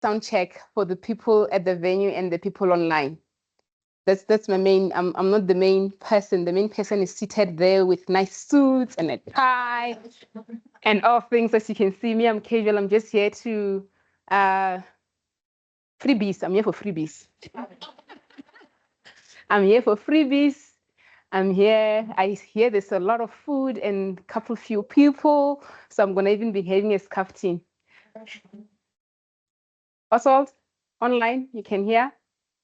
sound check for the people at the venue and the people online. That's my main. I'm not the main person. The main person is seated there with nice suits and a tie and all things. As you can see, me, I'm casual. I'm just here to freebies. I'm here for freebies. I'm here for freebies. I'm here. I hear there's a lot of food and a couple few people. So I'm gonna even be having a scarf team. Oswald, online, you can hear?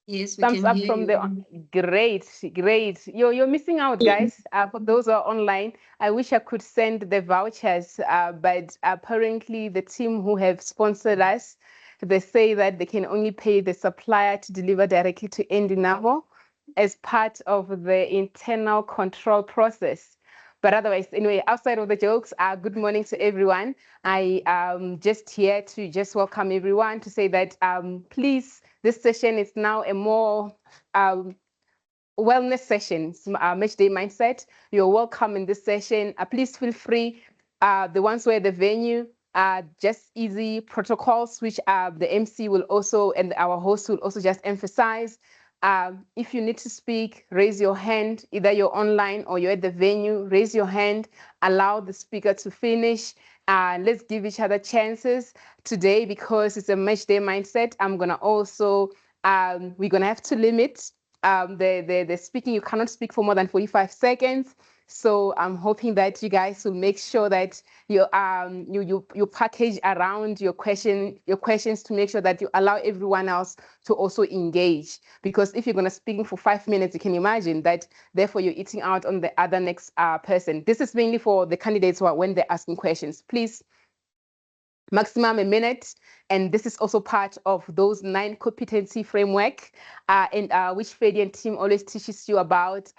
Yes, we Thumbs can up hear from you. the great. You're missing out, guys. For those who are online, I wish I could send the vouchers, but apparently the team who have sponsored us, they say that they can only pay the supplier to deliver directly to Endinavo as part of the internal control process. But otherwise, anyway, outside of the jokes, good morning to everyone. I am just here to just welcome everyone to say that please, this session is now a more wellness session, match day mindset. You're welcome in this session. Please feel free. The ones who are at the venue, just easy protocols, which the MC will also and our host will also just emphasize. If you need to speak, raise your hand. Either you're online or you're at the venue, raise your hand. Allow the speaker to finish. Let's give each other chances today because it's a match day mindset. I'm gonna also we're gonna have to limit the speaking. You cannot speak for more than 45 seconds. So I'm hoping that you guys will make sure that you package around your questions to make sure that you allow everyone else to also engage. Because if you're gonna speak for 5 minutes, you can imagine that therefore you're eating out on the other next person. This is mainly for the candidates who are when they're asking questions. Please maximum a minute, and this is also part of those 9 competency framework and which Fedian team always teaches you about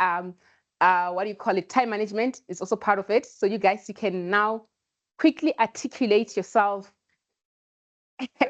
what do you call it, time management is also part of it. So you guys, you can now quickly articulate yourself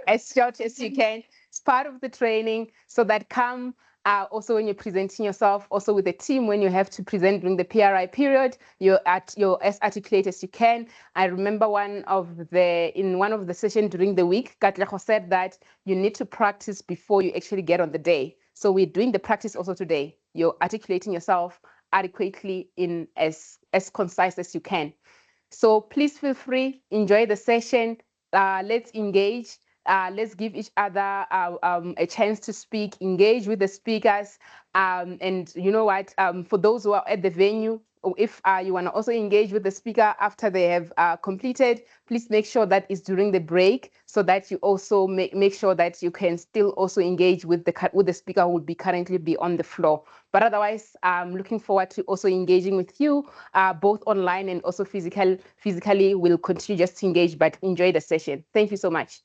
as short as you can. It's part of the training so that come also when you're presenting yourself, also with the team, when you have to present during the PRI period, you're as articulate as you can. I remember in one of the sessions during the week, Katleho said that you need to practice before you actually get on the day. So we're doing the practice also today. You're articulating yourself adequately in as concise as you can. So please feel free, enjoy the session. Let's engage. Let's give each other a chance to speak, engage with the speakers. And you know what, for those who are at the venue, or if you want to also engage with the speaker after they have completed, please make sure that it's during the break so that you also make sure that you can still also engage with the speaker who would currently be on the floor. But otherwise, I'm looking forward to also engaging with you, both online and also physically. We'll continue just to engage, but enjoy the session. Thank you so much.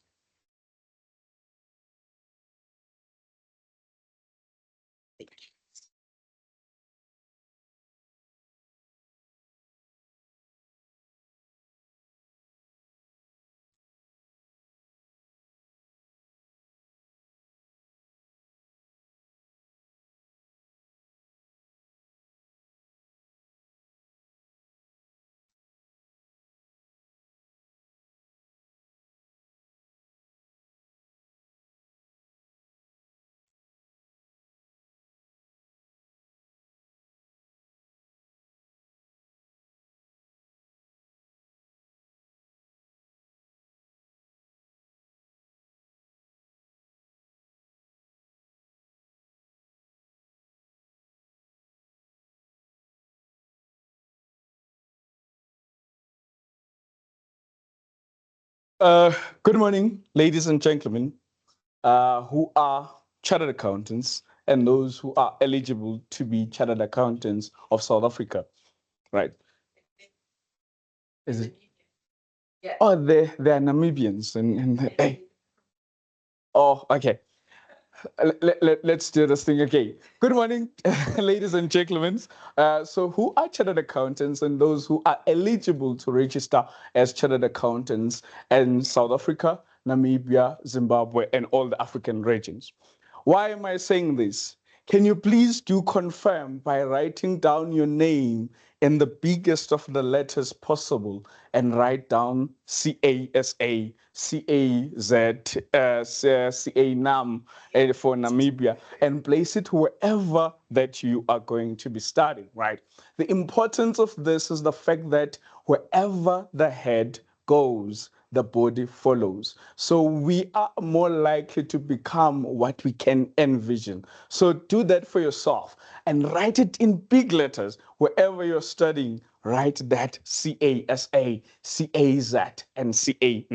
Good morning, ladies and gentlemen, who are chartered accountants and those who are eligible to be chartered accountants of South Africa. Right? Is it? Yeah. Oh, they're Namibians and hey. Oh, okay. Let's do this thing again. Good morning, ladies and gentlemen. So who are chartered accountants and those who are eligible to register as chartered accountants in South Africa, Namibia, Zimbabwe, and all the African regions. Why am I saying this? Can you please do confirm by writing down your name in the biggest of the letters possible and write down CASA, CAZ, CA for Namibia and place it wherever that you are going to be studying, right? The importance of this is the fact that wherever the head goes, the body follows. So we are more likely to become what we can envision. So do that for yourself and write it in big letters wherever you're studying. Write that CASA, CAZ, and CA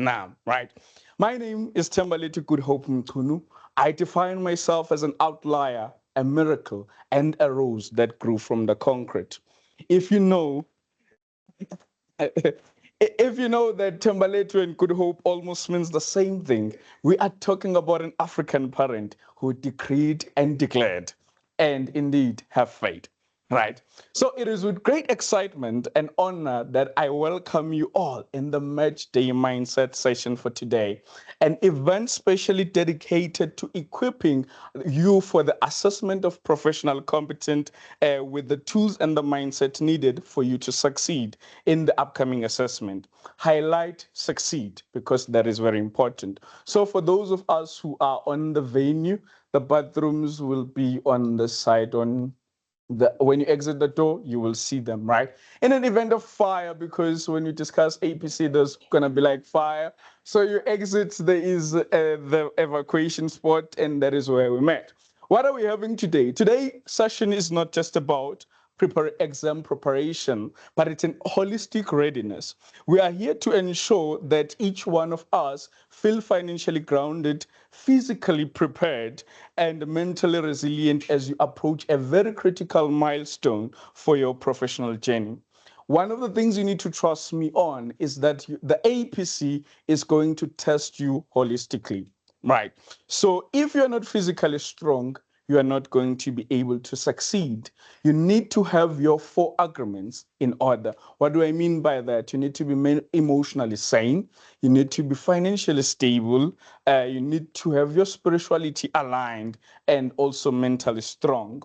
right? My name is Tembaleti Good Hope Mkunu. I define myself as an outlier, a miracle, and a rose that grew from the concrete. If you know if you know that Tembalete and Good Hope almost means the same thing, we are talking about an African parent who decreed and declared, and indeed have faith. Right. So it is with great excitement and honor that I welcome you all in the Matchday Mindset session for today, an event specially dedicated to equipping you for the assessment of professional competence with the tools and the mindset needed for you to succeed in the upcoming assessment. Highlight, succeed, because that is very important. So for those of us who are on the venue, the bathrooms will be on the side on when you exit the door, you will see them, right? In an event of fire, because when you discuss APC, there's gonna be like fire. So you exit, there is the evacuation spot, and that is where we met. What are we having today? Today's session is not just about exam preparation, but it's an holistic readiness. We are here to ensure that each one of us feel financially grounded, physically prepared, and mentally resilient as you approach a very critical milestone for your professional journey. One of the things you need to trust me on is that the APC is going to test you holistically, right? So if you're not physically strong, you are not going to be able to succeed. You need to have your four agreements in order. What do I mean by that? You need to be emotionally sane. You need to be financially stable. You need to have your spirituality aligned and also mentally strong.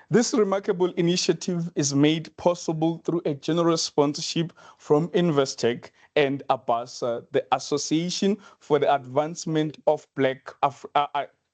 This remarkable initiative is made possible through a generous sponsorship from Investec and APASA, the Association for the Advancement of Black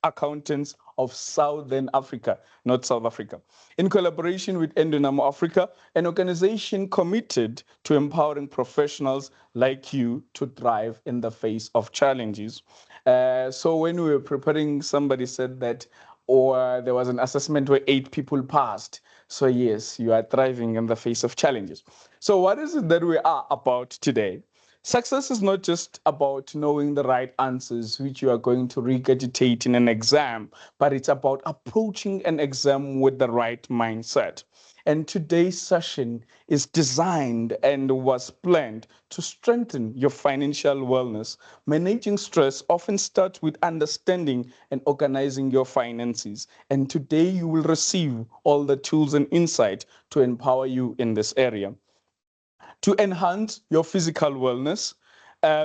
Accountants of Southern Africa, not South Africa, in collaboration with Endonamo Africa, an organization committed to empowering professionals like you to thrive in the face of challenges. So when we were preparing, somebody said that or there was an assessment where 8 people passed. So yes, you are thriving in the face of challenges. So what is it that we are about today? Success is not just about knowing the right answers, which you are going to regurgitate in an exam, but it's about approaching an exam with the right mindset. And today's session is designed and was planned to strengthen your financial wellness. Managing stress often starts with understanding and organizing your finances. And today you will receive all the tools and insight to empower you in this area to enhance your physical wellness.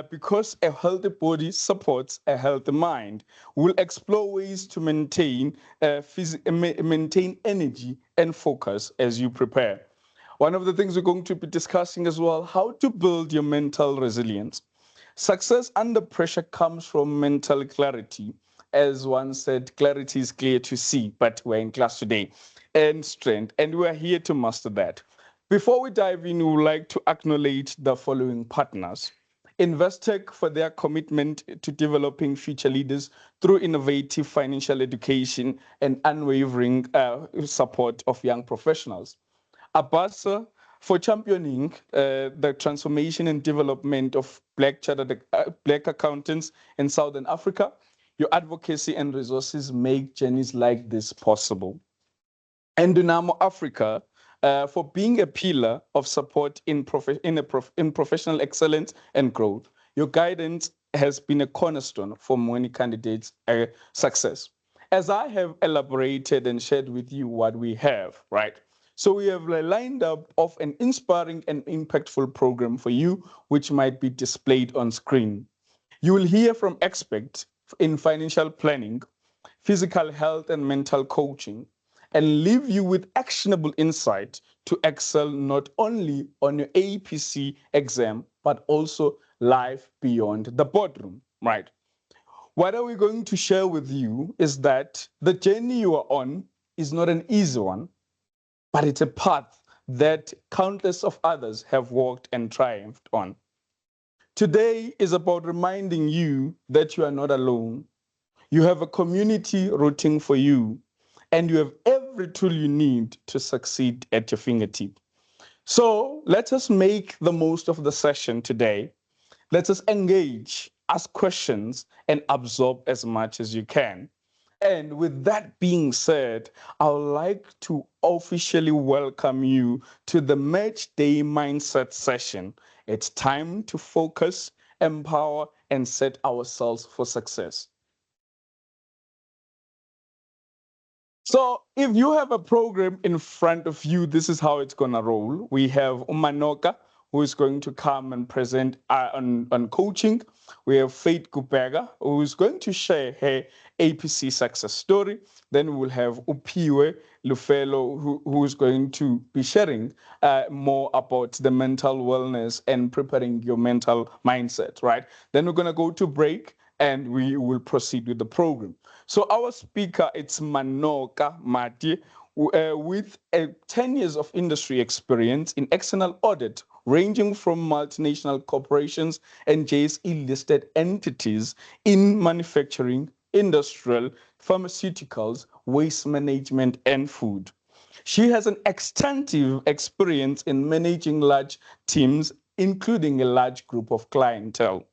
Because a healthy body supports a healthy mind. We'll explore ways to maintain energy and focus as you prepare. One of the things we're going to be discussing as well, how to build your mental resilience. Success under pressure comes from mental clarity. As one said, clarity is clear to see, but we're in class today, and strength, and we're here to master that. Before we dive in, we would like to acknowledge the following partners. Investec for their commitment to developing future leaders through innovative financial education and unwavering support of young professionals. Abasa for championing the transformation and development of black accountants in Southern Africa. Your advocacy and resources make journeys like this possible. And Dynamo Africa for being a pillar of support in professional excellence and growth. Your guidance has been a cornerstone for many candidates' success. As I have elaborated and shared with you what we have, right? So we have lined up of an inspiring and impactful program for you, which might be displayed on screen. You will hear from experts in financial planning, physical health and mental coaching, and leave you with actionable insight to excel not only on your APC exam, but also life beyond the boardroom, right? What are we going to share with you is that the journey you are on is not an easy one, but it's a path that countless of others have walked and triumphed on. Today is about reminding you that you are not alone. You have a community rooting for you, and you have every tool you need to succeed at your fingertip. So let us make the most of the session today. Let us engage, ask questions, and absorb as much as you can. And with that being said, I would like to officially welcome you to the Match Day Mindset session. It's time to focus, empower, and set ourselves for success. So if you have a program in front of you, this is how it's going to roll. We have Umanoka, who is going to come and present on coaching. We have Faith Kupega, who is going to share her APC success story. Then we will have Upiwe Lufelo, who is going to be sharing more about the mental wellness and preparing your mental mindset, right? Then we're going to go to break and we will proceed with the program. So our speaker, it's Manoka Mati, with 10 years of industry experience in external audit, ranging from multinational corporations and JSE-listed entities in manufacturing, industrial, pharmaceuticals, waste management, and food. She has an extensive experience in managing large teams, including a large group of clientele.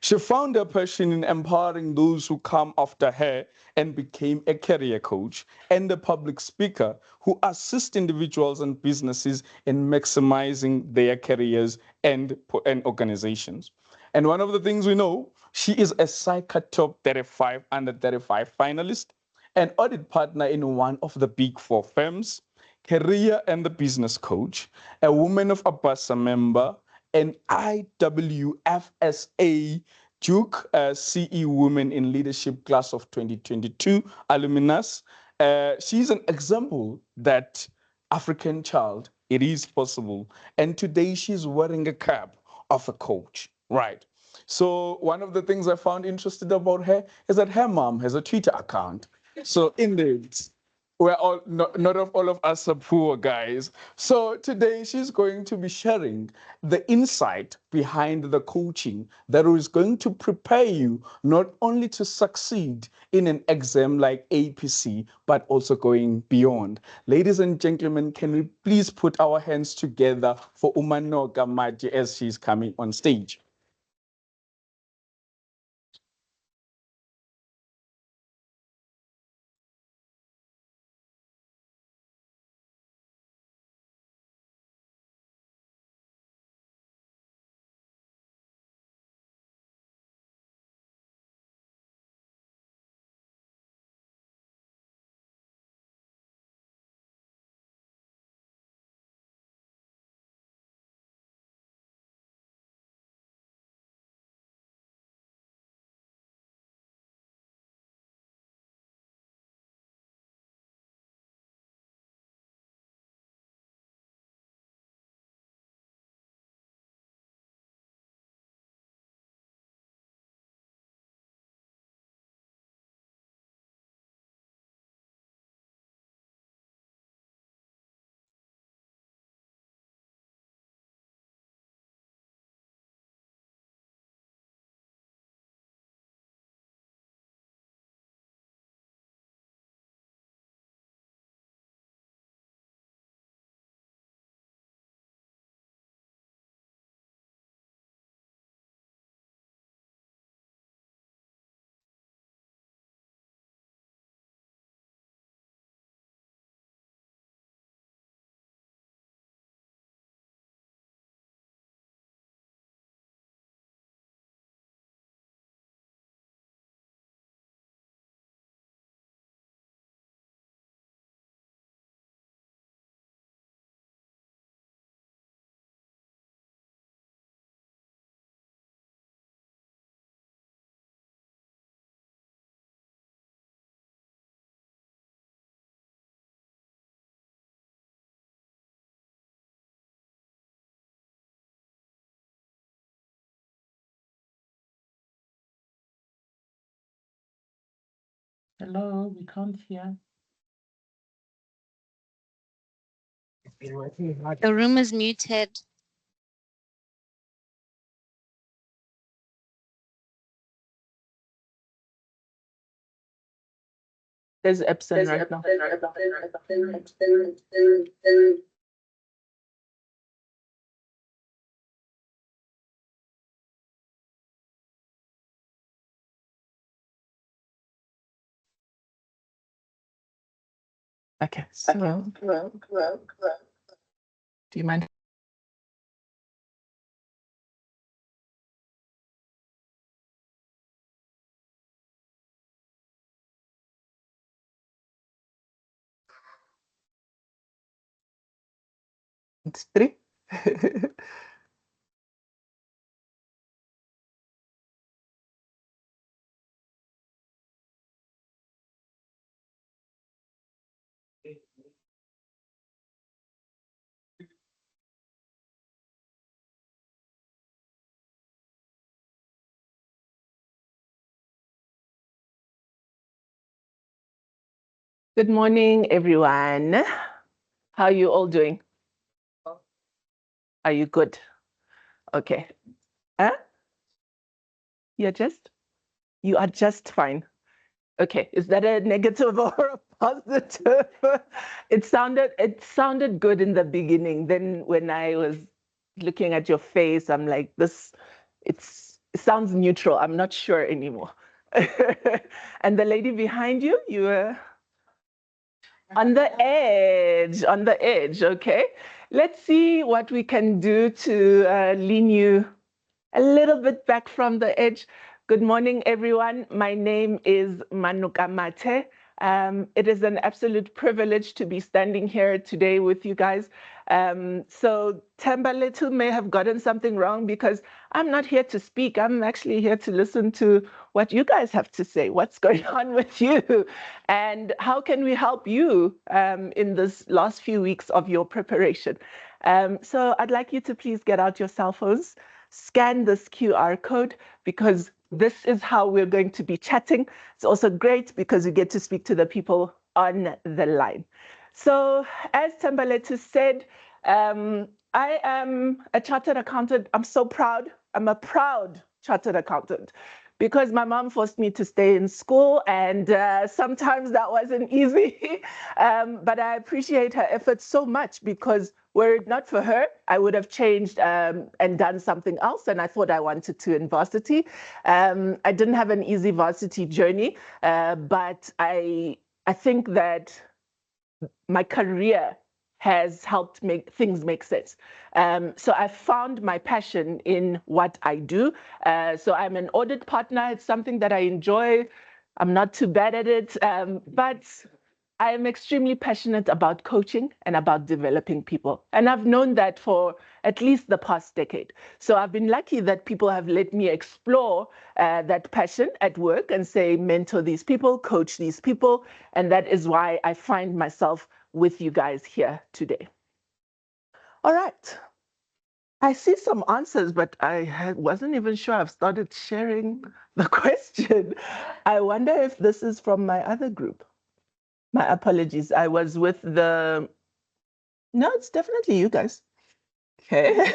She found her passion in empowering those who come after her and became a career coach and a public speaker who assists individuals and businesses in maximizing their careers and organizations. And one of the things we know, she is a Psycha Top 35 under 35 finalist, an audit partner in one of the big four firms, career and the business coach, a woman of APASA member, an IWFSA Duke CE Women in Leadership Class of 2022 alumnus. She's an example that African child, it is possible. And today she's wearing a cap of a coach, right? So one of the things I found interesting about her is that her mom has a Twitter account. So indeed, we're all not of all of us are poor guys. So today she's going to be sharing the insight behind the coaching that is going to prepare you not only to succeed in an exam like APC, but also going beyond. Ladies and gentlemen, can we please put our hands together for Umanoka Maji as she's coming on stage? Hello, we can't hear. The room is muted. There's Epson right now. Okay, so do you mind? It's 3. Good morning, everyone. How are you all doing? Are you good? Okay. Huh? You are just fine. Okay. Is that a negative or a positive? It sounded good in the beginning. Then when I was looking at your face, I'm like, it sounds neutral. I'm not sure anymore. And the lady behind you, you were on the edge. Okay. Let's see what we can do to lean you a little bit back from the edge. Good morning, everyone. My name is Manuka Mate. It is an absolute privilege to be standing here today with you guys. So Thembaletu may have gotten something wrong because I'm not here to speak. I'm actually here to listen to what you guys have to say. What's going on with you? And how can we help you in this last few weeks of your preparation? So I'd like you to please get out your cell phones, scan this QR code, because this is how we're going to be chatting. It's also great because you get to speak to the people on the line. So as Thembaletu said, I am a chartered accountant. I'm so proud. I'm a proud chartered accountant because my mom forced me to stay in school, and sometimes that wasn't easy. But I appreciate her efforts so much because were it not for her, I would have changed and done something else. And I thought I wanted to in varsity. I didn't have an easy varsity journey, but I think that my career has helped make things make sense. So I found my passion in what I do. So I'm an audit partner. It's something that I enjoy. I'm not too bad at it, but I'm extremely passionate about coaching and about developing people. And I've known that for at least the past decade. So I've been lucky that people have let me explore that passion at work and say, mentor these people, coach these people. And that is why I find myself with you guys here today. All right. I see some answers, but I wasn't even sure I've started sharing the question. I wonder if this is from my other group. My apologies. I was with the... No, it's definitely you guys. Okay.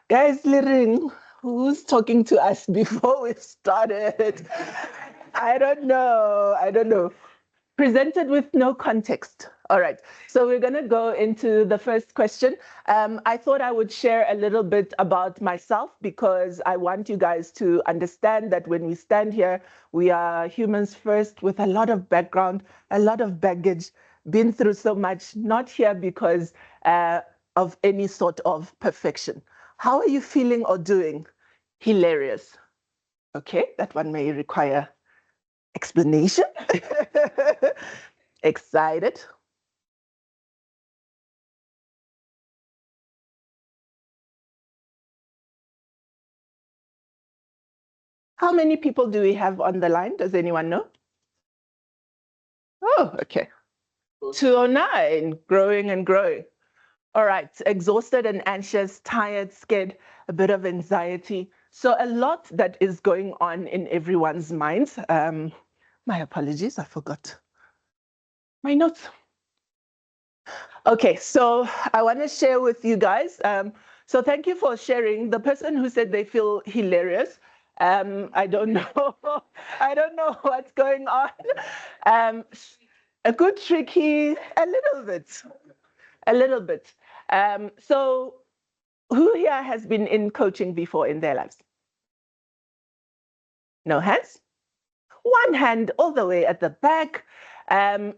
Guys, Liring, who's talking to us before we started? I don't know. Presented with no context. All right, so we're gonna go into the first question. I thought I would share a little bit about myself because I want you guys to understand that when we stand here, we are humans first with a lot of background, a lot of baggage, been through so much, not here because of any sort of perfection. How are you feeling or doing? Hilarious. Okay, that one may require explanation. Excited. How many people do we have on the line? Does anyone know? Oh, okay. 209, growing and growing. All right, exhausted and anxious, tired, scared, a bit of anxiety. So a lot that is going on in everyone's minds. My apologies, I forgot my notes. Okay, so I want to share with you guys. So thank you for sharing. The person who said they feel hilarious, I don't know. I don't know what's going on. A good tricky, a little bit, a little bit. So who here has been in coaching before in their lives? No hands? One hand all the way at the back.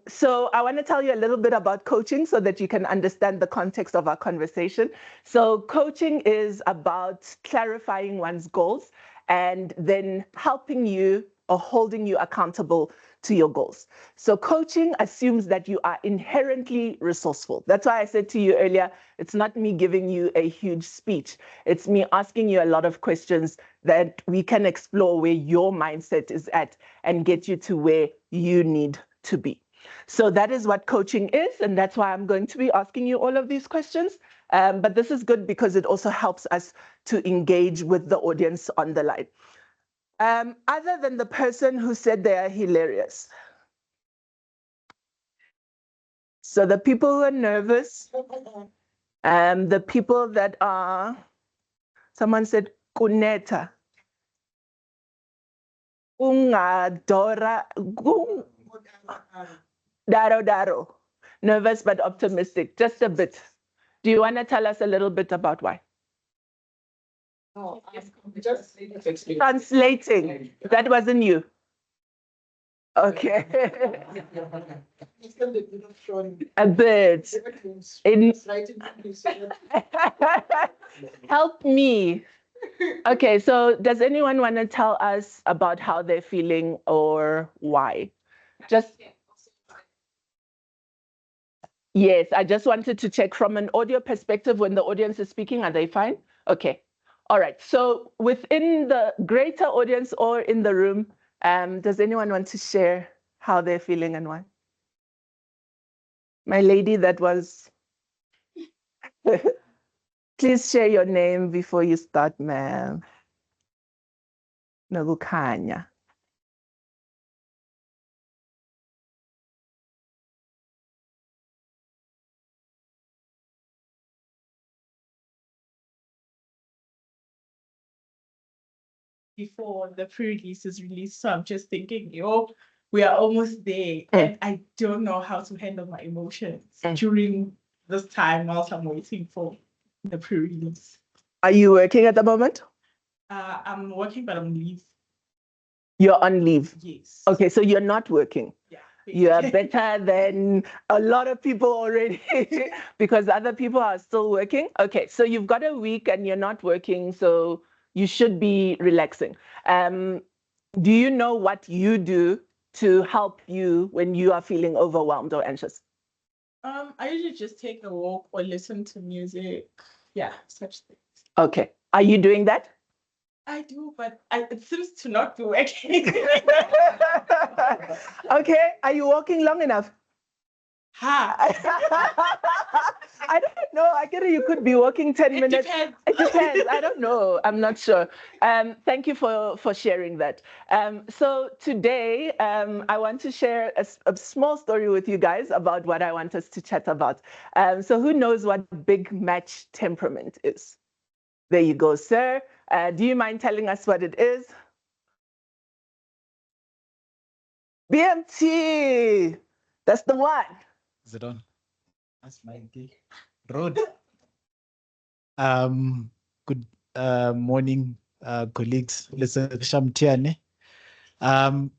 So I want to tell you a little bit about coaching so that you can understand the context of our conversation. So coaching is about clarifying one's goals and then helping you or holding you accountable to your goals. So coaching assumes that you are inherently resourceful. That's why I said to you earlier, it's not me giving you a huge speech. It's me asking you a lot of questions that we can explore where your mindset is at and get you to where you need to be. So that is what coaching is, and that's why I'm going to be asking you all of these questions. But this is good because it also helps us to engage with the audience on the line. Other than the person who said they are hilarious. So the people who are nervous, the people that are, someone said kuneta, ungadora, daro, nervous but optimistic, just a bit. Do you want to tell us a little bit about why? Just Translating, that wasn't you. Okay. A bit. Help me. Okay, so does anyone want to tell us about how they're feeling or why? Just yes, I just wanted to check from an audio perspective when the audience is speaking, are they fine? Okay. All right. So within the greater audience or in the room, does anyone want to share how they're feeling and why? My lady that was please share your name before you start, ma'am. Nagukanya. Before the pre-release is released. So I'm just thinking, we are almost there. And I don't know how to handle my emotions during this time whilst I'm waiting for the pre-release. Are you working at the moment? I'm working, but I'm on leave. You're on leave? Yes. Okay, so you're not working. Yeah. You are better than a lot of people already because other people are still working. Okay, so you've got a week and you're not working, so you should be relaxing. Do you know what you do to help you when you are feeling overwhelmed or anxious? I usually just take a walk or listen to music. Yeah, such things. Okay, are you doing that? I do, but it seems to not be working. Okay, are you walking long enough? Ha! I don't know. I get it. You could be walking 10 It minutes. depends. It depends. I don't know. I'm not sure. Thank you for sharing that. So today, I want to share a small story with you guys about what I want us to chat about. So who knows what big match temperament is? There you go, sir. Do you mind telling us what it is? BMT. That's the one. Is it on? That's my day. Road. Good morning, colleagues. Listen, Shamtiane.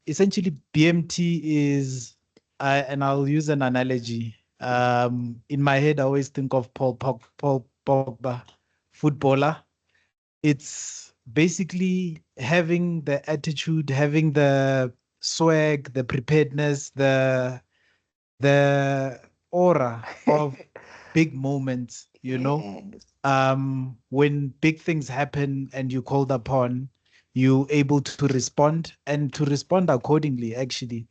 Essentially, BMT is, and I'll use an analogy. In my head, I always think of Paul Pogba, footballer. It's basically having the attitude, having the swag, the preparedness, the aura of big moments, when big things happen and you're called upon, you're able to respond and to respond accordingly, actually,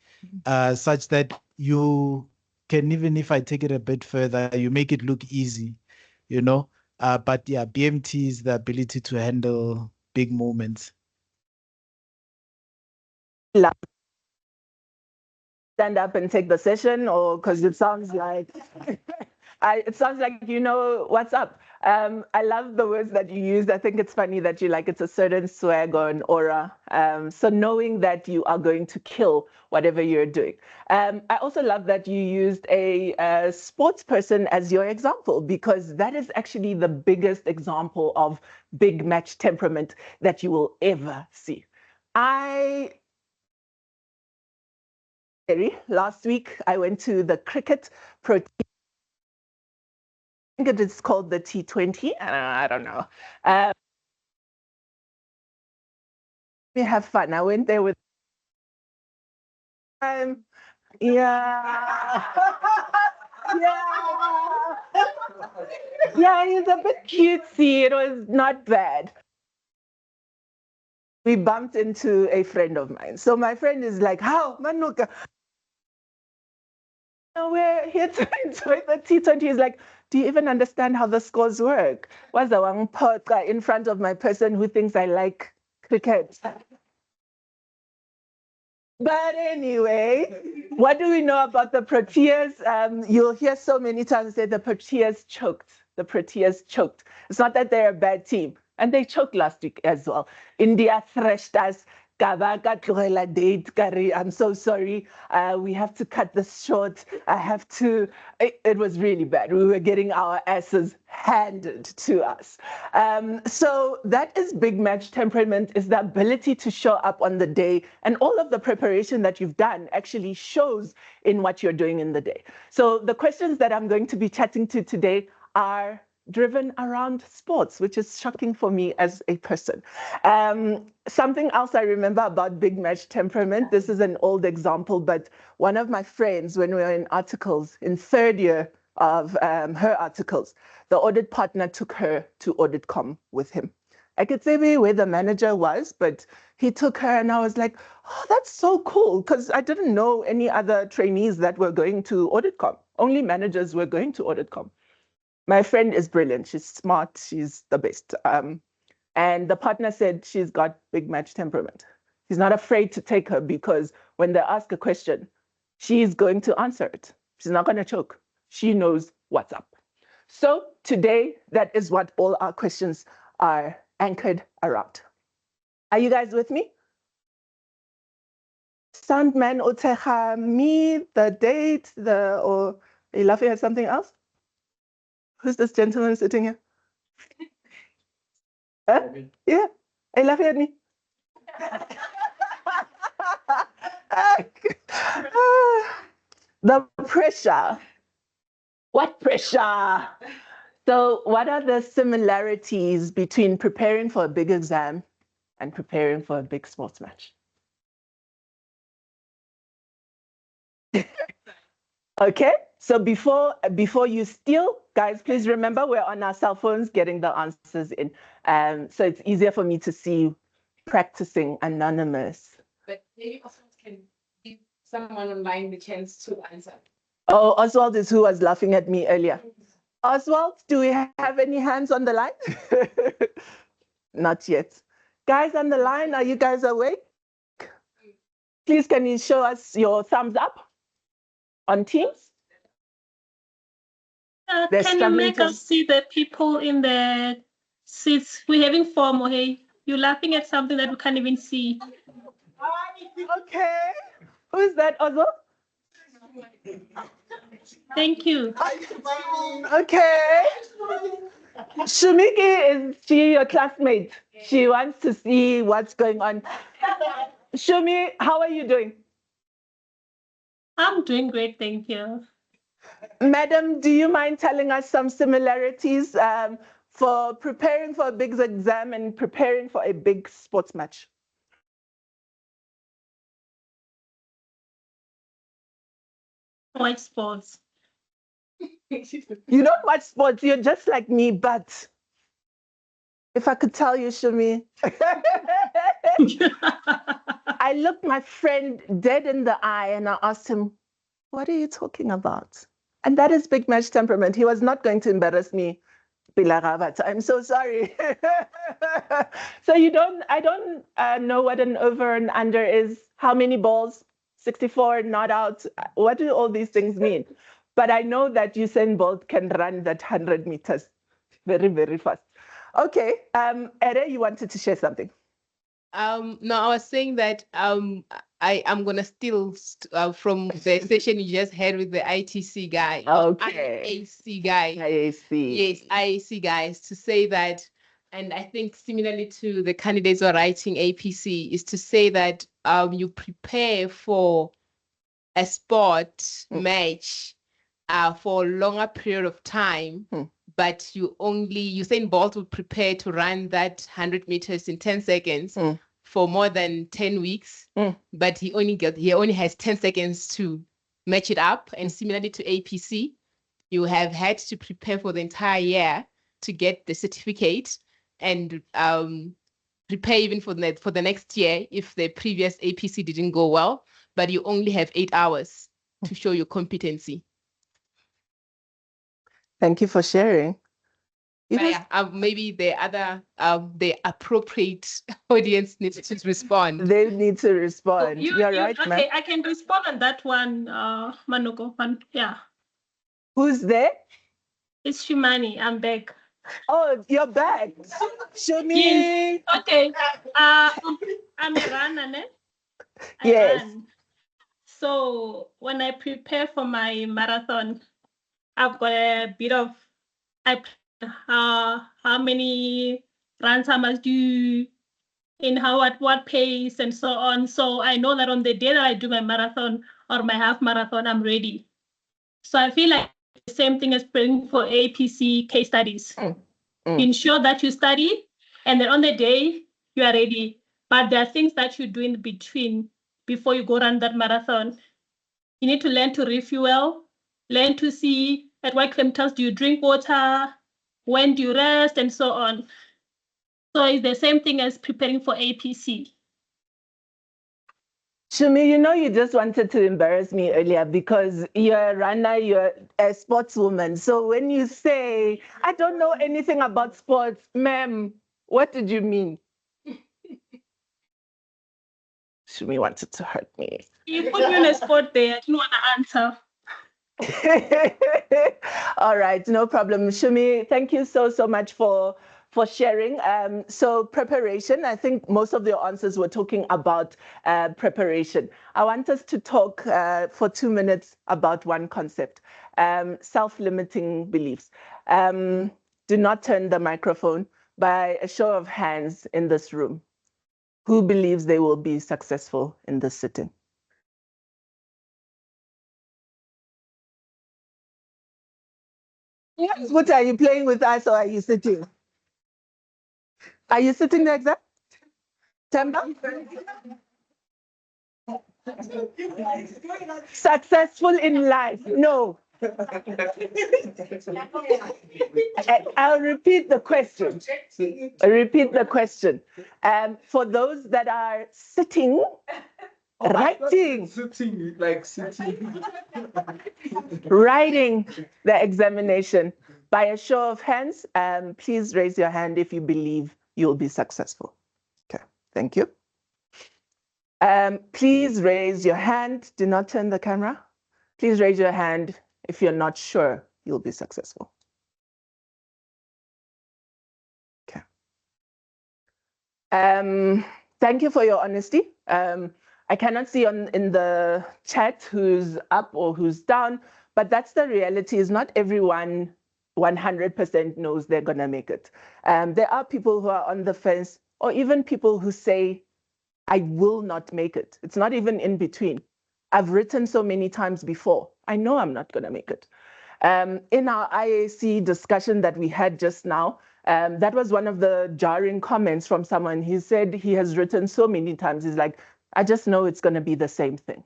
such that you can, even if I take it a bit further, you make it look easy, but yeah, BMT is the ability to handle big moments. stand up and take the session, or because it sounds like it sounds like you know what's up. I love the words that you used. I think it's funny that you like it's a certain swag or an aura. So knowing that you are going to kill whatever you're doing. I also love that you used a sports person as your example, because that is actually the biggest example of big match temperament that you will ever see. Last week, I went to the cricket pro. I think it is called the T20. I don't know. We have fun. I went there with. Yeah. Yeah, he's a bit cutesy. It was not bad. We bumped into a friend of mine. So my friend is like, how, Manuka? No, we're here to enjoy the T20. He's like, do you even understand how the scores work? What's the one part in front of my person who thinks I like cricket? But anyway, what do we know about the Proteas? You'll hear so many times say the Proteas choked. The Proteas choked. It's not that they're a bad team. And they choked last week as well. India thrashed us. I'm so sorry. We have to cut this short. It was really bad. We were getting our asses handed to us. So that is big match temperament, is the ability to show up on the day, and all of the preparation that you've done actually shows in what you're doing in the day. So the questions that I'm going to be chatting to today are driven around sports, which is shocking for me as a person. Something else I remember about big match temperament, this is an old example, but one of my friends, when we were in articles, in third year of her articles, the audit partner took her to AuditCom with him. I could say where the manager was, but he took her, and I was like, oh, that's so cool, because I didn't know any other trainees that were going to AuditCom. Only managers were going to AuditCom. My friend is brilliant. She's smart. She's the best. And the partner said she's got big match temperament. He's not afraid to take her, because when they ask a question, she's going to answer it. She's not going to choke. She knows what's up. So today, that is what all our questions are anchored around. Are you guys with me? Soundman Oteha, me, the date, or are you laughing at something else? Who's this gentleman sitting here? Huh? Yeah. Are you laughing at me? The pressure. What pressure? So what are the similarities between preparing for a big exam and preparing for a big sports match? Okay, so before you steal, guys, please remember we're on our cell phones getting the answers in. So it's easier for me to see practicing anonymous. But maybe Oswald can give someone online the chance to answer. Oh, Oswald is who was laughing at me earlier. Oswald, do we have any hands on the line? Not yet. Guys on the line, are you guys awake? Please, can you show us your thumbs up on Teams? Can you make us see the people in the seats? We're having FOMO, hey? You're laughing at something that we can't even see. Okay. Who's that, Oswald? Thank you. Okay. Shumiki, is she your classmate? She wants to see what's going on. Shumi, how are you doing? I'm doing great, thank you. Madam, do you mind telling us some similarities for preparing for a big exam and preparing for a big sports match? Watch sports. You don't watch sports, you're just like me, but if I could tell you, Shumi, I looked my friend dead in the eye and I asked him, what are you talking about? And that is big match temperament. He was not going to embarrass me, Pilaravath. I'm so sorry. So I don't know what an over and under is. How many balls? 64 not out. What do all these things mean? But I know that Usain Bolt can run that 100 meters very, very fast. Okay, Ere, you wanted to share something. No, I was saying that I'm gonna steal from the session you just had with the ITC guy. Okay. IAC guy. IAC. Yes, IAC guys, to say that, and I think similarly to the candidates who are writing APC, is to say that you prepare for a sport match for a longer period of time, but Usain Bolt would prepare to run that 100 meters in 10 seconds for more than 10 weeks, but he only has 10 seconds to match it up. And similarly to APC, you have had to prepare for the entire year to get the certificate and prepare even for the next year if the previous APC didn't go well, but you only have 8 hours to show your Thank you for sharing. Maybe the appropriate audience needs to respond. They need to respond. You're right, okay, ma'am. I can respond on that one, Manoko. Yeah. Who's there? It's Shimani. I'm back. Oh, you're back. Show me. Yes. Okay. I'm a runner, ne? Yes. Run. So when I prepare for my marathon, I've got a bit of how many runs I must do, at what pace, and so on. So I know that on the day that I do my marathon or my half marathon, I'm ready. So I feel like the same thing as preparing for APC case studies. Ensure that you study, and then on the day you are ready. But there are things that you do in between before you go run that marathon. You need to learn to refuel, learn to see at what kilometers do you drink water, when do you rest, and so on. So it's the same thing as preparing for APC. Shumi, you just wanted to embarrass me earlier because you're a runner, you're a sportswoman. So when you say, I don't know anything about sports, ma'am, what did you mean? Shumi wanted to hurt me. You put me on a spot there. I didn't want to answer. All right, no problem. Shumi, thank you so much for sharing. So preparation, I think most of your answers were talking about preparation. I want us to talk for 2 minutes about one concept, self-limiting beliefs. Do not turn the microphone. By a show of hands in this room, who believes they will be successful in this sitting? Yes, what are you playing with us or are you sitting? Are you sitting there, exact? Temba? Successful in life? No. I'll repeat the question. For those that are sitting, writing, writing the examination. By a show of hands, please raise your hand if you believe you'll be successful. Okay, thank you. Please raise your hand. Do not turn the camera. Please raise your hand if you're not sure you'll be successful. Okay. Thank you for your honesty. I cannot see in the chat who's up or who's down, but that's the reality. Is not everyone 100% knows they're going to make it. There are people who are on the fence, or even people who say, I will not make it. It's not even in between. I've written so many times before. I know I'm not going to make it. In our IAC discussion that we had just now, that was one of the jarring comments from someone. He said he has written so many times. He's like, I just know it's going to be the same thing.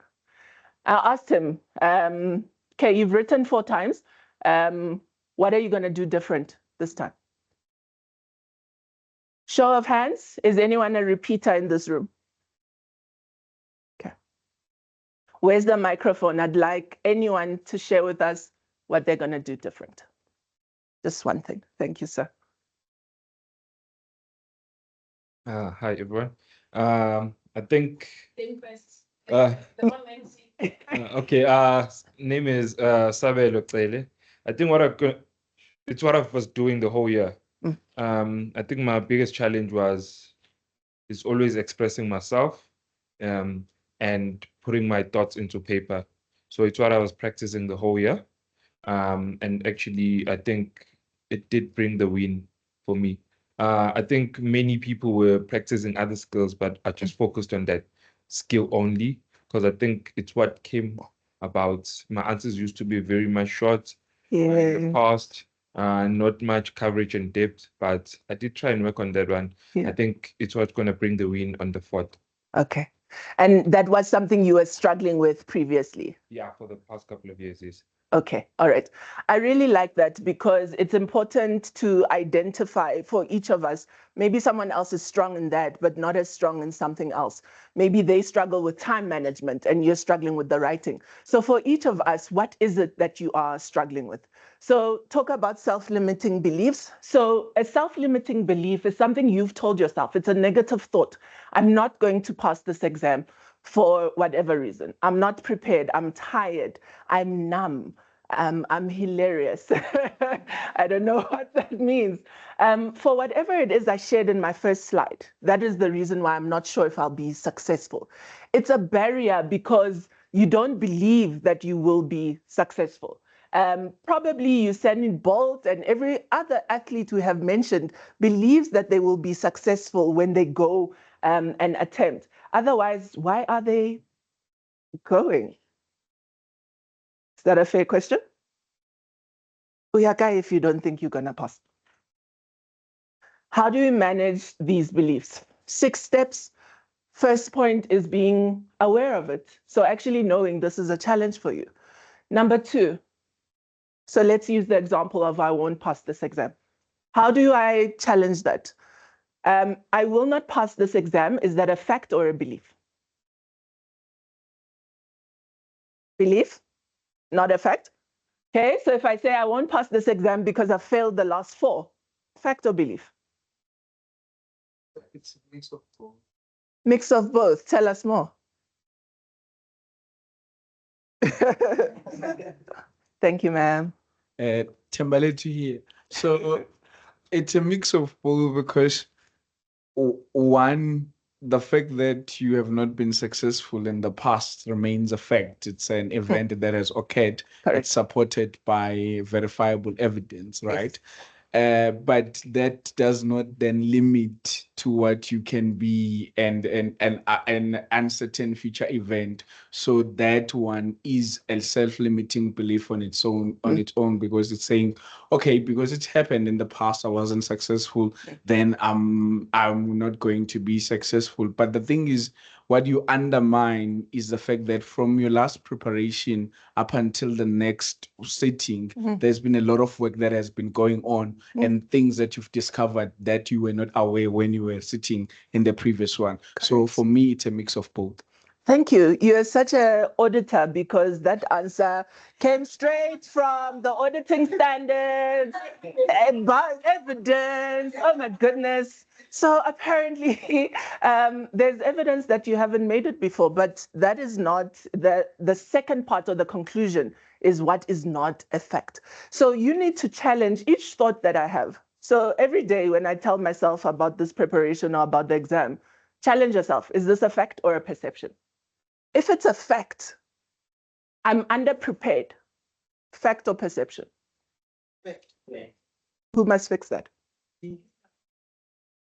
I asked him, okay, you've written 4 times. What are you going to do different this time? Show of hands. Is anyone a repeater in this room? Okay. Where's the microphone? I'd like anyone to share with us what they're going to do different. Just one thing. Thank you, sir. Hi, everyone. I think Okay. Name is Sabelo Cele. I think it's what I was doing the whole year. I think my biggest challenge is always expressing myself, and putting my thoughts into paper. So it's what I was practicing the whole year. And actually, I think it did bring the win for me. I think many people were practicing other skills, but I just focused on that skill only because I think it's what came about. My answers used to be very much short in the past, not much coverage and depth, but I did try and work on that one. I think it's what's going to bring the win on the 4th. Okay. And that was something you were struggling with previously? Yeah, for the past couple of years, yes. Okay, all right. I really like that because it's important to identify for each of us, maybe someone else is strong in that, but not as strong in something else. Maybe they struggle with time management and you're struggling with the writing. So for each of us, what is it that you are struggling with? So talk about self-limiting beliefs. So a self-limiting belief is something you've told yourself. It's a negative thought. I'm not going to pass this exam for whatever reason. I'm not prepared. I'm tired. I'm numb. I'm hilarious. I don't know what that means. For whatever it is I shared in my first slide, that is the reason why I'm not sure if I'll be successful. It's a barrier because you don't believe that you will be successful. Probably Usain Bolt and every other athlete we have mentioned believes that they will be successful when they go and attempt. Otherwise, why are they going? Is that a fair question? Uyaka, if you don't think you're going to pass. How do you manage these beliefs? 6 steps. First point is being aware of it. So actually knowing this is a challenge for you. Number 2, so let's use the example of I won't pass this exam. How do I challenge that? I will not pass this exam. Is that a fact or a belief? Belief, not a fact. Okay, so if I say I won't pass this exam because I failed the last 4, fact or belief? It's a mix of both. Mix of both. Tell us more. Thank you, ma'am. Timbaleti here. So it's a mix of both because one, the fact that you have not been successful in the past remains a fact. It's an event that has occurred. Correct. It's supported by verifiable evidence, right? But that does not then limit to what you can be and an uncertain future event. So that one is a self-limiting belief on its own, because it's saying, okay, because it's happened in the past, I wasn't successful, then I'm not going to be successful. But the thing is, what you undermine is the fact that from your last preparation up until the next sitting, there's been a lot of work that has been going on and things that you've discovered that you were not aware when you were sitting in the previous one. Correct. So for me, it's a mix of both. Thank you. You're such an auditor because that answer came straight from the auditing standards, evidence. Oh my goodness. So apparently there's evidence that you haven't made it before, but that is not the second part of the conclusion is what is not a fact. So you need to challenge each thought that I have. So every day when I tell myself about this preparation or about the exam, challenge yourself. Is this a fact or a perception? If it's a fact, I'm underprepared. Fact or perception? Fact. Who must fix that?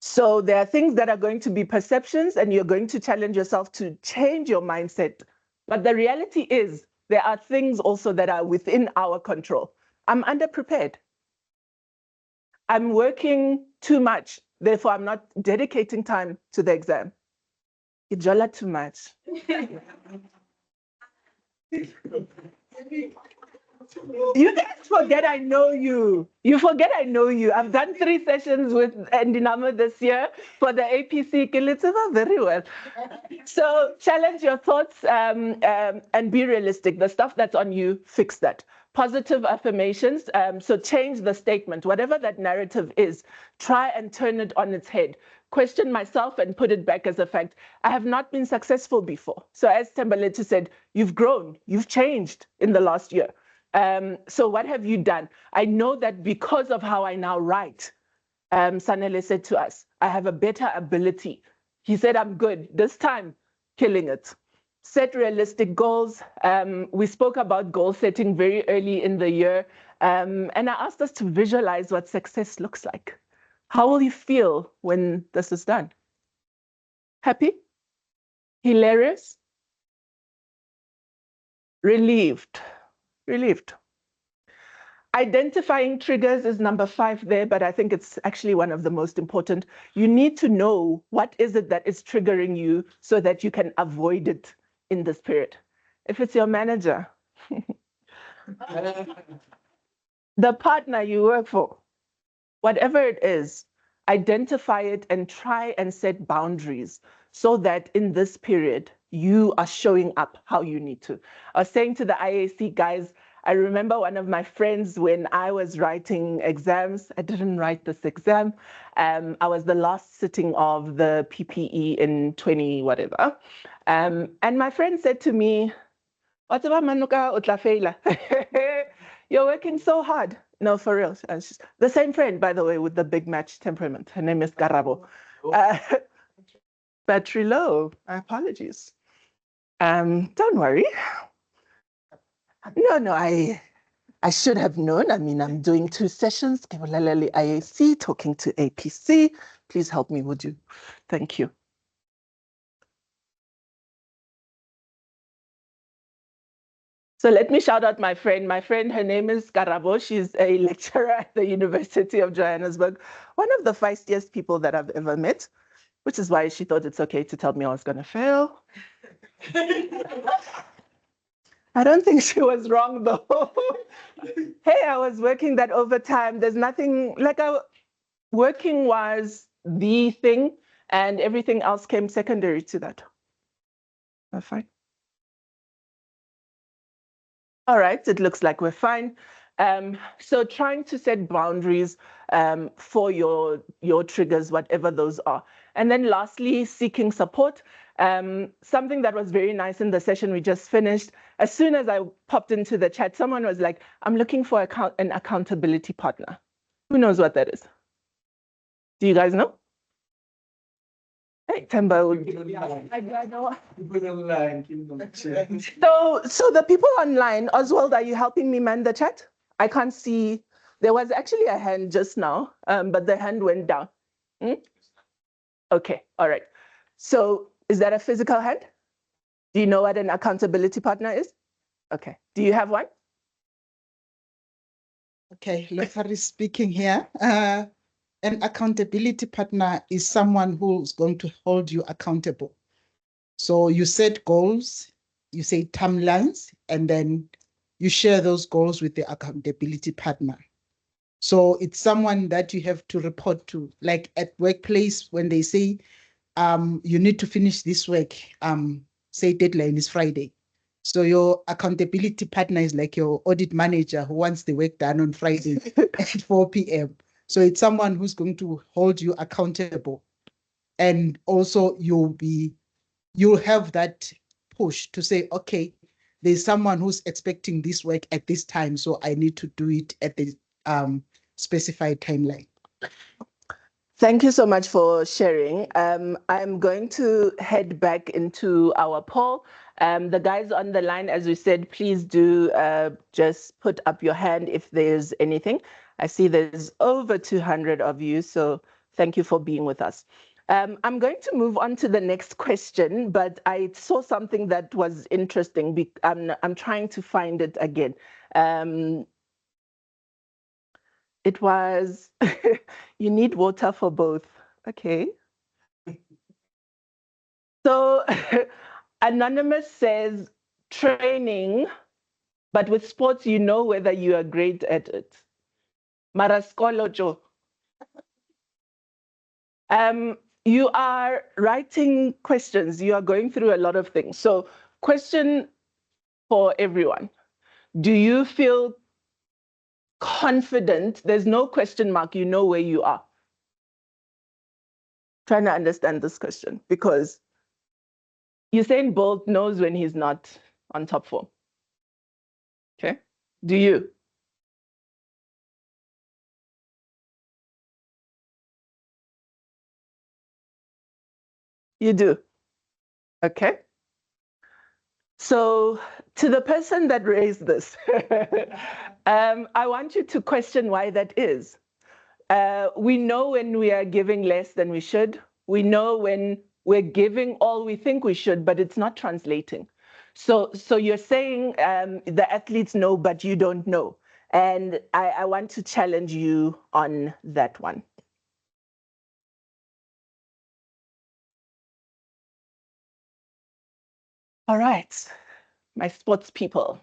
So there are things that are going to be perceptions and you're going to challenge yourself to change your mindset. But the reality is there are things also that are within our control. I'm underprepared. I'm working too much. Therefore, I'm not dedicating time to the exam. You jolla too much. You guys forget I know you. You forget I know you. I've done 3 sessions with Ndinamo this year for the APC Kilitseva very well. So challenge your thoughts and be realistic. The stuff that's on you, fix that. Positive affirmations. So change the statement. Whatever that narrative is, try and turn it on its head. question myself and put it back as a fact. I have not been successful before. So as Tembalete said, you've grown, you've changed in the last year. So what have you done? I know that because of how I now write, Sanele said to us, I have a better ability. He said, I'm good. This time, killing it. Set realistic goals. We spoke about goal setting very early in the year. And I asked us to visualize what success looks like. How will you feel when this is done? Happy? Hilarious? Relieved? Relieved. Identifying triggers is number 5 there, but I think it's actually one of the most important. You need to know what is it that is triggering you so that you can avoid it in this period. If it's your manager, the partner you work for, whatever it is, identify it and try and set boundaries so that in this period, you are showing up how you need to. I was saying to the IAC guys, I remember one of my friends when I was writing exams. I didn't write this exam. I was the last sitting of the PPE in 20 whatever. And my friend said to me, "What about Manuka Utlafela? You're working so hard." No, for real. The same friend, by the way, with the big match temperament. Her name is Karabo. Battery low. Apologies. Don't worry. No, I should have known. I mean, I'm doing 2 sessions, Kebulaleli IAC, talking to APC. Please help me, would you? Thank you. So let me shout out my friend. My friend, her name is Karabo. She's a lecturer at the University of Johannesburg. One of the feistiest people that I've ever met, which is why she thought it's okay to tell me I was going to fail. I don't think she was wrong though. Hey, I was working that overtime. There's nothing, like working was the thing and everything else came secondary to that. That's fine. All right, it looks like we're fine. So trying to set boundaries for your triggers, whatever those are. And then lastly, seeking support. Something that was very nice in the session we just finished, as soon as I popped into the chat, someone was like, I'm looking for an accountability partner. Who knows what that is? Do you guys know? Hey, Temba. So the people online, Oswald, are you helping me man the chat? I can't see. There was actually a hand just now, but the hand went down. Okay, all right. So is that a physical hand? Do you know what an accountability partner is? Okay. Do you have one? Okay, Lothario speaking here. An accountability partner is someone who's going to hold you accountable. So you set goals, you say timelines, and then you share those goals with the accountability partner. So it's someone that you have to report to, like at workplace when they say, you need to finish this work, say deadline is Friday. So your accountability partner is like your audit manager who wants the work done on Friday at 4 p.m. So it's someone who's going to hold you accountable. And also you'll have that push to say, okay, there's someone who's expecting this work at this time, so I need to do it at the specified timeline. Thank you so much for sharing. I'm going to head back into our poll. The guys on the line, as we said, please do just put up your hand if there's anything. I see there's over 200 of you, so thank you for being with us. I'm going to move on to the next question, but I saw something that was interesting. I'm trying to find it again. It was, you need water for both. Okay. So Anonymous says, training, but with sports, you know whether you are great at it. Maraskolojo. You are writing questions. You are going through a lot of things. So question for everyone. Do you feel confident? There's no question mark. You know where you are. Trying to understand this question because Usain Bolt knows when he's not on top form. Okay, do you? You do. Okay. So to the person that raised this, I want you to question why that is. We know when we are giving less than we should. We know when we're giving all we think we should, but it's not translating. So you're saying the athletes know, but you don't know. And I want to challenge you on that one. All right, my sports people.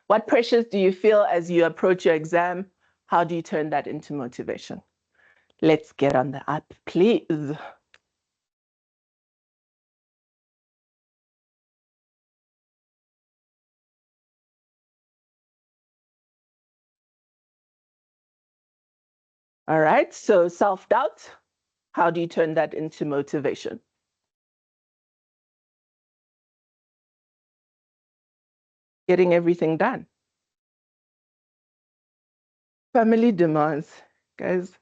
What pressures do you feel as you approach your exam? How do you turn that into motivation? Let's get on the app, please. All right, so self-doubt, how do you turn that into motivation? Getting everything done. Family demands, guys.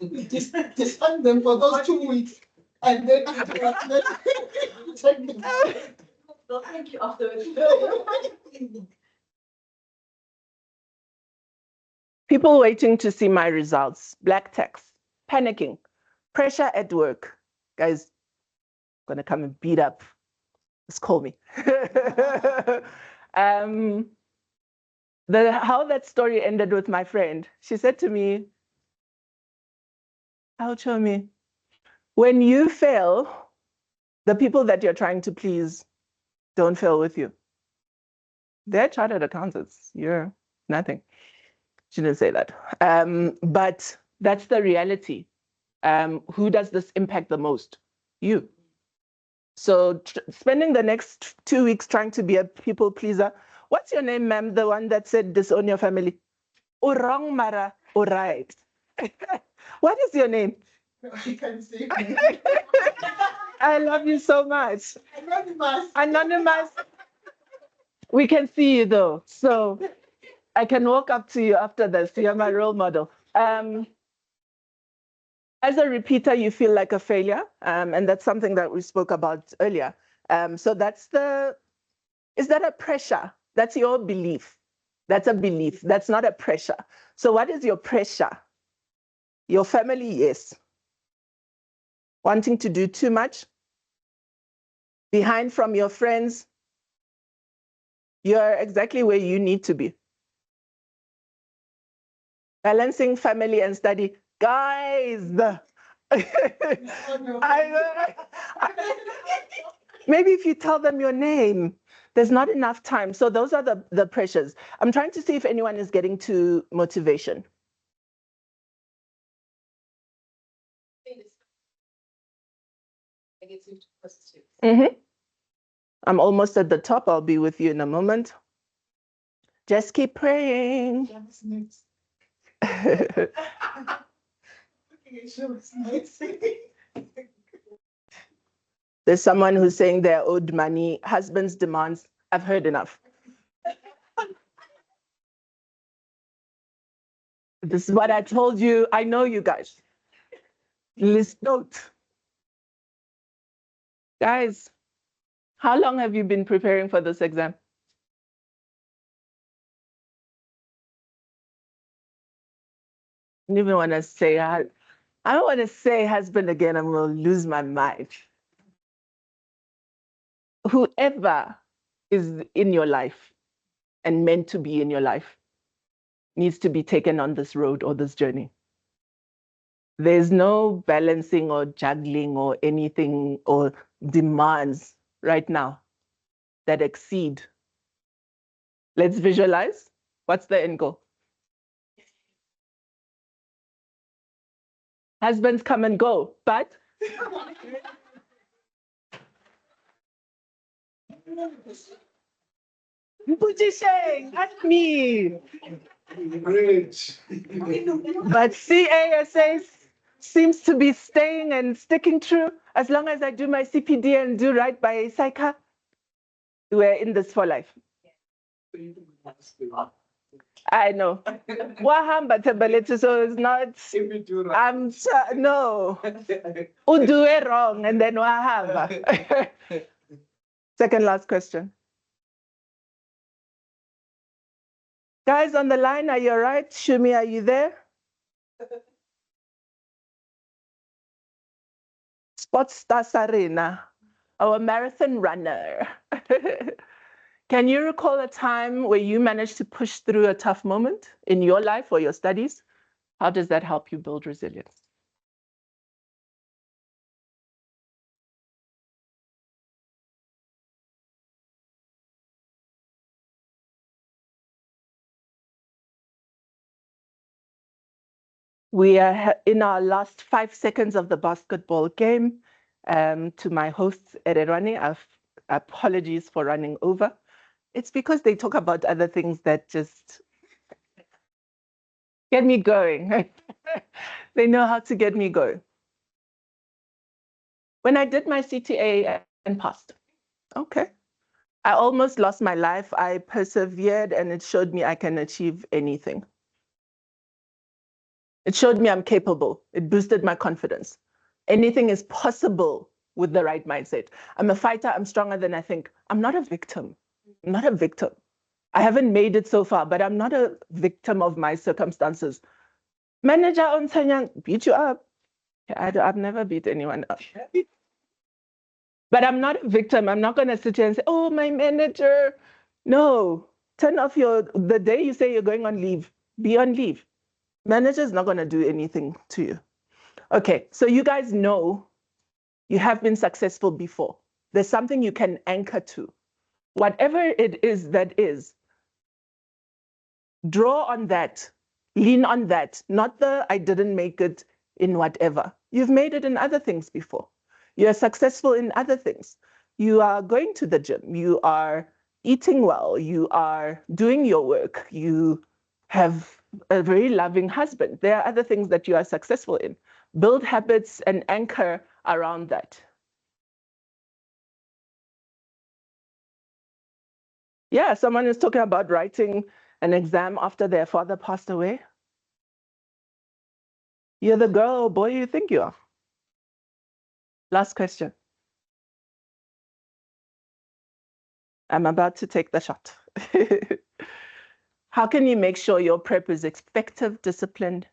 Disband them for those 2 weeks, and then they'll thank you afterwards. People waiting to see my results, black text, panicking, pressure at work. Guys, I'm gonna come and beat up. Just call me. How that story ended with my friend, she said to me, show me, when you fail, the people that you're trying to please don't fail with you. They're chartered accountants. You're nothing. She didn't say that. But that's the reality. Who does this impact the most? You. So spending the next 2 weeks trying to be a people pleaser. What's your name, ma'am? The one that said disown your family. Oh, wrong, Mara. All right. What is your name? You can say I love you so much. anonymous. Anonymous. We can see you though. So I can walk up to you after this. You're my role model. As a repeater, you feel like a failure. And that's something that we spoke about earlier. So is that a pressure? That's your belief. That's a belief. That's not a pressure. So what is your pressure? Your family, yes. Wanting to do too much? Behind from your friends? You're exactly where you need to be. Balancing family and study. Guys, maybe if you tell them your name, there's not enough time. So those are the pressures. I'm trying to see if anyone is getting to motivation. I'm almost at the top. I'll be with you in a moment. Just keep praying. There's someone who's saying they're owed money, husband's demands. I've heard enough. This is what I told you. I know you guys. List note. Guys, how long have you been preparing for this exam? I don't even want to say, I don't want to say husband again. I'm going to lose my mind. Whoever is in your life and meant to be in your life needs to be taken on this road or this journey. There's no balancing or juggling or anything or demands right now that exceed. Let's visualize. What's the end goal? Husbands come and go, but Mpujisheng, ask me. But CASA seems to be staying and sticking true. As long as I do my CPD and do right by SAICA, we're in this for life. I know. Wahamba Tebeletu, so it's not. No. Do it wrong and then wahamba. Second last question. Guys on the line, are you all right? Shumi, are you there? Sports Star Sarina, our marathon runner. Can you recall a time where you managed to push through a tough moment in your life or your studies? How does that help you build resilience? We are in our last 5 seconds of the basketball game. To my hosts, Ererwani, apologies for running over. It's because they talk about other things that just get me going. They know how to get me going. When I did my CTA and passed, okay. I almost lost my life. I persevered and it showed me I can achieve anything. It showed me I'm capable. It boosted my confidence. Anything is possible with the right mindset. I'm a fighter. I'm stronger than I think. I'm not a victim. I'm not a victim. I haven't made it so far, but I'm not a victim of my circumstances. Manager on Sanyang beat you up. I've never beat anyone up. But I'm not a victim. I'm not going to sit here and say, oh, my manager. No, turn off the day you say you're going on leave, be on leave. Manager's not going to do anything to you. Okay, so you guys know you have been successful before. There's something you can anchor to. Whatever it is that is, draw on that, lean on that, not the I didn't make it in whatever. You've made it in other things before. You're successful in other things. You are going to the gym. You are eating well. You are doing your work. You have a very loving husband. There are other things that you are successful in. Build habits and anchor around that. Yeah, someone is talking about writing an exam after their father passed away. You're the girl or boy you think you are. Last question. I'm about to take the shot. How can you make sure your prep is effective, disciplined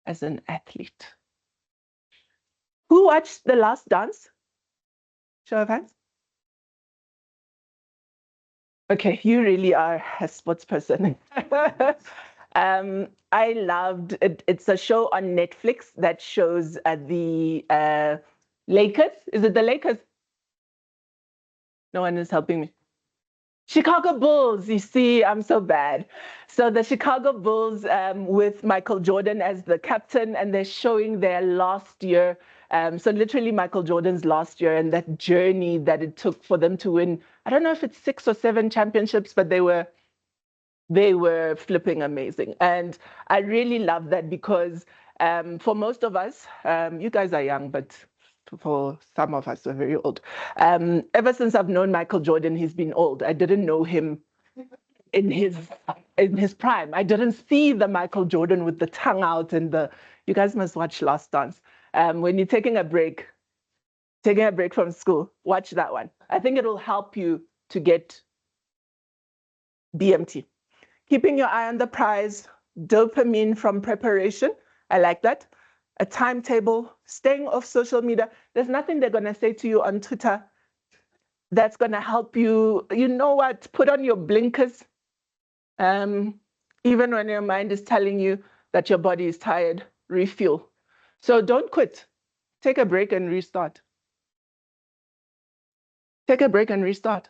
as an athlete? Who watched The Last Dance? Show of hands. Okay, you really are a sports person. I loved it. It's a show on Netflix that shows the Lakers. Is it the Lakers? No one is helping me. Chicago Bulls, you see, I'm so bad. So the Chicago Bulls with Michael Jordan as the captain, and they're showing their last year. So literally Michael Jordan's last year and that journey that it took for them to win. I don't know if it's 6 or 7 championships, but they were flipping amazing. And I really love that because for most of us, you guys are young, but for some of us, we're very old. Ever since I've known Michael Jordan, he's been old. I didn't know him in his prime. I didn't see the Michael Jordan with the tongue out and you guys must watch Last Dance. When you're taking a break from school, watch that one. I think it'll help you to get BMT. Keeping your eye on the prize, dopamine from preparation. I like that. A timetable, staying off social media. There's nothing they're going to say to you on Twitter that's going to help you. You know what? Put on your blinkers. Even when your mind is telling you that your body is tired, refuel. So don't quit. Take a break and restart. Take a break and restart.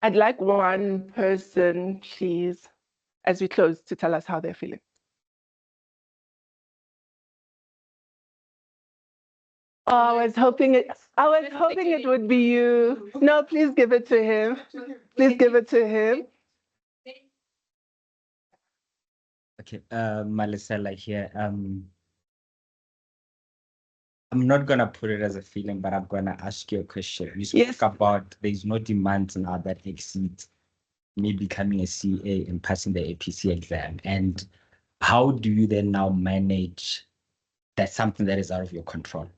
I'd like one person, please, as we close, to tell us how they're feeling. Oh, I was hoping it would be you. No, please give it to him. Please give it to him. Okay, Malisela here. I'm not gonna put it as a feeling, but I'm gonna ask you a question. You spoke Yes. about there's no demands now that exceed me becoming a CA and passing the APC exam. And how do you then now manage that something that is out of your control?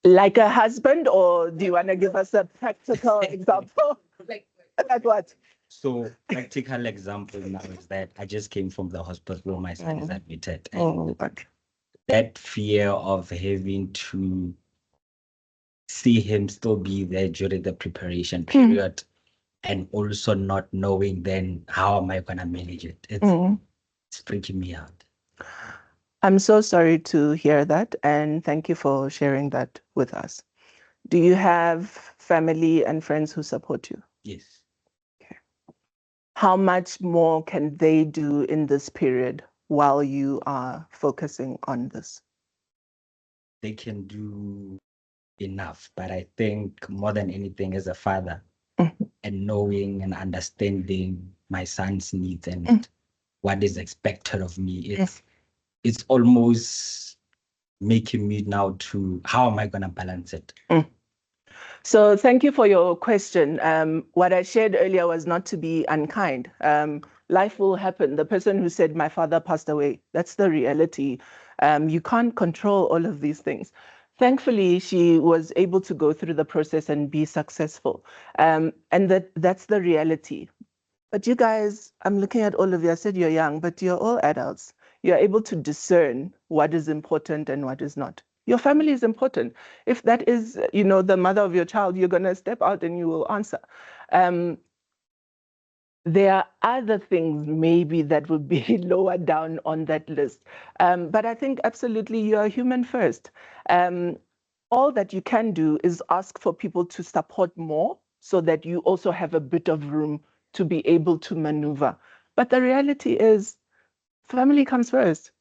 Like a husband, or do you want to give us a practical example? Like what? So practical example now is that I just came from the hospital, my son is admitted. And Okay. that fear of having to see him still be there during the preparation period and also not knowing then how am I gonna manage it? It's freaking me out. I'm so sorry to hear that, and thank you for sharing that with us. Do you have family and friends who support you? Yes. How much more can they do in this period while you are focusing on this? They can do enough, but I think more than anything as a father and knowing and understanding my son's needs and what is expected of me, it's almost making me now to how am I gonna balance it? So thank you for your question. What I shared earlier was not to be unkind. Life will happen. The person who said my father passed away, that's the reality. You can't control all of these things. Thankfully, she was able to go through the process and be successful. And that's the reality. But you guys, I'm looking at all of you. I said you're young, but you're all adults. You're able to discern what is important and what is not. Your family is important. If that is, the mother of your child, you're going to step out and you will answer. There are other things maybe that would be lower down on that list. But I think absolutely you are human first. All that you can do is ask for people to support more so that you also have a bit of room to be able to maneuver. But the reality is family comes first.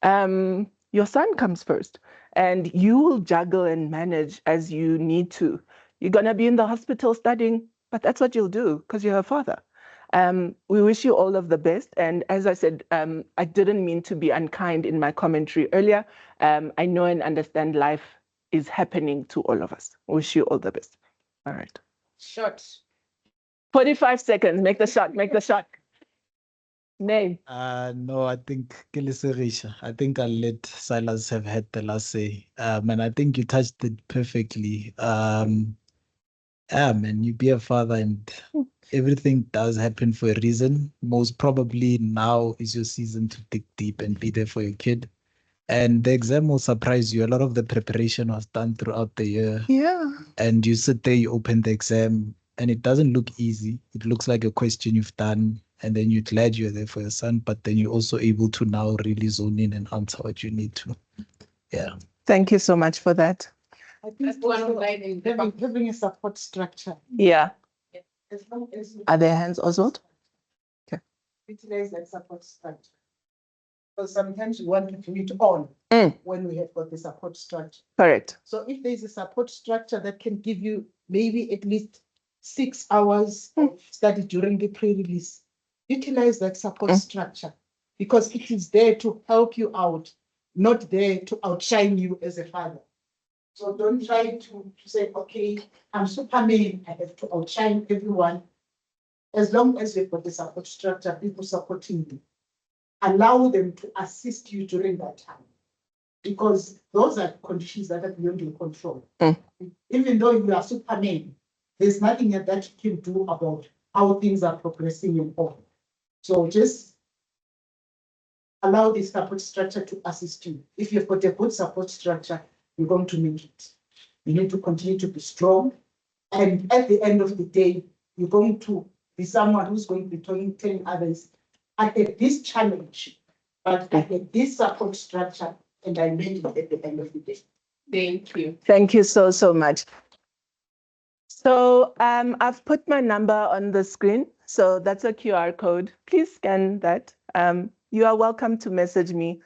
Your son comes first, and you will juggle and manage as you need to. You're going to be in the hospital studying, but that's what you'll do because you're a father. We wish you all of the best. And as I said, I didn't mean to be unkind in my commentary earlier. I know and understand life is happening to all of us. Wish you all the best. All right. Short. 45 seconds. Make the shot. Make the shot. Name. No, I think Kiliserisha. I think I'll let Silas have had the last say. And I think you touched it perfectly. Yeah, man, you be a father and everything does happen for a reason. Most probably now is your season to dig deep and be there for your kid. And the exam will surprise you. A lot of the preparation was done throughout the year. Yeah. And you sit there, you open the exam, and it doesn't look easy. It looks like a question you've done, and then you're glad you're there for your son, but then you're also able to now really zone in and answer what you need to. Yeah. Thank you so much for that. I think having a support structure. Yeah. As long as Are there hands, Oswald? Okay. Utilize that support structure. Because sometimes we want to do it all when we have got the support structure. Correct. So if there's a support structure that can give you maybe at least 6 hours of study during the pre-release, utilize that support structure because it is there to help you out, not there to outshine you as a father. So don't try to say, okay, I'm Superman, I have to outshine everyone. As long as you've got the support structure, people supporting you, allow them to assist you during that time. Because those are conditions that are beyond your control. Even though you are Superman, there's nothing that you can do about how things are progressing and all. So just allow the support structure to assist you. If you've got a good support structure, you're going to make it. You need to continue to be strong. And at the end of the day, you're going to be someone who's going to be telling others, I had this challenge, but I had this support structure and I made it at the end of the day. Thank you. Thank you so, so much. So I've put my number on the screen. So that's a QR code. Please scan that. You are welcome to message me.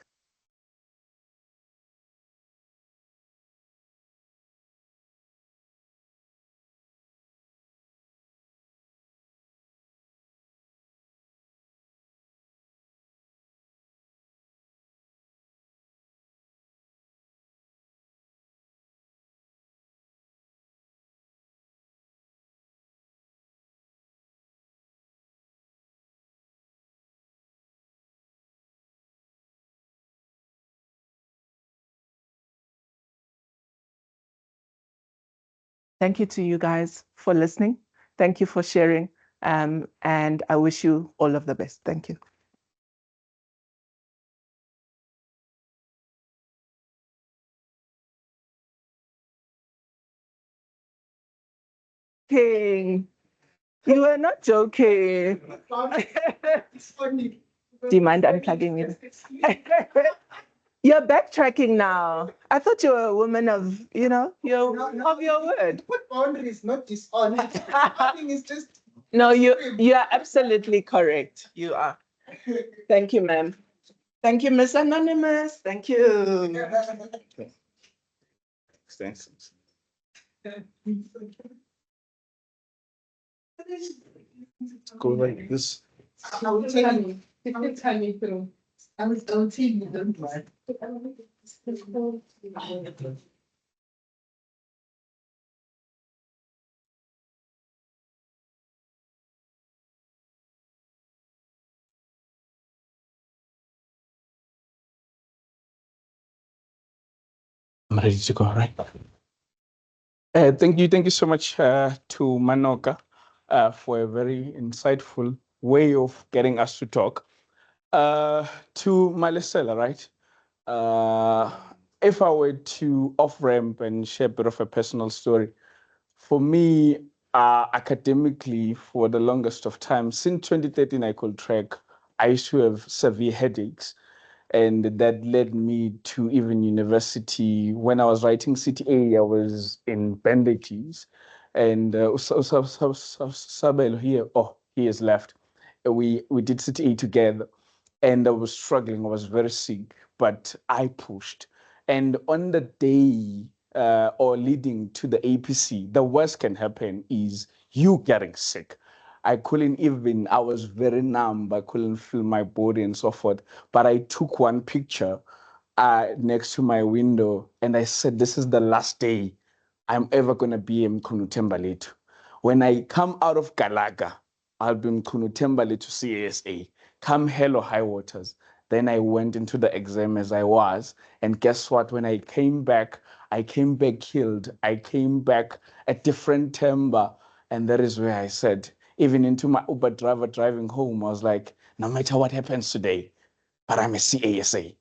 Thank you to you guys for listening. Thank you for sharing. And I wish you all of the best. Thank you. King, you were not joking. Do you mind unplugging me? You're backtracking now. I thought you were a woman of, of your word. Put boundaries, not dishonest. Nothing is just. No, you are absolutely correct. You are. Thank you, ma'am. Thank you, Miss Anonymous. Thank you. Thanks. Go like this. I will tell you. You can tell me through. I will tell you, don't worry. I'm ready to go, right? Thank you so much to Manoka for a very insightful way of getting us to talk. To Malisela, right? If I were to off-ramp and share a bit of a personal story, for me, academically, for the longest of time, since 2013, I could track, I used to have severe headaches. And that led me to even university. When I was writing CTA, I was in bandages. And Sabelo here, he has left. We did CTA together. And I was struggling. I was very sick, but I pushed. And on the day or leading to the APC, the worst can happen is you getting sick. I was very numb. I couldn't feel my body and so forth. But I took one picture next to my window and I said, this is the last day I'm ever going to be in Kunutembalet. When I come out of Galaga, I'll be in Kunutembalet to CASA. Come hell or high waters. Then I went into the exam as I was. And guess what? When I came back healed. I came back a different timber. And that is where I said, even into my Uber driver driving home, I was like, no matter what happens today, but I'm a CASA.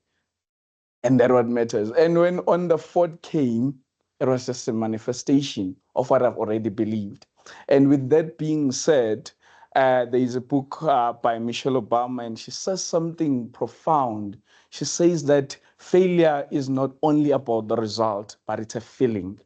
And that's what matters. And when on the 4th came, it was just a manifestation of what I've already believed. And with that being said, there is a book by Michelle Obama, and she says something profound. She says that failure is not only about the result, but it's a feeling.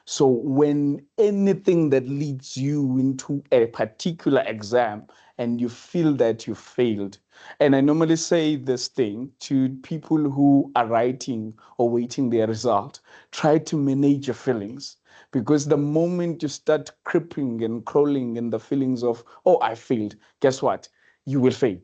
So when anything that leads you into a particular exam and you feel that you failed, and I normally say this thing to people who are writing or waiting their result, try to manage your feelings. Because the moment you start creeping and crawling in the feelings of, oh, I failed, guess what? You will fail.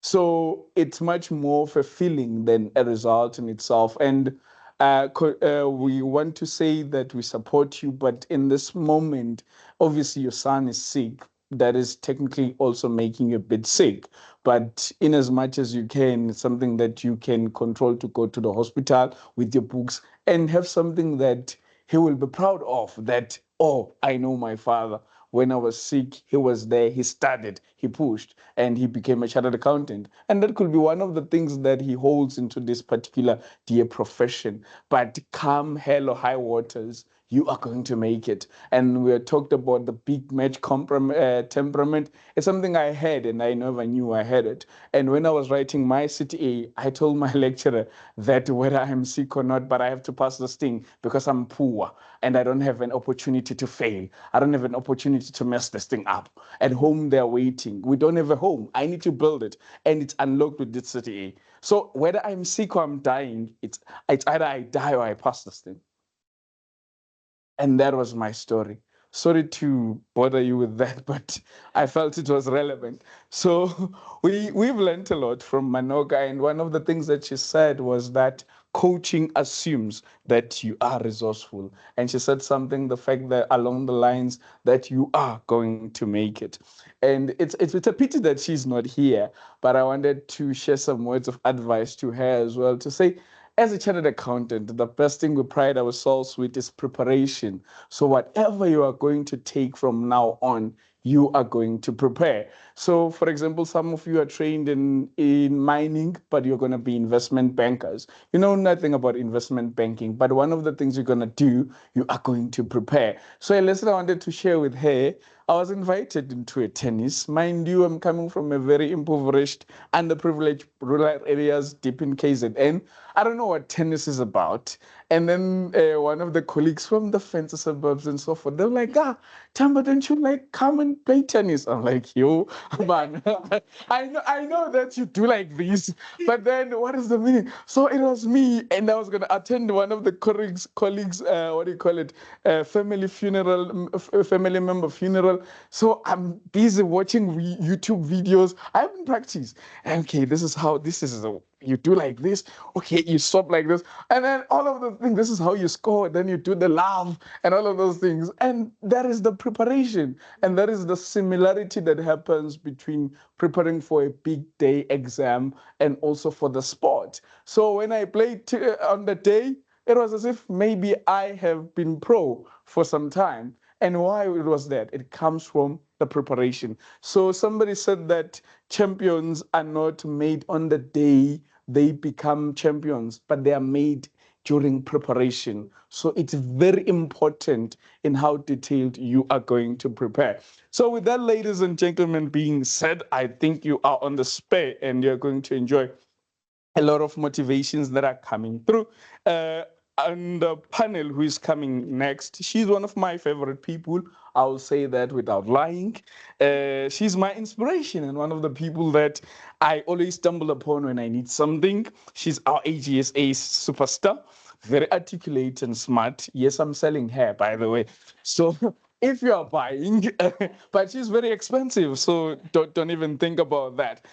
So it's much more of a feeling than a result in itself. And we want to say that we support you, but in this moment, obviously your son is sick. That is technically also making you a bit sick. But in as much as you can, it's something that you can control to go to the hospital with your books and have something that he will be proud of, that, oh, I know my father. When I was sick, he was there, he studied, he pushed, and he became a chartered accountant. And that could be one of the things that he holds into this particular dear profession. But come hell or high waters, you are going to make it. And we talked about the big match temperament. It's something I had, and I never knew I had it. And when I was writing my CTA, I told my lecturer that whether I'm sick or not, but I have to pass this thing because I'm poor and I don't have an opportunity to fail. I don't have an opportunity to mess this thing up. At home, they're waiting. We don't have a home. I need to build it, and it's unlocked with this CTA. So whether I'm sick or I'm dying, it's either I die or I pass this thing. And that was my story. Sorry to bother you with that, but I felt it was relevant. So we've learned a lot from Manoka, and one of the things that she said was that coaching assumes that you are resourceful. And she said something, the fact that along the lines that you are going to make it. And it's a pity that she's not here, but I wanted to share some words of advice to her as well, to say, as a chartered accountant, the best thing we pride ourselves with is preparation. So whatever you are going to take from now on, you are going to prepare. So, for example, some of you are trained in mining, but you're going to be investment bankers. You know nothing about investment banking, but one of the things you're going to do, you are going to prepare. So a lesson I wanted to share with her, I was invited into a tennis. Mind you, I'm coming from a very impoverished, underprivileged rural areas deep in KZN. I don't know what tennis is about. And then one of the colleagues from the fancy suburbs and so forth, they're like, Tamba, don't you like come and play tennis? I'm like, yo, man, I know that you do like this, but then what is the meaning? So it was me, and I was going to attend one of the colleagues, what do you call it, family funeral, family member funeral. So I'm busy watching YouTube videos. I haven't practiced. Okay, this is you do like this. Okay, you stop like this. And then all of the things, this is how you score. Then you do the laugh and all of those things. And that is the preparation. And that is the similarity that happens between preparing for a big day exam and also for the sport. So when I played on the day, it was as if maybe I have been pro for some time. And why it was that? It comes from the preparation. So somebody said that champions are not made on the day they become champions, but they are made during preparation. So it's very important in how detailed you are going to prepare. So with that, ladies and gentlemen, being said, I think you are on the spare and you're going to enjoy a lot of motivations that are coming through. And the panel who is coming next, she's one of my favorite people. I'll say that without lying. She's my inspiration and one of the people that I always stumble upon when I need something. She's our AGSA superstar, very articulate and smart. Yes, I'm selling hair, by the way. So if you are buying, but she's very expensive, so don't even think about that.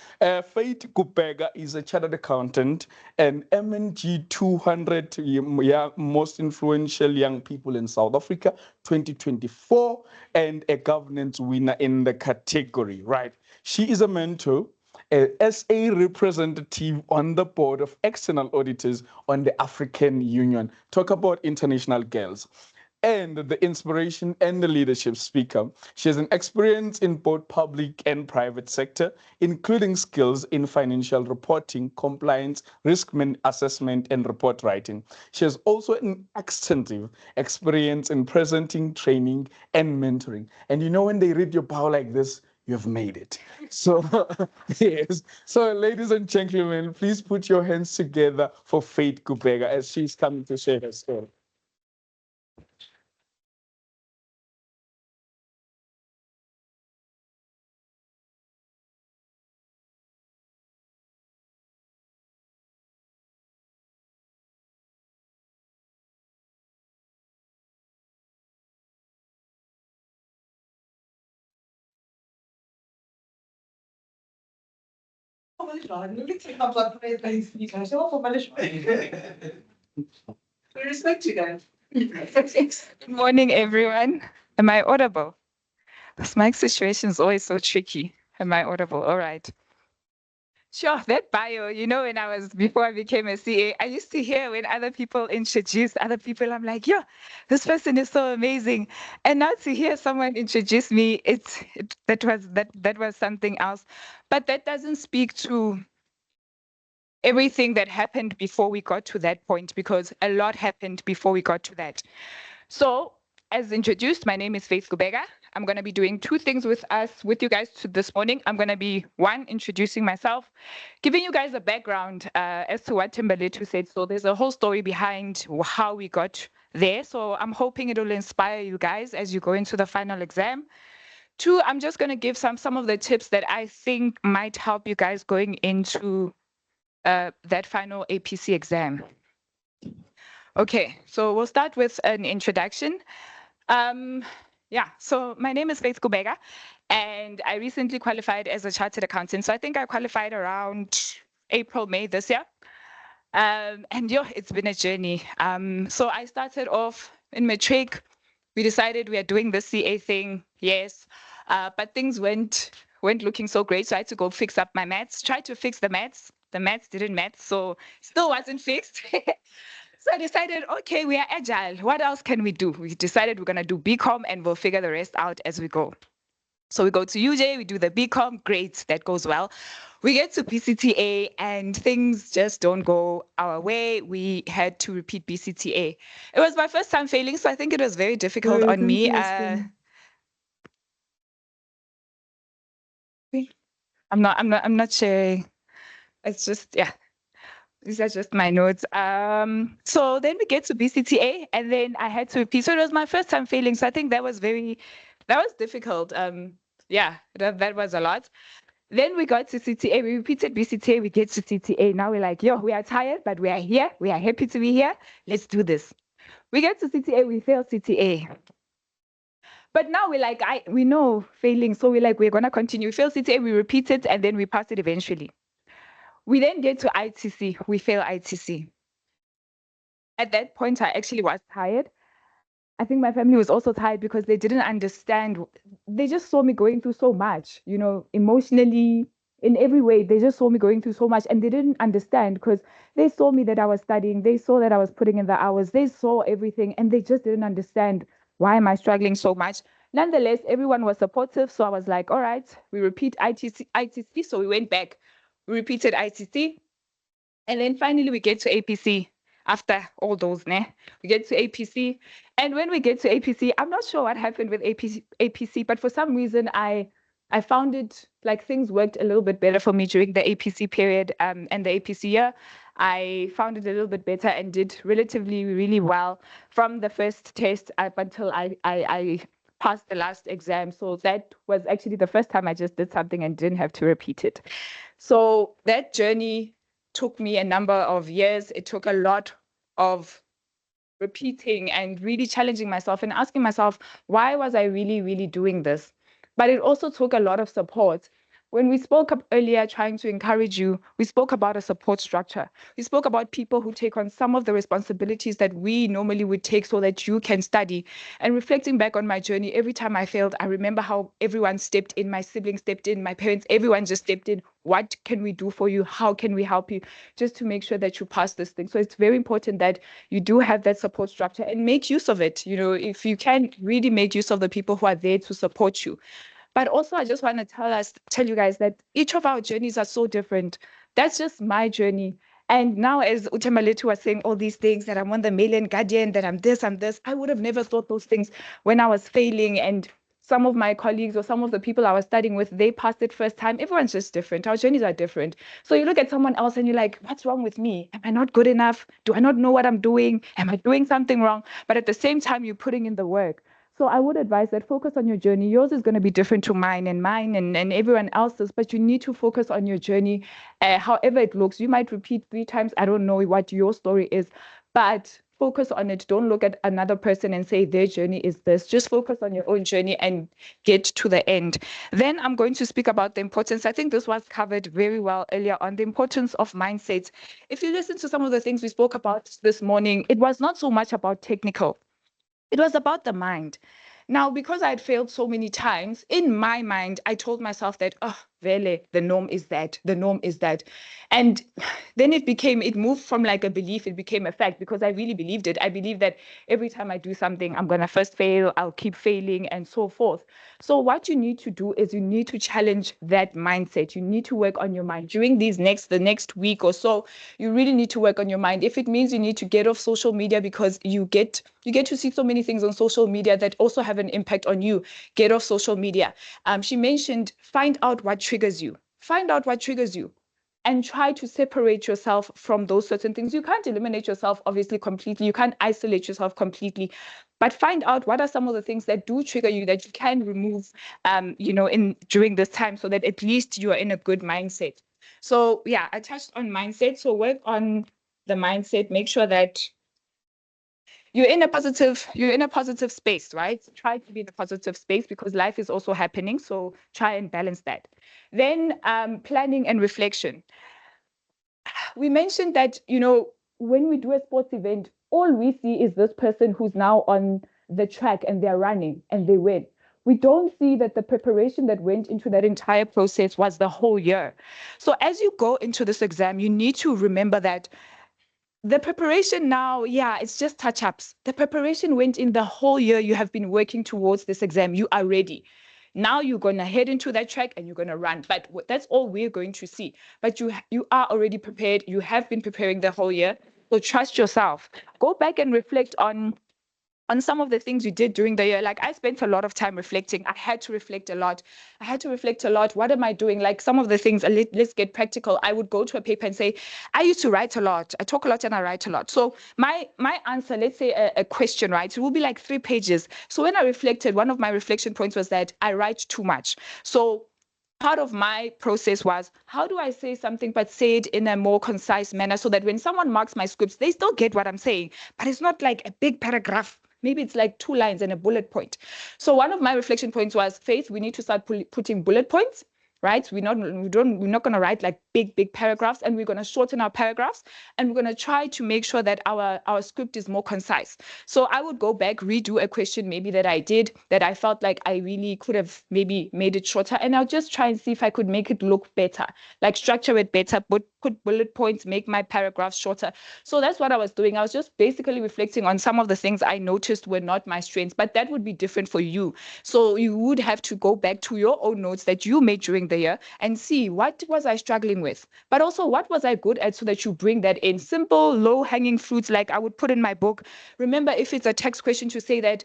Faith Kupega is a chartered accountant and MNG 200 most influential young people in South Africa 2024 and a governance winner in the category, right? She is a mentor, a SA representative on the board of external auditors on the African Union. Talk about international girls. And the inspiration and the leadership speaker. She has an experience in both public and private sector, including skills in financial reporting, compliance, risk assessment, and report writing. She has also an extensive experience in presenting, training, and mentoring. And you know, when they read your bio like this, you have made it. So, yes. So, ladies and gentlemen, please put your hands together for Faith Kupega as she's coming to share her story. We respect you guys. Good morning, everyone. Am I audible? This mic situation is always so tricky. Am I audible? All right. Sure, that bio, before I became a CA, I used to hear when other people introduce other people, I'm like, yeah, this person is so amazing. And now to hear someone introduce me, that was something else. But that doesn't speak to everything that happened before we got to that point, because a lot happened before we got to that. So, as introduced, my name is Faith Kubega. I'm going to be doing two things with you guys this morning. I'm going to be, one, introducing myself, giving you guys a background as to what Timbaletu said. So there's a whole story behind how we got there. So I'm hoping it will inspire you guys as you go into the final exam. Two, I'm just going to give some of the tips that I think might help you guys going into that final APC exam. Okay, so we'll start with an introduction. So my name is Faith Kubega, and I recently qualified as a chartered accountant. So I think I qualified around April, May this year. It's been a journey. So I started off in matric. We decided we are doing the CA thing, yes, but things weren't looking so great. So I had to go fix up my maths, try to fix the maths. The maths didn't match, so still wasn't fixed. So I decided, okay, we are agile. What else can we do? We decided we're going to do BCom and we'll figure the rest out as we go. So we go to UJ, we do the BCom, great, that goes well. We get to BCTA and things just don't go our way. We had to repeat BCTA. It was my first time failing, so I think it was very difficult Sorry, on me. Cynthia, I'm not sharing. It's just, yeah. These are just my notes. So then we get to BCTA and then I had to repeat. So it was my first time failing. So I think that was difficult. Yeah, that was a lot. Then we got to CTA, we repeated BCTA, we get to CTA. Now we're like, yo, we are tired, but we are here. We are happy to be here. Let's do this. We get to CTA, we fail CTA. But now we're like, we know failing. So we're like, we're going to continue. We fail CTA, we repeat it, and then we pass it eventually. We then get to ITC, we fail ITC. At that point, I actually was tired. I think my family was also tired because they didn't understand. They just saw me going through so much, emotionally, in every way. They just saw me going through so much and they didn't understand because they saw me that I was studying. They saw that I was putting in the hours. They saw everything and they just didn't understand why am I struggling so much. Nonetheless, everyone was supportive. So I was like, all right, we repeat ITC. So we went back, we repeated ITC. And then finally we get to APC. After all those, we get to APC. And when we get to APC, I'm not sure what happened with APC, but for some reason, I found it like things worked a little bit better for me during the APC period and the APC year. I found it a little bit better and did relatively really well from the first test up until I passed the last exam. So that was actually the first time I just did something and didn't have to repeat it. So that journey took me a number of years. It took a lot of repeating and really challenging myself and asking myself, why was I really, really doing this? But it also took a lot of support. When we spoke up earlier, trying to encourage you, we spoke about a support structure. We spoke about people who take on some of the responsibilities that we normally would take so that you can study. And reflecting back on my journey, every time I failed, I remember how everyone stepped in, my siblings stepped in, my parents, everyone just stepped in. What can we do for you? How can we help you? Just to make sure that you pass this thing. So it's very important that you do have that support structure and make use of it. If you can really make use of the people who are there to support you. But also, I just want to tell you guys that each of our journeys are so different. That's just my journey. And now, as Utemaletu was saying all these things, that I'm on the Million Guardian, that I'm this, I would have never thought those things when I was failing. And some of my colleagues or some of the people I was studying with, they passed it first time. Everyone's just different. Our journeys are different. So you look at someone else and you're like, what's wrong with me? Am I not good enough? Do I not know what I'm doing? Am I doing something wrong? But at the same time, you're putting in the work. So I would advise that focus on your journey. Yours is going to be different to mine and everyone else's, but you need to focus on your journey, however it looks. You might repeat 3 times. I don't know what your story is, but focus on it. Don't look at another person and say their journey is this. Just focus on your own journey and get to the end. Then I'm going to speak about the importance. I think this was covered very well earlier on, the importance of mindset. If you listen to some of the things we spoke about this morning, it was not so much about technical. It was about the mind. Now, because I had failed so many times, in my mind, I told myself that, vele, the norm is that, the norm is that. And then it moved from like a belief, it became a fact because I really believed it. I believe that every time I do something, I'm going to first fail, I'll keep failing and so forth. So what you need to do is you need to challenge that mindset. You need to work on your mind during the next week or so. You really need to work on your mind. If it means you need to get off social media because you get to see so many things on social media that also have an impact on you, get off social media. She mentioned, find out what triggers you. Find out what triggers you and try to separate yourself from those certain things. You can't eliminate yourself, obviously, completely. You can't isolate yourself completely. But find out what are some of the things that do trigger you that you can remove, during this time so that at least you are in a good mindset. So yeah, I touched on mindset. So work on the mindset. Make sure that you're in a positive space, right? Try to be in a positive space because life is also happening. So try and balance that. Then planning and reflection. We mentioned that, when we do a sports event, all we see is this person who's now on the track and they're running and they win. we don't see that the preparation that went into that entire process was the whole year. So as you go into this exam, you need to remember that the preparation now, yeah, it's just touch-ups. The preparation went in the whole year. You have been working towards this exam. You are ready. Now you're going to head into that track and you're going to run. But that's all we're going to see. But you are already prepared. You have been preparing the whole year. So trust yourself. Go back and reflect on some of the things you did during the year. Like I spent a lot of time reflecting. I had to reflect a lot. What am I doing? Like some of the things, let's get practical. I would go to a paper and say, I used to write a lot. I talk a lot and I write a lot. So my answer, let's say a question, right? It will be like 3 pages. So when I reflected, one of my reflection points was that I write too much. So part of my process was, how do I say something but say it in a more concise manner so that when someone marks my scripts, they still get what I'm saying, but it's not like a big paragraph. Maybe it's like 2 lines and a bullet point. So one of my reflection points was, Faith, we need to start putting bullet points, right? We're not going to write like big paragraphs, and we're going to shorten our paragraphs, and we're going to try to make sure that our script is more concise. So I would go back, redo a question maybe that I did that I felt like I really could have maybe made it shorter, and I'll just try and see if I could make it look better, like structure it better, put bullet points, make my paragraphs shorter. So that's what I was doing. I was just basically reflecting on some of the things I noticed were not my strengths, but that would be different for you. So you would have to go back to your own notes that you made during the year and see, what was I struggling with? But also, what was I good at, so that you bring that in. Simple, low-hanging fruits, like I would put in my book. Remember, if it's a text question, to say that,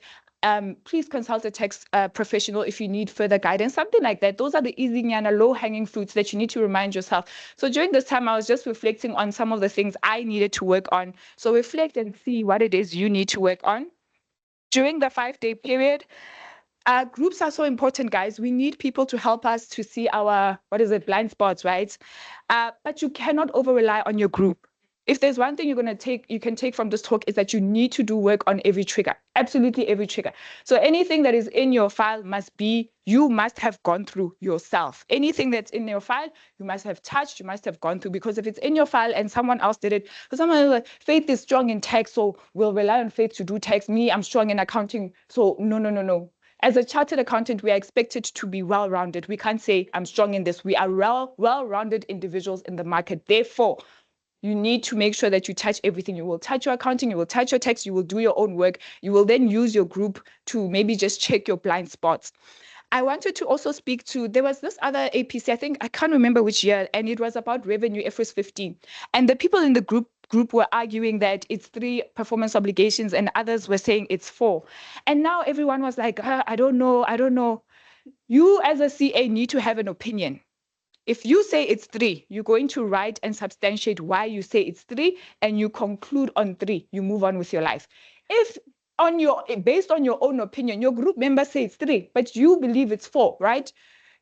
please consult a text professional if you need further guidance, something like that. Those are the easy and low-hanging fruits that you need to remind yourself. So during this time, I was just reflecting on some of the things I needed to work on. So reflect and see what it is you need to work on. During the 5-day period, groups are so important, guys. We need people to help us to see our, blind spots, right? But you cannot over-rely on your group. If there's one thing you can take from this talk, is that you need to do work on every trigger, absolutely every trigger. So anything that is in your file you must have gone through yourself. Anything that's in your file, you must have touched, you must have gone through, because if it's in your file and someone else did it, for someone like, Faith is strong in tax, so we'll rely on Faith to do tax. Me, I'm strong in accounting, so no. As a chartered accountant, we are expected to be well-rounded. We can't say, I'm strong in this. We are well-rounded individuals in the market. Therefore, you need to make sure that you touch everything. You will touch your accounting, you will touch your tax, you will do your own work. You will then use your group to maybe just check your blind spots. I wanted to also speak to, there was this other APC, I can't remember which year, and it was about revenue, IFRS 15. And the people in the group were arguing that it's 3 performance obligations, and others were saying it's 4. And now everyone was like, I don't know. You as a CA need to have an opinion. If you say it's 3, you're going to write and substantiate why you say it's 3, and you conclude on 3. You move on with your life. If based on your own opinion, your group members say it's 3, but you believe it's 4, right?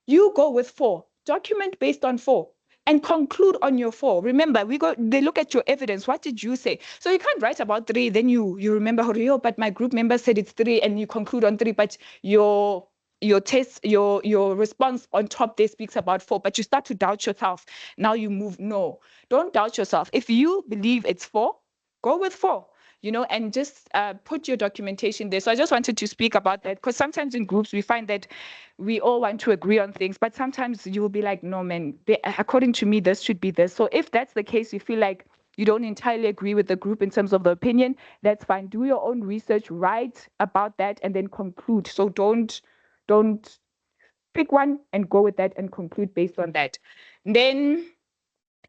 You go with 4. Document based on 4 and conclude on your 4. Remember, they look at your evidence. What did you say? So you can't write about 3, then you remember, but my group member said it's 3, and you conclude on 3, but your test, your response on top there speaks about 4, but you start to doubt yourself. Now you move. No, don't doubt yourself. If you believe it's 4, go with 4, and just put your documentation there. So I just wanted to speak about that, because sometimes in groups we find that we all want to agree on things, but sometimes you will be like, no, man, according to me, this should be this. So if that's the case, you feel like you don't entirely agree with the group in terms of the opinion, that's fine. Do your own research, write about that, and then conclude. So don't pick one and go with that and conclude based on that. Then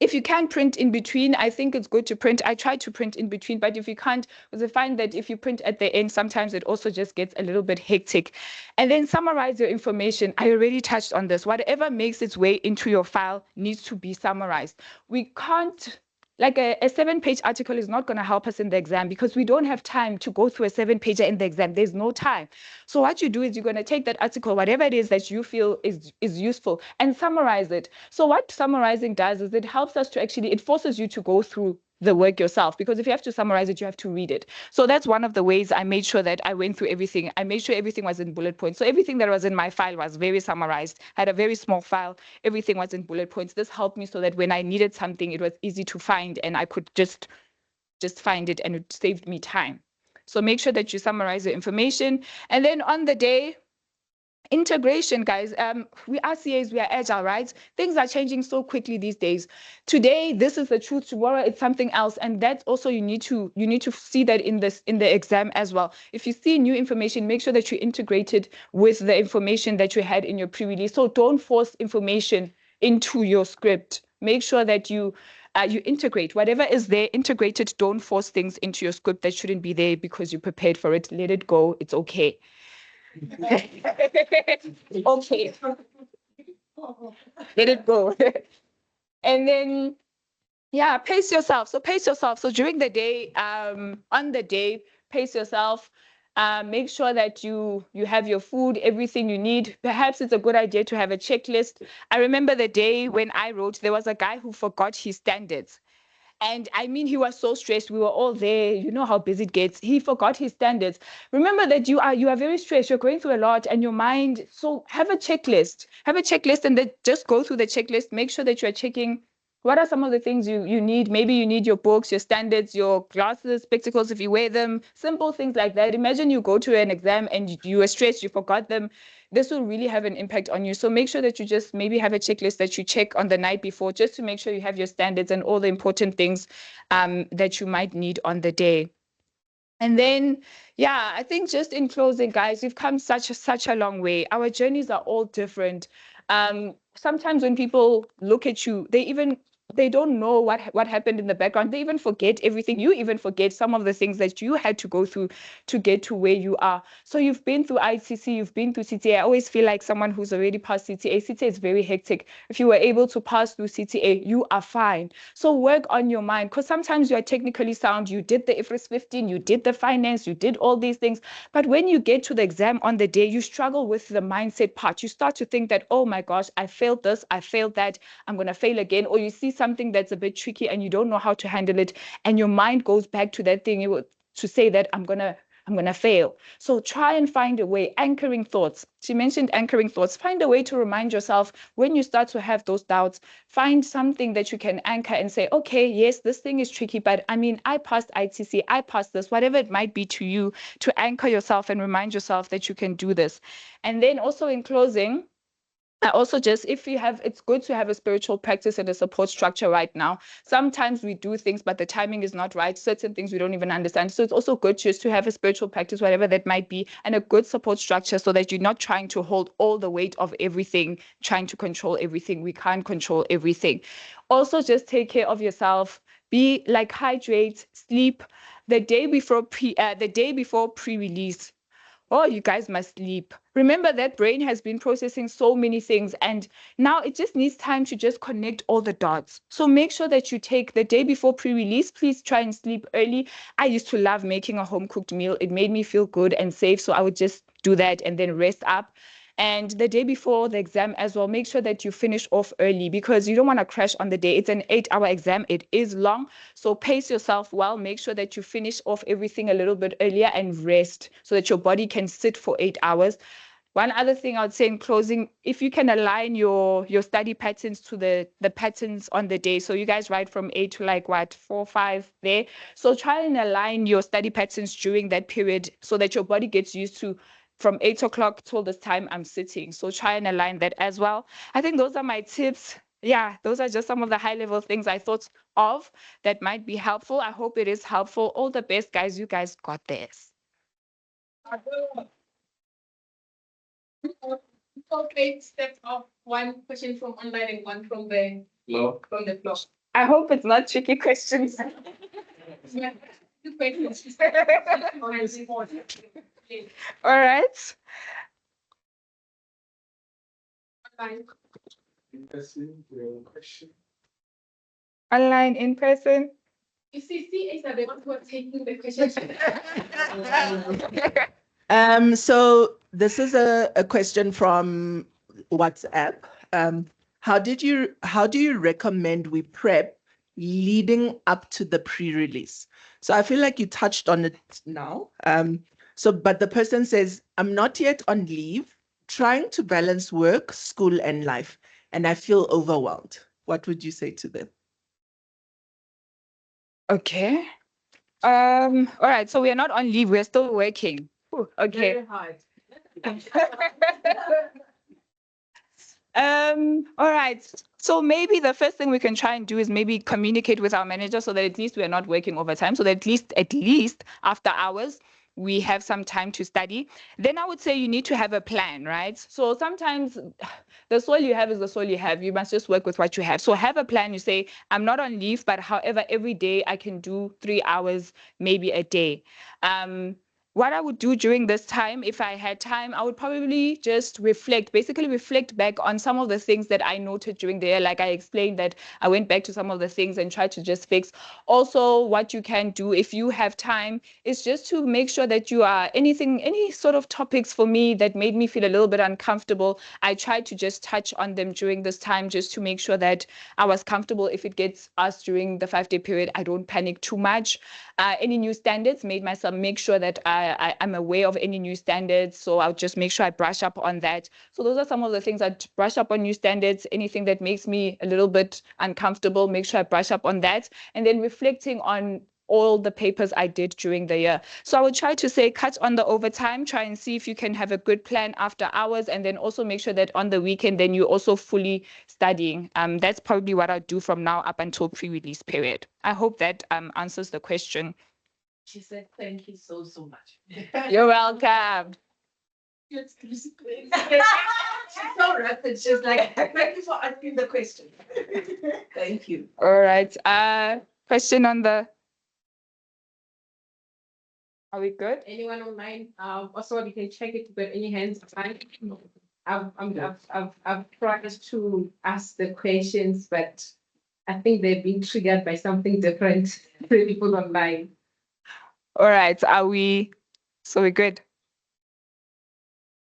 if you can print in between, I think it's good to print. I try to print in between, but if you can't, because I find that if you print at the end, sometimes it also just gets a little bit hectic. And then summarize your information. I already touched on this. Whatever makes its way into your file needs to be summarized. We can't, like a 7-page article is not going to help us in the exam, because we don't have time to go through a 7-pager in the exam. There's no time. So what you do is you're going to take that article, whatever it is that you feel is useful, and summarize it. So what summarizing does is it helps us to it forces you to go through the work yourself, because if you have to summarize it, you have to read it. So that's one of the ways I made sure that I went through everything. I made sure everything was in bullet points. So everything that was in my file was very summarized. I had a very small file. Everything was in bullet points. This helped me so that when I needed something, it was easy to find, and I could just find it, and it saved me time. So make sure that you summarize your information. And then on the day, Integration, guys. We are CAs, we are agile, right? Things are changing so quickly these days. Today, this is the truth. Tomorrow, it's something else, and that's also you need to see that in the exam as well. If you see new information, make sure that you integrate it with the information that you had in your pre-release. So don't force information into your script. Make sure that you integrate whatever is there, integrated. Don't force things into your script that shouldn't be there because you prepared for it. Let it go. It's okay. Okay. Let it go. And then, yeah, pace yourself. So pace yourself. So during the day, on the day, pace yourself. Make sure that you have your food, everything you need. Perhaps it's a good idea to have a checklist. I remember the day when I wrote, there was a guy who forgot his standards. And I mean, he was so stressed. We were all there. You know how busy it gets. He forgot his standards. Remember that you are very stressed. You're going through a lot, and your mind. So have a checklist. Have a checklist, and then just go through the checklist. Make sure that you are checking what are some of the things you need. Maybe you need your books, your standards, your glasses, spectacles if you wear them. Simple things like that. Imagine you go to an exam and you were stressed. You forgot them. This will really have an impact on you. So make sure that you just maybe have a checklist that you check on the night before, just to make sure you have your standards and all the important things that you might need on the day. And then, yeah, I think just in closing, guys, we've come such a long way. Our journeys are all different. Sometimes when people look at you, they don't know what happened in the background. They even forget everything. You even forget some of the things that you had to go through to get to where you are. So you've been through ICC, you've been through CTA. I always feel like someone who's already passed CTA. CTA is very hectic. If you were able to pass through CTA, you are fine. So work on your mind, because sometimes you are technically sound. You did the IFRS 15, you did the finance, you did all these things. But when you get to the exam on the day, you struggle with the mindset part. You start to think that, oh my gosh, I failed this, I failed that, I'm going to fail again. Or you see something that's a bit tricky and you don't know how to handle it, and your mind goes back to that thing to say that I'm gonna fail. So try and find a way. Anchoring thoughts. She mentioned anchoring thoughts. Find a way to remind yourself when you start to have those doubts. Find something that you can anchor and say, okay, yes, this thing is tricky, but I mean, I passed ITC, I passed this, whatever it might be to you, to anchor yourself and remind yourself that you can do this. And then also in closing, I also just, it's good to have a spiritual practice and a support structure right now. Sometimes we do things, but the timing is not right. Certain things we don't even understand. So it's also good just to have a spiritual practice, whatever that might be, and a good support structure so that you're not trying to hold all the weight of everything, trying to control everything. We can't control everything. Also, just take care of yourself. Hydrate, sleep. The day before pre-release. Oh, you guys must sleep. Remember that brain has been processing so many things, and now it just needs time to just connect all the dots. So make sure that you take the day before pre-release. Please try and sleep early. I used to love making a home-cooked meal. It made me feel good and safe, so I would just do that and then rest up. And the day before the exam as well, make sure that you finish off early, because you don't want to crash on the day. It's an 8-hour exam. It is long. So pace yourself well. Make sure that you finish off everything a little bit earlier and rest so that your body can sit for 8 hours. One other thing I would say in closing, if you can align your study patterns to the patterns on the day. So you guys write from 8 to 4, 5 there. So try and align your study patterns during that period so that your body gets used to from 8 o'clock till this time I'm sitting. So try and align that as well. I think those are my tips. Yeah, those are just some of the high level things I thought of that might be helpful. I hope it is helpful. All the best, guys. You guys got this. Okay, step off. One question from online and one from the floor. I hope it's not tricky questions. All right. Online, in person. You see, CAs are the ones who are taking the questions. So this is a question from WhatsApp. How do you recommend we prep leading up to the pre-release? So I feel like you touched on it now. But the person says, I'm not yet on leave, trying to balance work, school, and life, and I feel overwhelmed. What would you say to them? Okay. All right. So we are not on leave. We're still working. Ooh, okay. Very hard. All right. So maybe the first thing we can try and do is maybe communicate with our manager so that at least we are not working overtime. So that at least after hours, we have some time to study. Then I would say you need to have a plan, right? So sometimes the soil you have is the soil you have. You must just work with what you have. So have a plan. You say, I'm not on leave, but however, every day I can do 3 hours, maybe a day. What I would do during this time, if I had time, I would probably just basically reflect back on some of the things that I noted during the year. Like I explained that I went back to some of the things and tried to just fix. Also, what you can do if you have time is just to make sure that you are any sort of topics for me that made me feel a little bit uncomfortable. I tried to just touch on them during this time just to make sure that I was comfortable. If it gets asked during the 5-day period, I don't panic too much. Any new standards, made myself make sure that I'm aware of any new standards. So I'll just make sure I brush up on that. So those are some of the things. I'd brush up on new standards, anything that makes me a little bit uncomfortable, make sure I brush up on that. And then reflecting on all the papers I did during the year. So I would try to say cut on the overtime, try and see if you can have a good plan after hours, and then also make sure that on the weekend, then you're also fully studying. That's probably what I'll do from now up until pre-release period. I hope that answers the question. She said, thank you so much. You're welcome. She's so rapid. She's like, thank you for asking the question. Thank you. All right. Question on the. Are we good? Anyone online? Also, you can check it, but any hands online? I've tried to ask the questions, but I think they've been triggered by something different to people online. All right. So we're good?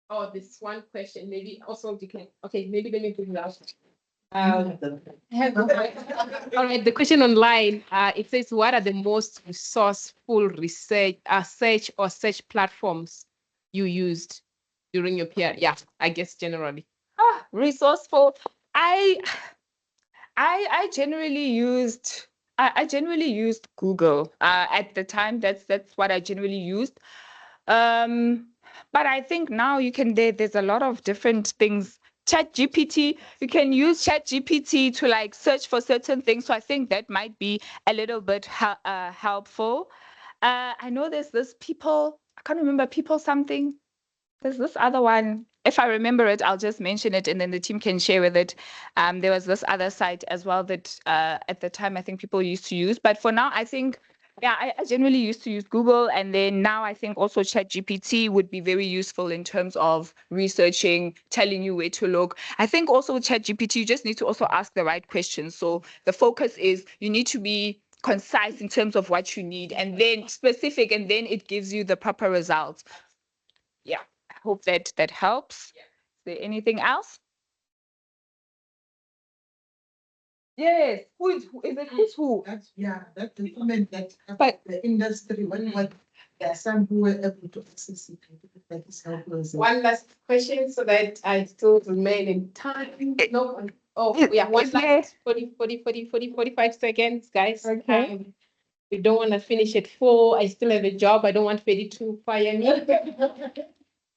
Oh, this one question. Maybe also you can. Okay, maybe let me put it out. All right, the question online, it says, what are the most resourceful search or search platforms you used during your period? Yeah, I guess generally. Resourceful. I generally used Google at the time. That's what I generally used. But I think now there's a lot of different things. ChatGPT, you can use ChatGPT to like search for certain things. So I think that might be a little bit helpful. I know there's this people, I can't remember people something. There's this other one. If I remember it, I'll just mention it and then the team can share with it. There was this other site as well that at the time I think people used to use. But for now, I think, yeah, I generally used to use Google. And then now I think also ChatGPT would be very useful in terms of researching, telling you where to look. I think also with ChatGPT, you just need to also ask the right questions. So the focus is you need to be concise in terms of what you need and then specific, and then it gives you the proper results. Yeah. I hope that helps. Yeah. Is there anything else? Yes. Who's who? That's the comment that the industry, what there are some who were able to access it. That is helpful. One last question so that I still remain in time. No. Oh, yeah, one last 45 seconds, guys. Okay. We don't want to finish at 4. I still have a job. I don't want Fedi to fire me.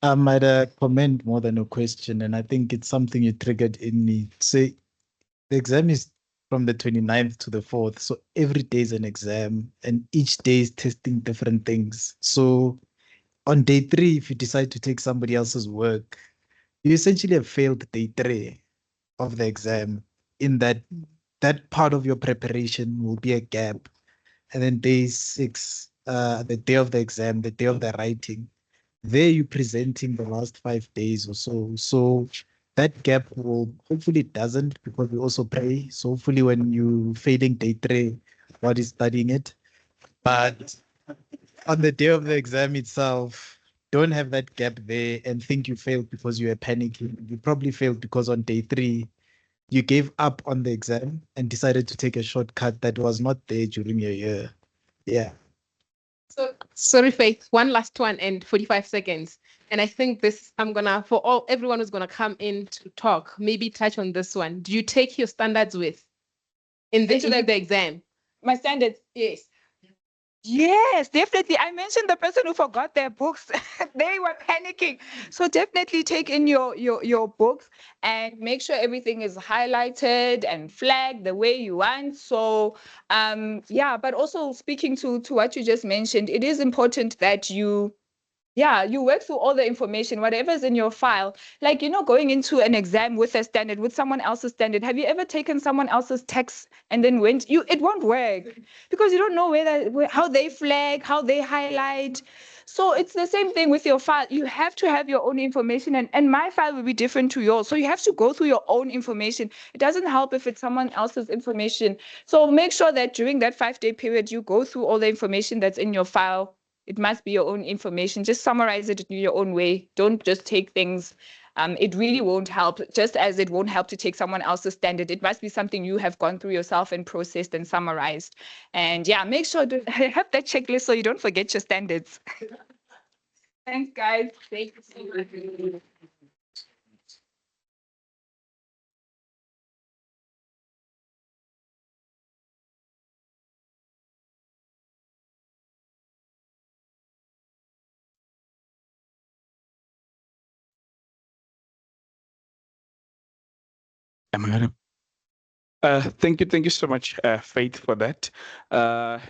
I might comment more than a question, and I think it's something you triggered in me. Say, the exam is from the 29th to the 4th, so every day is an exam, and each day is testing different things. So on day 3, if you decide to take somebody else's work, you essentially have failed day 3 of the exam, in that part of your preparation will be a gap. And then day 6, the day of the exam, the day of the writing, there you presenting the last 5 days or so. So that gap will hopefully doesn't, because we also pray. So hopefully when you failing day 3, what is studying it? But on the day of the exam itself, don't have that gap there and think you failed because you were panicking. You probably failed because on day 3, you gave up on the exam and decided to take a shortcut that was not there during your year. Yeah. So sorry, Faith, one last one and 45 seconds. And I think everyone who's gonna come in to talk, maybe touch on this one. Do you take your standards with into the exam? My standards? Yes. Yes, definitely. I mentioned the person who forgot their books. They were panicking. So definitely take in your books and make sure everything is highlighted and flagged the way you want. So yeah, but also speaking to what you just mentioned, it is important that you work through all the information, whatever's in your file. Like, going into an exam with a standard, with someone else's standard. Have you ever taken someone else's text and then it won't work because you don't know how they flag, how they highlight. So it's the same thing with your file. You have to have your own information, and my file will be different to yours. So you have to go through your own information. It doesn't help if it's someone else's information. So make sure that during that 5-day period, you go through all the information that's in your file. It must be your own information. Just summarize it in your own way. Don't just take things. It really won't help, just as it won't help to take someone else's standard. It must be something you have gone through yourself and processed and summarized. And yeah, make sure to have that checklist so you don't forget your standards. Thanks, guys. Thanks. Thank you so much, Faith, for that.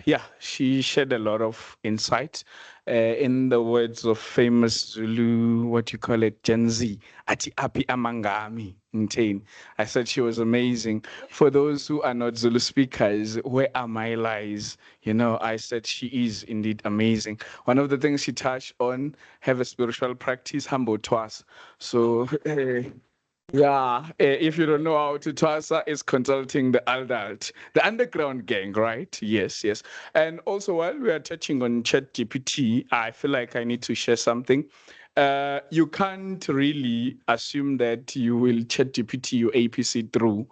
Yeah, she shared a lot of insight. In the words of famous Zulu, what you call it, Gen Z, ati api amangami, Ntain. I said she was amazing. For those who are not Zulu speakers, where are my lies? I said she is indeed amazing. One of the things she touched on, have a spiritual practice, humble twice. So, yeah, if you don't know how to Twasa is consulting the adult, the underground gang, right? Yes, yes. And also, while we are touching on ChatGPT, I feel like I need to share something. You can't really assume that you will ChatGPT your APC through.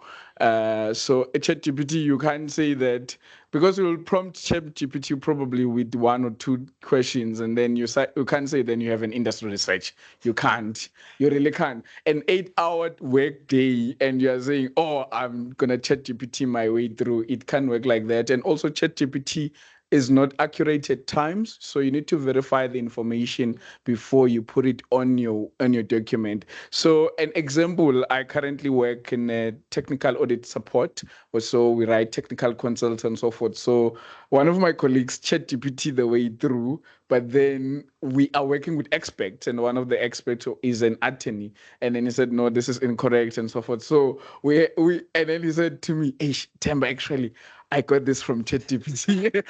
So a ChatGPT, you can't say that because you will prompt ChatGPT probably with 1 or 2 questions, and then you can't say then you have an industry research. You can't. You really can't. An 8-hour work day, and you're saying, "Oh, I'm gonna ChatGPT my way through." It can't work like that. And also, ChatGPT is not accurate at times, so you need to verify the information before you put it on your document. So an example, I currently work in a technical audit support, so we write technical consults and so forth. So one of my colleagues ChatGPT the way through, but then we are working with experts, and one of the experts is an attorney, and then he said, "No, this is incorrect," and so forth. So and then he said to me, "Hey, Temba, actually, I got this from ChatGPT."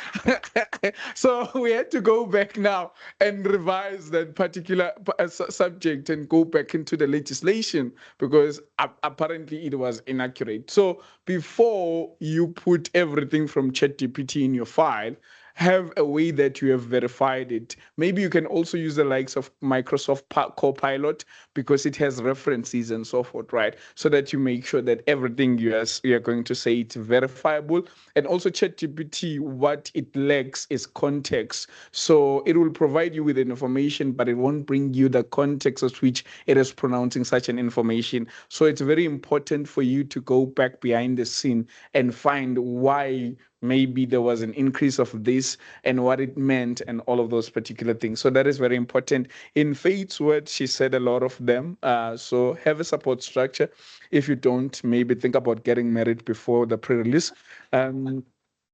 So we had to go back now and revise that particular subject and go back into the legislation because apparently it was inaccurate. So before you put everything from ChatGPT in your file, have a way that you have verified it. Maybe you can also use the likes of Microsoft Copilot because it has references and so forth, right? So that you make sure that everything you're going to say it's verifiable. And also ChatGPT, what it lacks is context. So it will provide you with information, but it won't bring you the context of which it is pronouncing such an information. So it's very important for you to go back behind the scene and find why maybe there was an increase of this and what it meant and all of those particular things. So that is very important. In Faith's words, she said a lot of them. So have a support structure. If you don't, maybe think about getting married before the pre-release.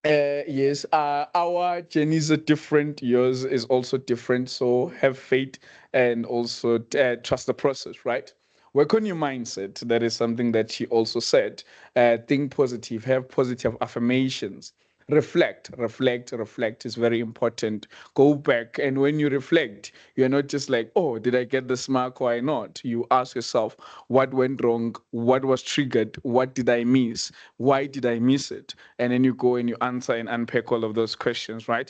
Yes, our journeys are different. Yours is also different. So have faith and also trust the process, right? Work on your mindset. That is something that she also said. Think positive, have positive affirmations. Reflect is very important. Go back, and when you reflect, you're not just like, "Oh, did I get this mark? Why not?" You ask yourself, what went wrong? What was triggered? What did I miss? Why did I miss it? And then you go and you answer and unpack all of those questions, right?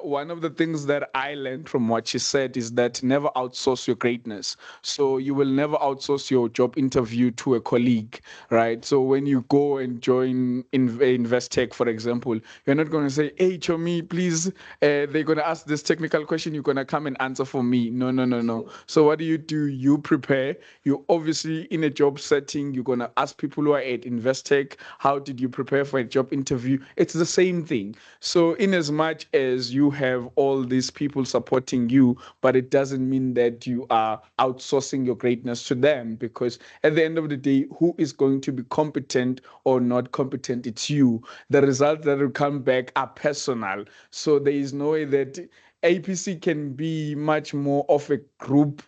One of the things that I learned from what she said is that never outsource your greatness. So you will never outsource your job interview to a colleague, right? So when you go and join Investec, for example, example, you're not going to say, hey, Chomi, please, they're going to ask this technical question. You're going to come and answer for me. No, no, no, no. So what do? You prepare. You obviously, in a job setting, you're going to ask people who are at Investec, how did you prepare for a job interview? It's the same thing. So in as much as you have all these people supporting you, but it doesn't mean that you are outsourcing your greatness to them, because at the end of the day, who is going to be competent or not competent? It's you. The results that will come back are personal. So there is no way that APC can be much more of a group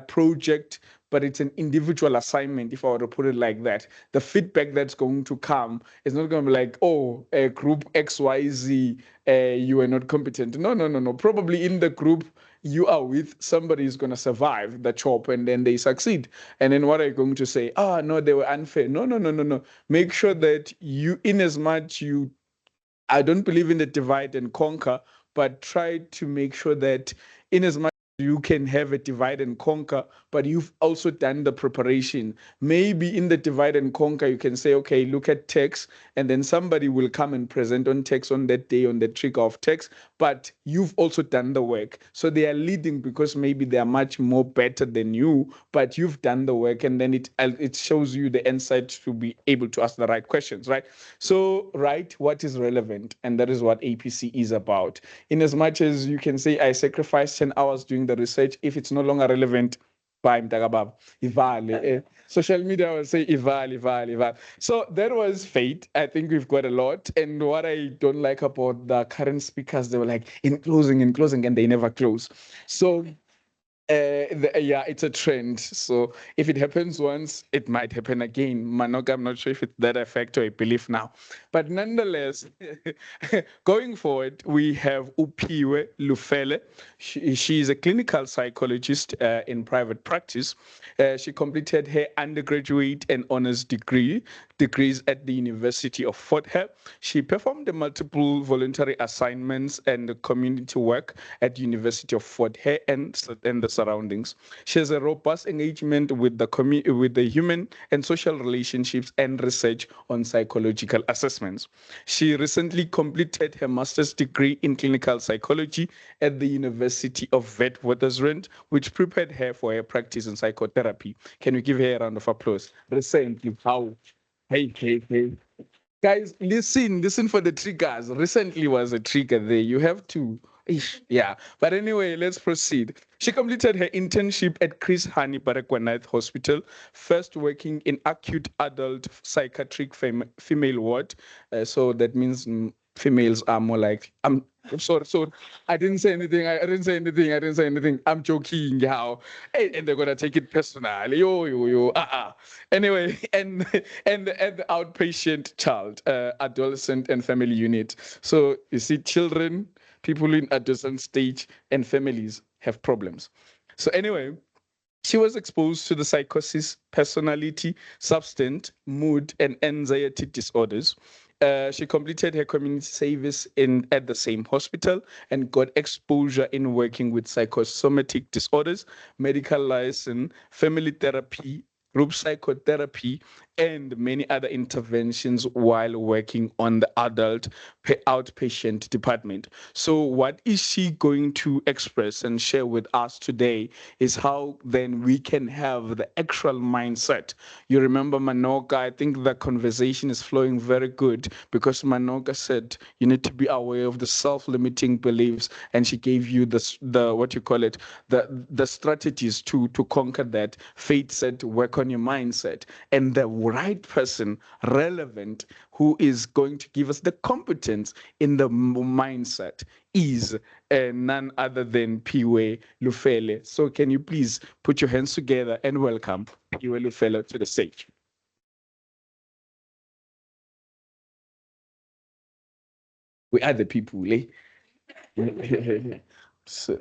project, but it's an individual assignment, if I were to put it like that. The feedback that's going to come is not going to be like, oh, group XYZ, you are not competent. No, no, no, no. Probably in the group you are with, somebody is going to survive the chop and then they succeed. And then what are you going to say? Ah, no, they were unfair. No, no, no, no, no. Make sure that you, in as much you, I don't believe in the divide and conquer, but try to make sure that in as much you can have a divide and conquer, but you've also done the preparation. Maybe in the divide and conquer, you can say, okay, look at text, and then somebody will come and present on text on that day on the trigger of text, but you've also done the work. So they are leading because maybe they are much more better than you, but you've done the work, and then it shows you the insight to be able to ask the right questions, right? So write what is relevant, and that is what APC is about. In as much as you can say, I sacrificed 10 hours doing the research, if it's no longer relevant, bye, mtakababa, ivale. Social media will say ivale, ivale, ivale. So that was fate. I think we've got a lot. And what I don't like about the current speakers, they were like, in closing, and they never close. So yeah, it's a trend. So if it happens once, it might happen again. Manoga, I'm not sure if it's that effect or a belief now. But nonetheless, going forward, we have Upiwe Lufele. She is a clinical psychologist in private practice. She completed her undergraduate and honors degrees at the University of Fort Hare. She performed multiple voluntary assignments and community work at University of Fort Hare and the surroundings. She has a robust engagement with the human and social relationships and research on psychological assessments. She recently completed her master's degree in clinical psychology at the University of Witwatersrand, which prepared her for her practice in psychotherapy. Can we give her a round of applause? Recently, how? Hey, hey, hey. Guys, listen for the triggers. Recently was a trigger there. You have to. Yeah. But anyway, let's proceed. She completed her internship at Chris Hani Baragwanath Hospital, first working in acute adult psychiatric female ward. So that means females are more like, I'm sorry, I didn't say anything. I didn't say anything. I didn't say anything. I'm joking. How? And they're gonna take it personally. Yo. Anyway, and the outpatient child, adolescent and family unit. So you see, children, people in adolescent stage, and families have problems. So anyway, she was exposed to the psychosis, personality, substance, mood, and anxiety disorders. She completed her community service at the same hospital and got exposure in working with psychosomatic disorders, medical license, family therapy, group psychotherapy, and many other interventions while working on the adult outpatient department. So, what is she going to express and share with us today is how then we can have the actual mindset. You remember Manoka, I think the conversation is flowing very good because Manoka said you need to be aware of the self-limiting beliefs, and she gave you the what you call it, the strategies to conquer that. Faith said work on your mindset, and the right person, relevant, who is going to give us the competence in the mindset is none other than Piwe Lufele. So can you please put your hands together and welcome Piwe Lufele to the stage? We are the people, eh? So,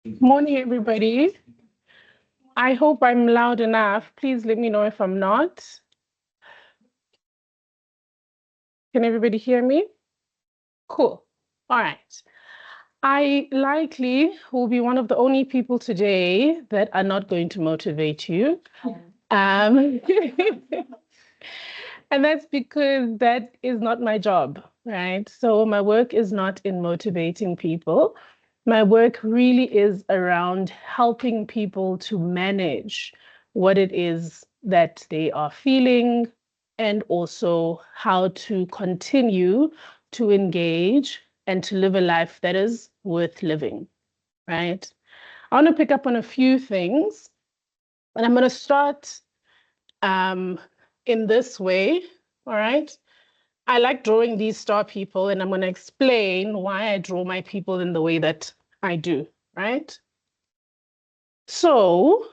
Morning, everybody. I hope I'm loud enough. Please let me know if I'm not. Can everybody hear me? Cool. All right. I likely will be one of the only people today that are not going to motivate you. And that's because that is not my job, right? So my work is not in motivating people. My work really is around helping people to manage what it is that they are feeling and also how to continue to engage and to live a life that is worth living, right? I want to pick up on a few things, and I'm going to start in this way, all right? I like drawing these star people, and I'm going to explain why I draw my people in the way that I do, right? So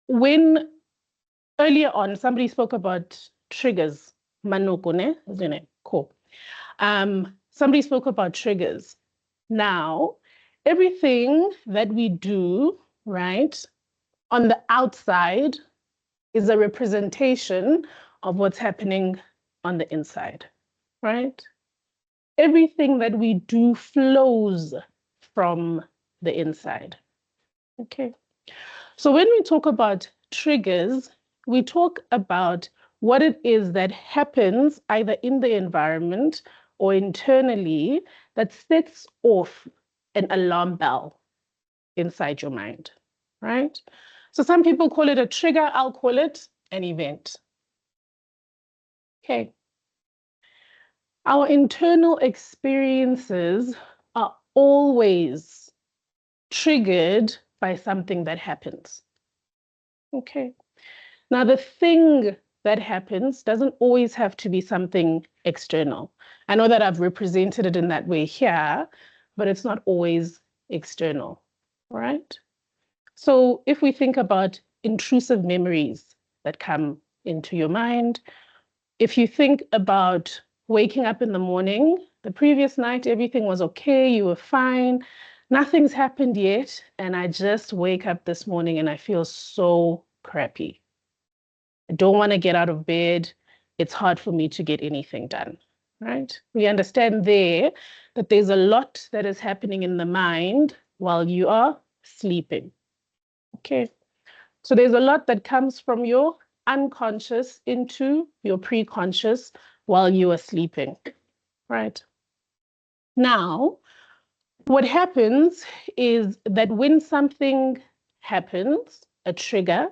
when earlier on, somebody spoke about triggers, manokone, isn't it? Cool. Somebody spoke about triggers. Now, everything that we do, right, on the outside is a representation of what's happening on the inside, right? Everything that we do flows from the inside. Okay. So when we talk about triggers, we talk about what it is that happens either in the environment or internally that sets off an alarm bell inside your mind, right? So some people call it a trigger, I'll call it an event. Okay. Our internal experiences are always triggered by something that happens. Okay. Now, the thing that happens doesn't always have to be something external. I know that I've represented it in that way here, but it's not always external, right? So if we think about intrusive memories that come into your mind, if you think about waking up in the morning, the previous night, everything was okay, you were fine, nothing's happened yet, and I just wake up this morning and I feel so crappy. I don't want to get out of bed. It's hard for me to get anything done, right? We understand there that there's a lot that is happening in the mind while you are sleeping, okay? So there's a lot that comes from your unconscious into your pre-conscious while you are sleeping, right? Now, what happens is that when something happens, a trigger,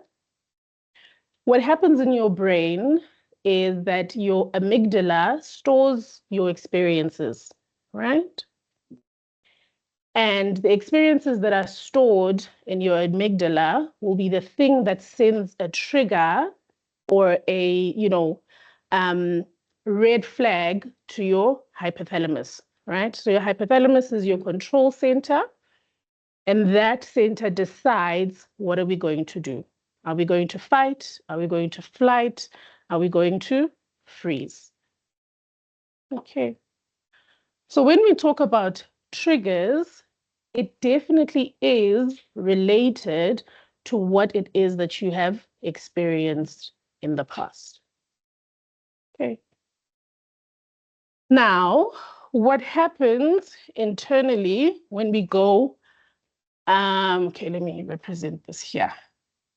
what happens in your brain is that your amygdala stores your experiences, right? And the experiences that are stored in your amygdala will be the thing that sends a trigger or a, red flag to your hypothalamus, right? So your hypothalamus is your control center, and that center decides what are we going to do? Are we going to fight? Are we going to flight? Are we going to freeze? Okay. So when we talk about triggers, it definitely is related to what it is that you have experienced in the past. Okay. Now, what happens internally when we go, okay, let me represent this here.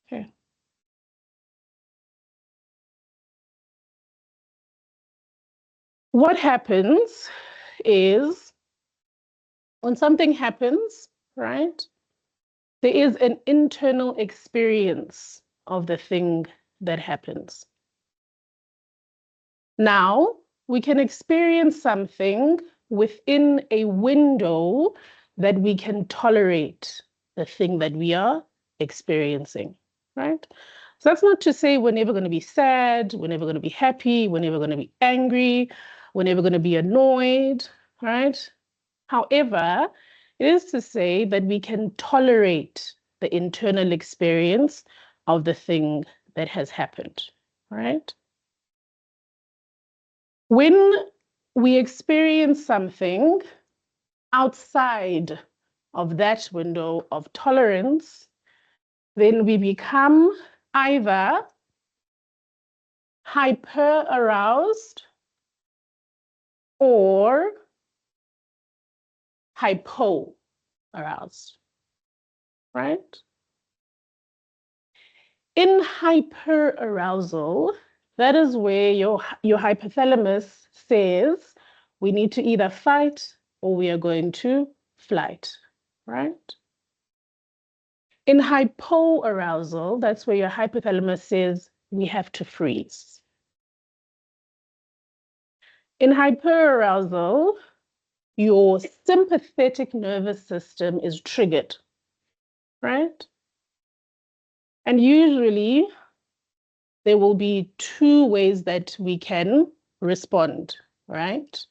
Okay. What happens is when something happens, right, there is an internal experience of the thing that happens. Now, we can experience something within a window that we can tolerate the thing that we are experiencing, right? So that's not to say we're never going to be sad, we're never going to be happy, we're never going to be angry, we're never going to be annoyed, right? However, it is to say that we can tolerate the internal experience of the thing that has happened, right? When we experience something, outside of that window of tolerance, then we become either hyper-aroused or hypo-aroused, right? In hyperarousal, that is where your hypothalamus says we need to either fight or we are going to flight, right? In hypoarousal, that's where your hypothalamus says we have to freeze. In hyperarousal, your sympathetic nervous system is triggered, right? And usually there will be two ways that we can respond, right?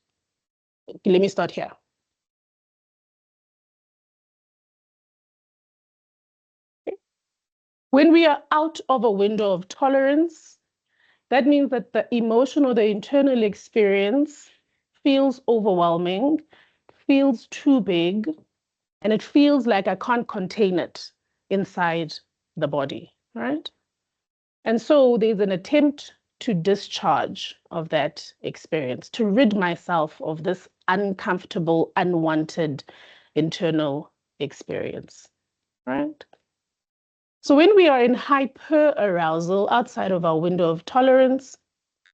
Let me start here. When we are out of a window of tolerance, that means that the emotion or the internal experience feels overwhelming, feels too big, and it feels like I can't contain it inside the body, right? And so there's an attempt to discharge of that experience, to rid myself of this uncomfortable, unwanted internal experience, right? So when we are in hyperarousal outside of our window of tolerance,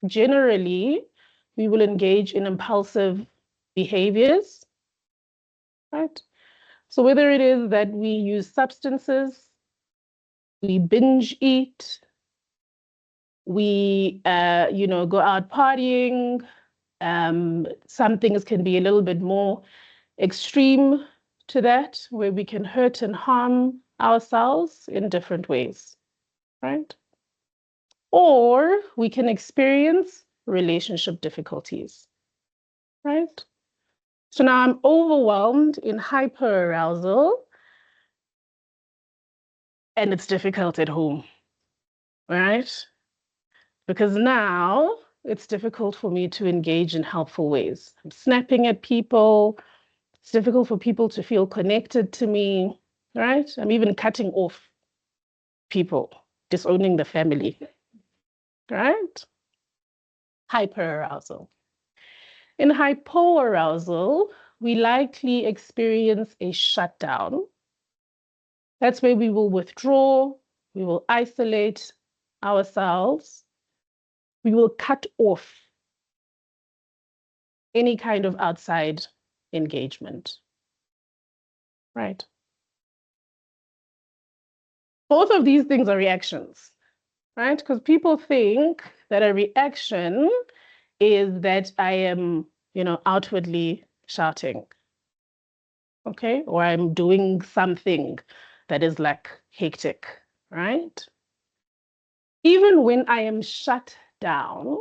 generally, we will engage in impulsive behaviors, right? So whether it is that we use substances, we binge eat, we, go out partying, some things can be a little bit more extreme to that, where we can hurt and harm ourselves in different ways, right? Or we can experience relationship difficulties, right? So now I'm overwhelmed in hyperarousal, and it's difficult at home, right? Because now it's difficult for me to engage in helpful ways. I'm snapping at people. It's difficult for people to feel connected to me, right? I'm even cutting off people, disowning the family, right? Hyperarousal. In hypoarousal, we likely experience a shutdown. That's where we will withdraw, we will isolate ourselves, we will cut off any kind of outside engagement, right? Both of these things are reactions, right? Because people think that a reaction is that I am, outwardly shouting, okay? Or I'm doing something that is like hectic, right? Even when I am shut down,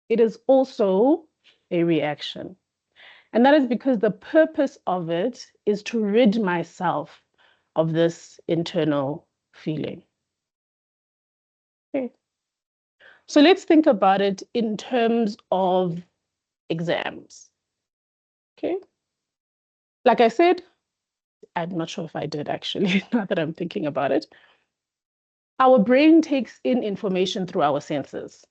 it is also a reaction. And that is because the purpose of it is to rid myself of this internal feeling. Okay. So let's think about it in terms of exams. Okay. Like I said, I'm not sure if I did actually, now that I'm thinking about it. Our brain takes in information through our senses.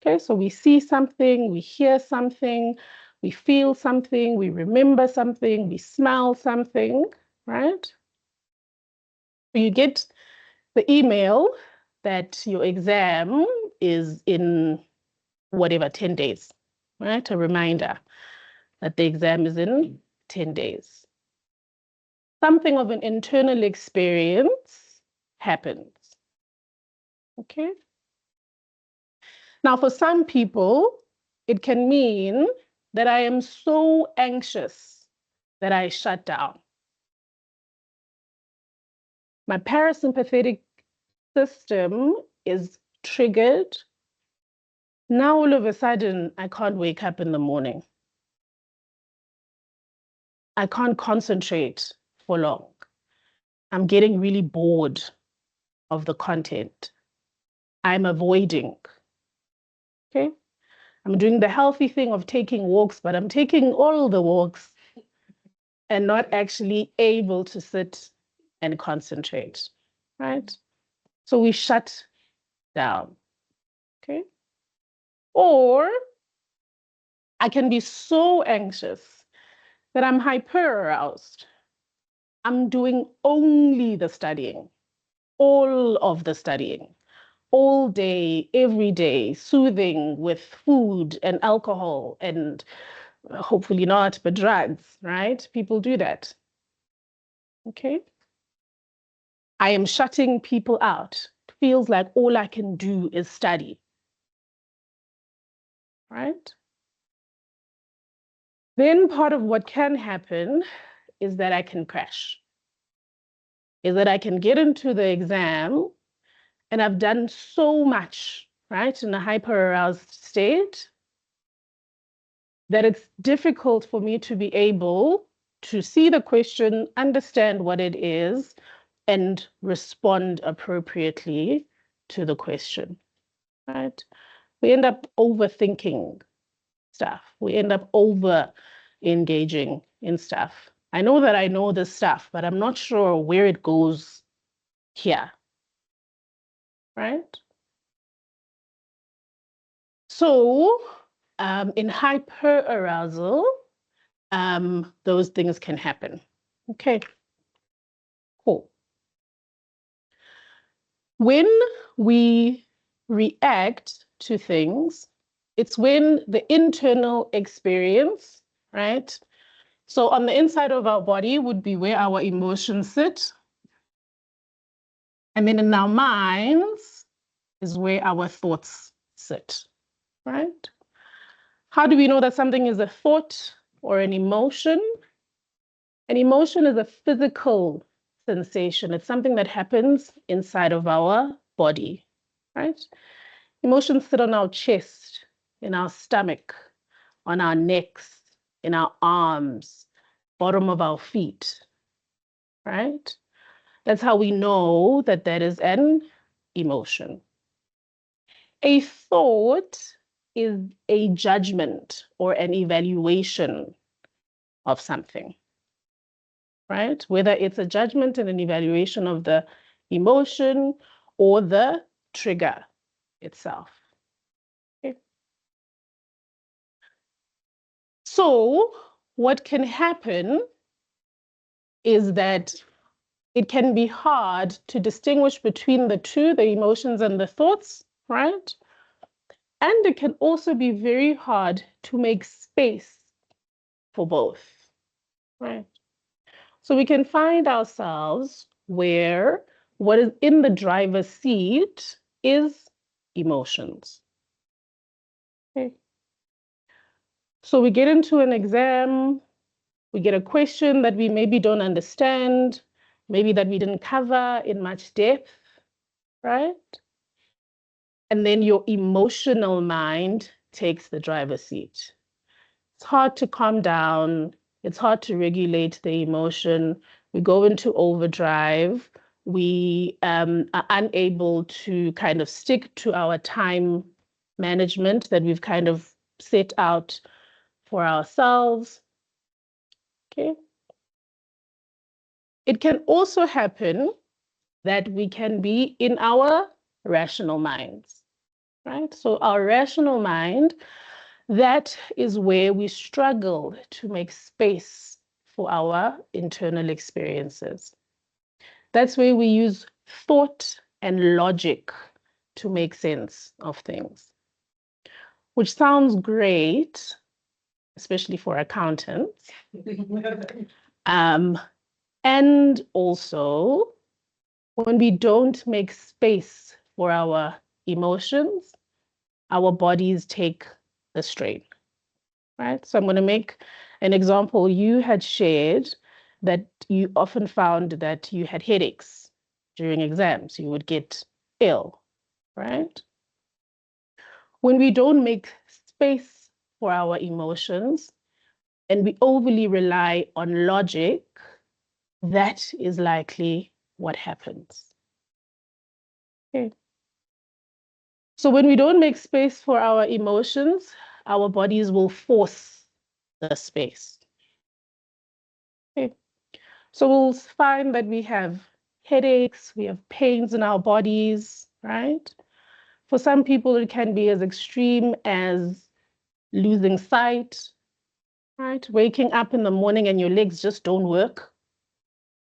Okay, so we see something, we hear something, we feel something, we remember something, we smell something, right? You get the email that your exam is in whatever, 10 days, right? A reminder that the exam is in 10 days. Something of an internal experience happens, okay? Now, for some people, it can mean that I am so anxious that I shut down. My parasympathetic system is triggered. Now, all of a sudden, I can't wake up in the morning. I can't concentrate for long. I'm getting really bored of the content. I'm avoiding, okay? I'm doing the healthy thing of taking walks, but I'm taking all the walks and not actually able to sit and concentrate, right? So we shut down, okay? Or I can be so anxious that I'm hyper-aroused. I'm doing only the studying, all of the studying, all day, every day, soothing with food and alcohol and hopefully not, but drugs, right? People do that. Okay. I am shutting people out. It feels like all I can do is study, right? Then part of what can happen is that I can crash, is that I can get into the exam and I've done so much, right, in a hyper-aroused state that it's difficult for me to be able to see the question, understand what it is, and respond appropriately to the question, right? We end up overthinking stuff. We end up over engaging in stuff. I know that I know this stuff, but I'm not sure where it goes here, right? So in hyperarousal, those things can happen. Okay, cool. When we react to things, it's when the internal experience, right? So on the inside of our body would be where our emotions sit. And then in our minds is where our thoughts sit, right? How do we know that something is a thought or an emotion? An emotion is a physical sensation. It's something that happens inside of our body, right? Emotions sit on our chest, in our stomach, on our necks, in our arms, bottom of our feet, right? That's how we know that that is an emotion. A thought is a judgment or an evaluation of something, right? Whether it's a judgment and an evaluation of the emotion or the trigger itself. Okay. So what can happen is that it can be hard to distinguish between the two, the emotions and the thoughts, right? And it can also be very hard to make space for both, right? So we can find ourselves where what is in the driver's seat is emotions. Okay. So we get into an exam, we get a question that we maybe don't understand, maybe that we didn't cover in much depth, right? And then your emotional mind takes the driver's seat. It's hard to calm down. It's hard to regulate the emotion. We go into overdrive. We are unable to kind of stick to our time management that we've kind of set out for ourselves. Okay. It can also happen that we can be in our rational minds, right? So our rational mind, that is where we struggle to make space for our internal experiences. That's where we use thought and logic to make sense of things, which sounds great, especially for accountants. And also, when we don't make space for our emotions, our bodies take the strain, right? So I'm going to make an example. You had shared that you often found that you had headaches during exams. You would get ill, right? When we don't make space for our emotions and we overly rely on logic, that is likely what happens. Okay. So when we don't make space for our emotions, our bodies will force the space. Okay. So we'll find that we have headaches, we have pains in our bodies, right? For some people, it can be as extreme as losing sight, right? Waking up in the morning and your legs just don't work.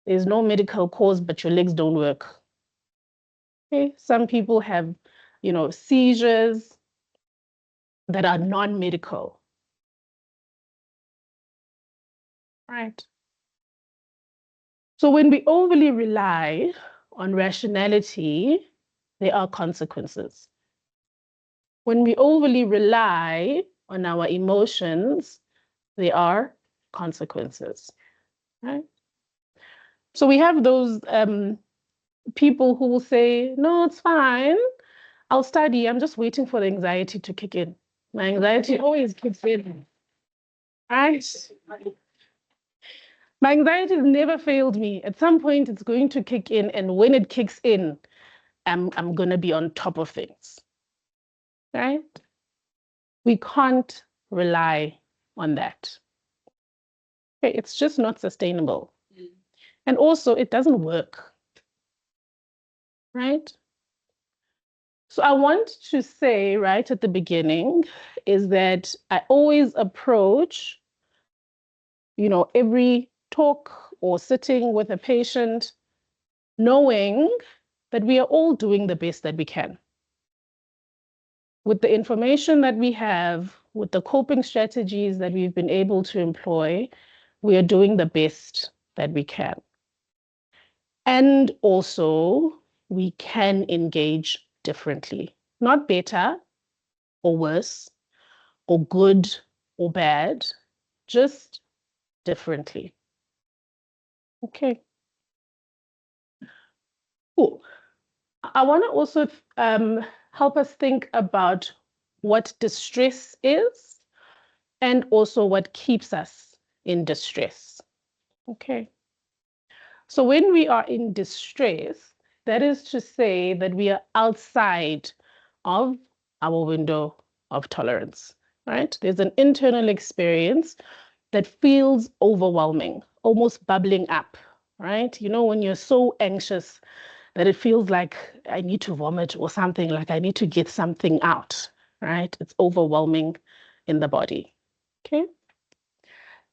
There's no medical cause, but your legs don't work. Okay. Some people have, seizures that are non-medical, right? So when we overly rely on rationality, there are consequences. When we overly rely on our emotions, there are consequences, right? So we have those people who will say, no, it's fine. I'll study. I'm just waiting for the anxiety to kick in. My anxiety always kicks in, right? My anxiety has never failed me. At some point, it's going to kick in. And when it kicks in, I'm going to be on top of things, right? We can't rely on that. Okay, it's just not sustainable. And also, it doesn't work, right? So I want to say right at the beginning is that I always approach, every talk or sitting with a patient, knowing that we are all doing the best that we can. With the information that we have, with the coping strategies that we've been able to employ, we are doing the best that we can. And also, we can engage differently, not better or worse or good or bad, just differently. Okay. Cool. I want to also help us think about what distress is and also what keeps us in distress. Okay. So when we are in distress, that is to say that we are outside of our window of tolerance, right? There's an internal experience that feels overwhelming, almost bubbling up, right? When you're so anxious that it feels like I need to vomit or something, like I need to get something out, right? It's overwhelming in the body, okay?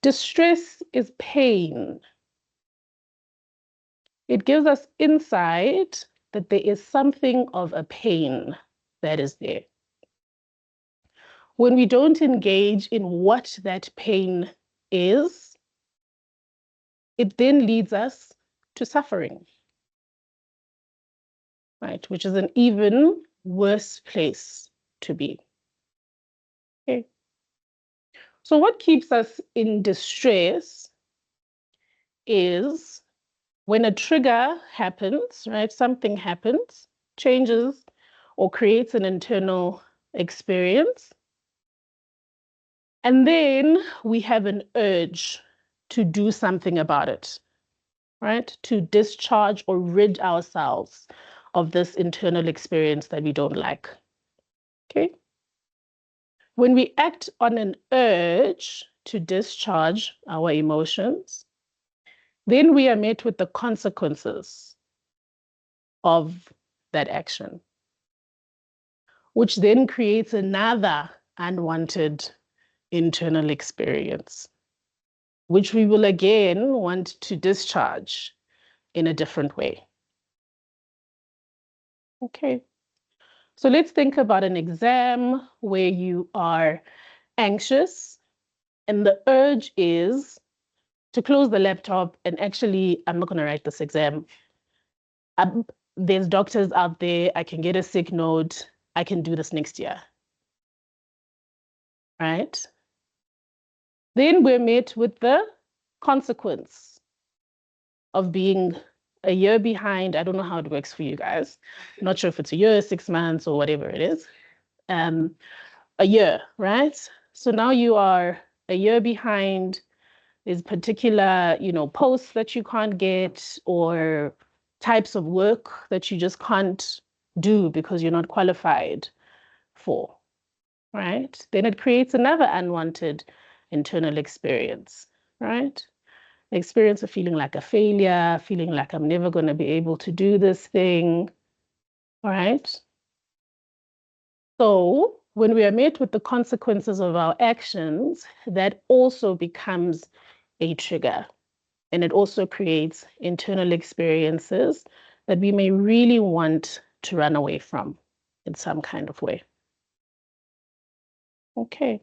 Distress is pain. It gives us insight that there is something of a pain that is there. When we don't engage in what that pain is, it then leads us to suffering, right? Which is an even worse place to be. Okay. So what keeps us in distress is when a trigger happens, right? Something happens, changes, or creates an internal experience. And then we have an urge to do something about it, right? To discharge or rid ourselves of this internal experience that we don't like. Okay. When we act on an urge to discharge our emotions, then we are met with the consequences of that action, which then creates another unwanted internal experience, which we will again want to discharge in a different way. Okay. So let's think about an exam where you are anxious and the urge is to close the laptop and actually, I'm not going to write this exam. There's doctors out there, I can get a sick note, I can do this next year. Right? Then we're met with the consequence of being a year behind. I don't know how it works for you guys. I'm not sure if it's a year, 6 months, or whatever it is. A year, right? So now you are a year behind. There's particular, posts that you can't get or types of work that you just can't do because you're not qualified for, right? Then it creates another unwanted internal experience, right? the experience of feeling like a failure, feeling like I'm never going to be able to do this thing. All right. So when we are met with the consequences of our actions, that also becomes a trigger. And it also creates internal experiences that we may really want to run away from in some kind of way. Okay.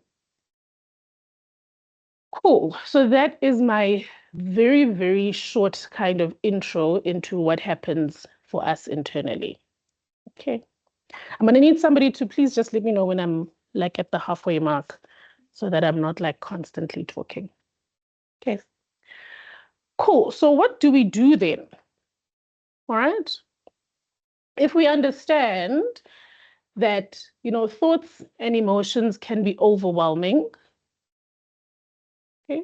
Cool. So that is my very, very short kind of intro into what happens for us internally. Okay. I'm going to need somebody to please just let me know when I'm like at the halfway mark so that I'm not like constantly talking. Okay. Cool. So what do we do then? All right. If we understand that, thoughts and emotions can be overwhelming, okay,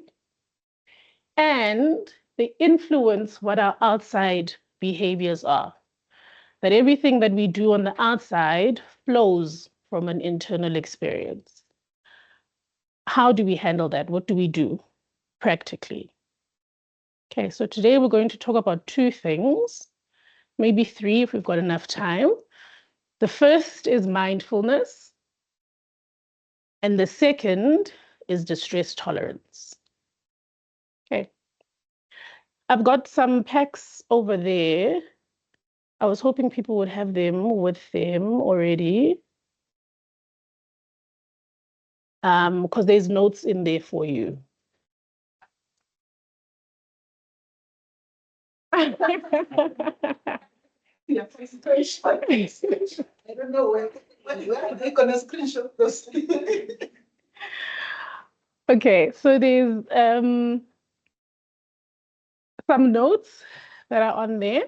and they influence what our outside behaviors are. That everything that we do on the outside flows from an internal experience. How do we handle that? What do we do practically? Okay, so today we're going to talk about two things, maybe three if we've got enough time. The first is mindfulness, and the second is distress tolerance. Okay. I've got some packs over there. I was hoping people would have them with them already. Because there's notes in there for you. Yeah, presentation. I don't know where are they gonna screenshot those? Okay, so there's some notes that are on there.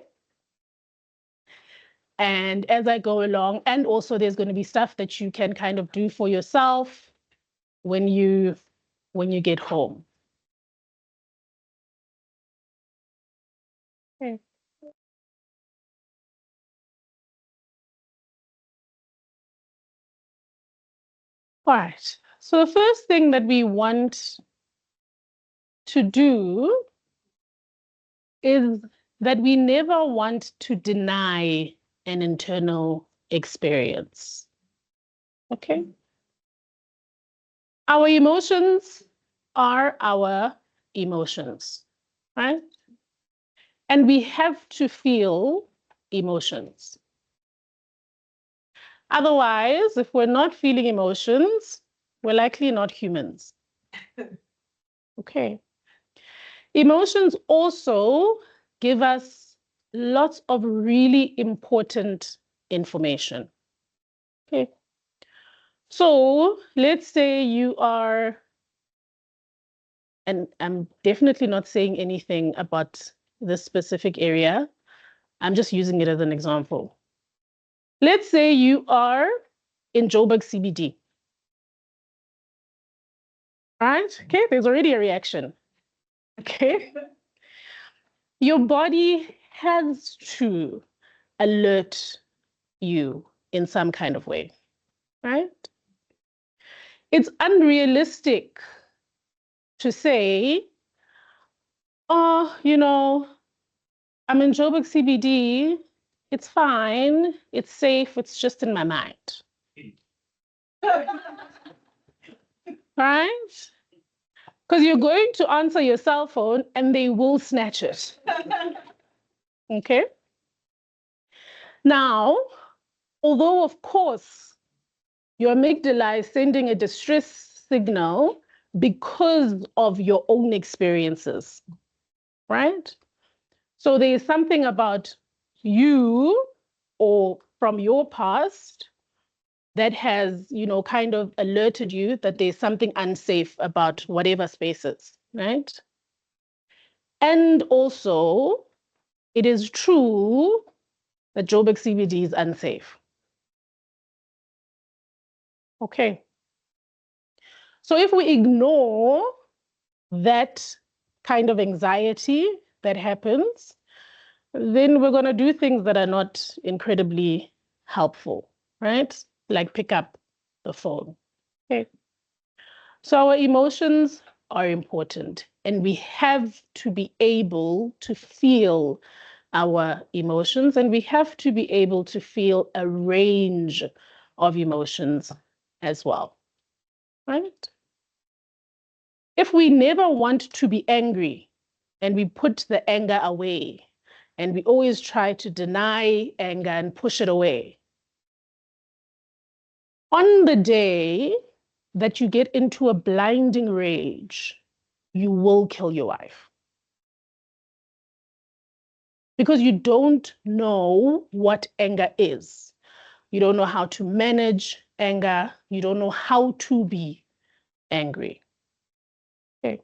And as I go along, and also there's going to be stuff that you can kind of do for yourself when you get home. Okay. All right. So the first thing that we want to do is that we never want to deny an internal experience. Okay. Our emotions are our emotions, right? And we have to feel emotions. Otherwise, if we're not feeling emotions, we're likely not humans. Okay. Emotions also give us lots of really important information. Okay. So let's say you are, and I'm definitely not saying anything about this specific area. I'm just using it as an example. Let's say you are in Joburg CBD. Right? Okay, there's already a reaction. Okay. Your body has to alert you in some kind of way, right? It's unrealistic to say, oh, I'm in Joburg CBD. It's fine. It's safe. It's just in my mind. Right? Because you're going to answer your cell phone and they will snatch it. Okay? Now, although, of course, your amygdala is sending a distress signal because of your own experiences, right? So there is something about you or from your past that has, kind of alerted you that there's something unsafe about whatever spaces, right? And also, it is true that Joburg CBD is unsafe. Okay. So if we ignore that kind of anxiety that happens, then we're going to do things that are not incredibly helpful, right? Like pick up the phone. Okay. So our emotions are important. and we have to be able to feel our emotions, and we have to be able to feel a range of emotions as well, right? If we never want to be angry and we put the anger away and we always try to deny anger and push it away, on the day that you get into a blinding rage, you will kill your wife. Because you don't know what anger is. You don't know how to manage anger. You don't know how to be angry. Okay.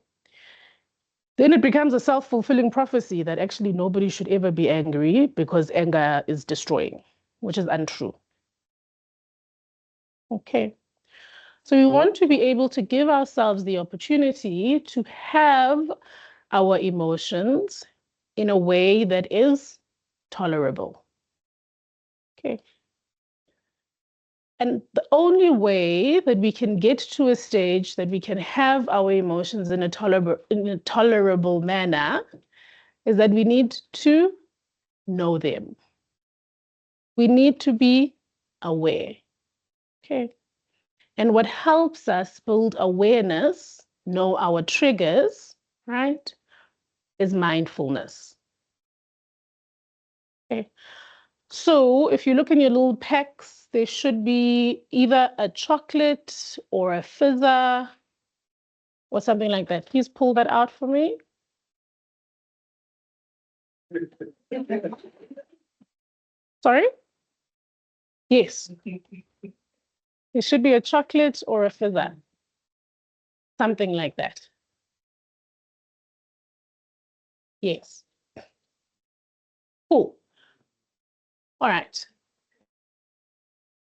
Then it becomes a self-fulfilling prophecy that actually nobody should ever be angry because anger is destroying, which is untrue. Okay. So we want to be able to give ourselves the opportunity to have our emotions in a way that is tolerable. Okay. And the only way that we can get to a stage that we can have our emotions in a tolerable manner is that we need to know them. We need to be aware. Okay. And what helps us build awareness, know our triggers, right, is mindfulness. Okay. So if you look in your little packs, there should be either a chocolate or a fizzer or something like that. Please pull that out for me. Sorry? Yes. It should be a chocolate or a fizzer. Something like that. Yes. Cool. All right.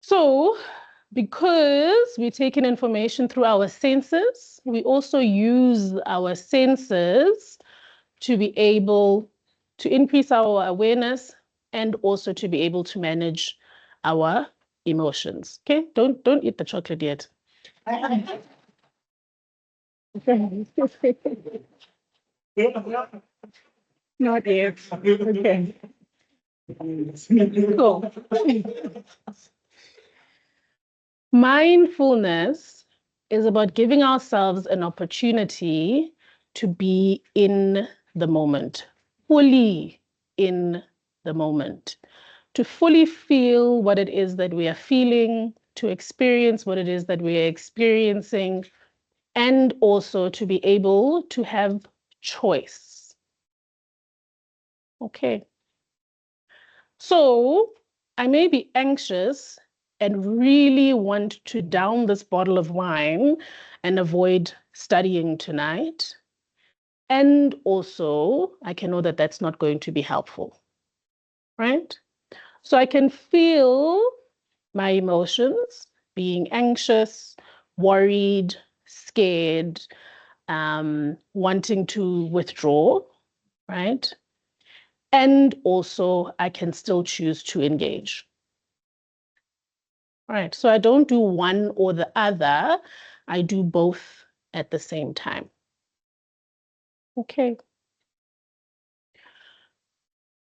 So, because we take in information through our senses, we also use our senses to be able to increase our awareness and also to be able to manage our emotions. Okay, don't eat the chocolate yet. Not yet. Okay. Cool. Mindfulness is about giving ourselves an opportunity to be in the moment, fully in the moment, to fully feel what it is that we are feeling, to experience what it is that we are experiencing, and also to be able to have choice. Okay. So I may be anxious and really want to down this bottle of wine and avoid studying tonight. And also, I can know that that's not going to be helpful, right? So I can feel my emotions, being anxious, worried, scared, wanting to withdraw, right? And also, I can still choose to engage. All right, so I don't do one or the other. I do both at the same time. Okay.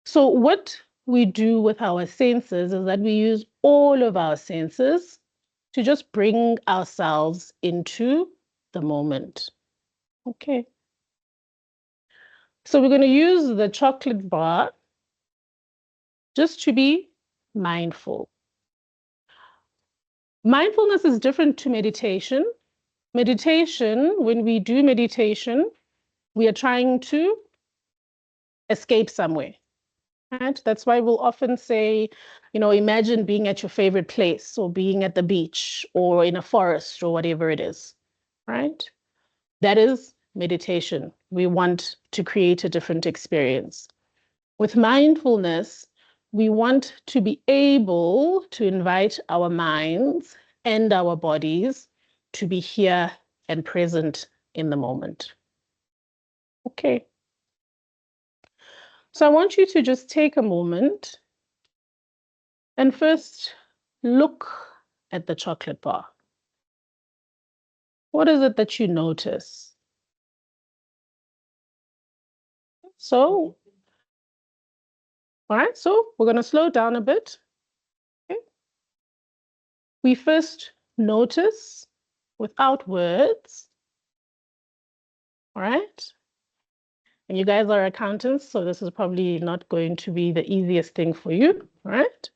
So what we do with our senses is that we use all of our senses to just bring ourselves into the moment. Okay. So we're going to use the chocolate bar just to be mindful. Mindfulness is different to meditation. Meditation, when we do meditation, we are trying to escape somewhere, right? That's why we'll often say, imagine being at your favorite place or being at the beach or in a forest or whatever it is, right? That is meditation. We want to create a different experience. With mindfulness, we want to be able to invite our minds and our bodies to be here and present in the moment. Okay. So I want you to just take a moment and first look at the chocolate bar. What is it that you notice? So, all right, so we're going to slow down a bit. Okay. We first notice without words. All right. And you guys are accountants, so this is probably not going to be the easiest thing for you. All right.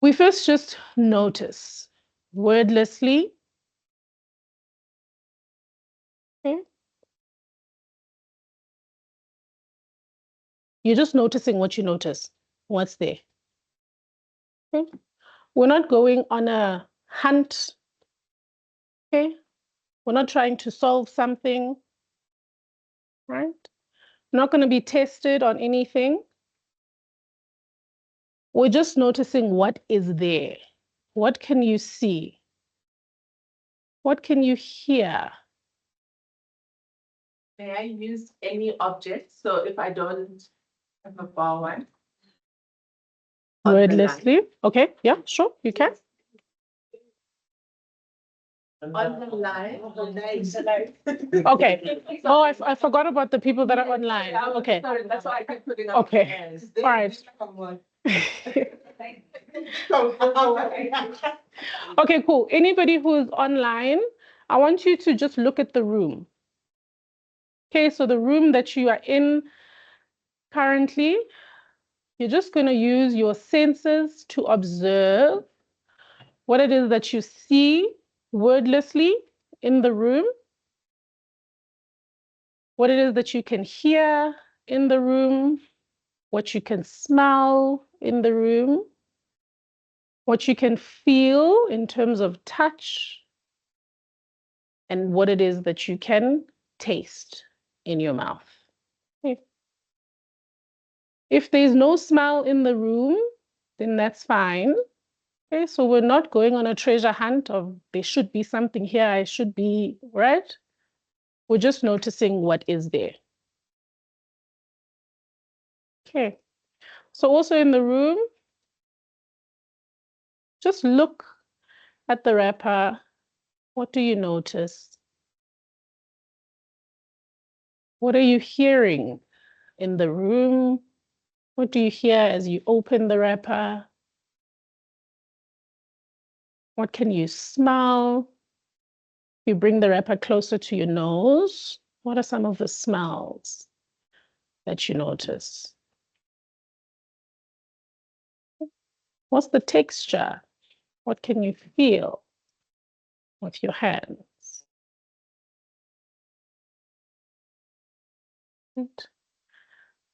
We first just notice wordlessly. Okay. You're just noticing what you notice, what's there. Okay. We're not going on a hunt. Okay. We're not trying to solve something, right? We're not going to be tested on anything. We're just noticing what is there. What can you see? What can you hear? May I use any object? So if I don't have a bar one. Wordlessly. Okay, yeah, sure, you can. On the line. Okay. Oh, I forgot about the people that are online. Okay. Sorry, that's why I keep putting up Okay. my hands. All right. Okay, cool. Anybody who is online, I want you to just look at the room. Okay, so the room that you are in currently, you're just going to use your senses to observe what it is that you see wordlessly in the room, what it is that you can hear in the room, what you can smell in the room, what you can feel in terms of touch, and what it is that you can taste in your mouth. Okay. If there's no smell in the room, then that's fine. Okay, so we're not going on a treasure hunt of there should be something here, I should be, right? We're just noticing what is there. Okay, so also in the room, just look at the wrapper. What do you notice? What are you hearing in the room? What do you hear as you open the wrapper? What can you smell? You bring the wrapper closer to your nose. What are some of the smells that you notice? What's the texture? What can you feel with your hands? And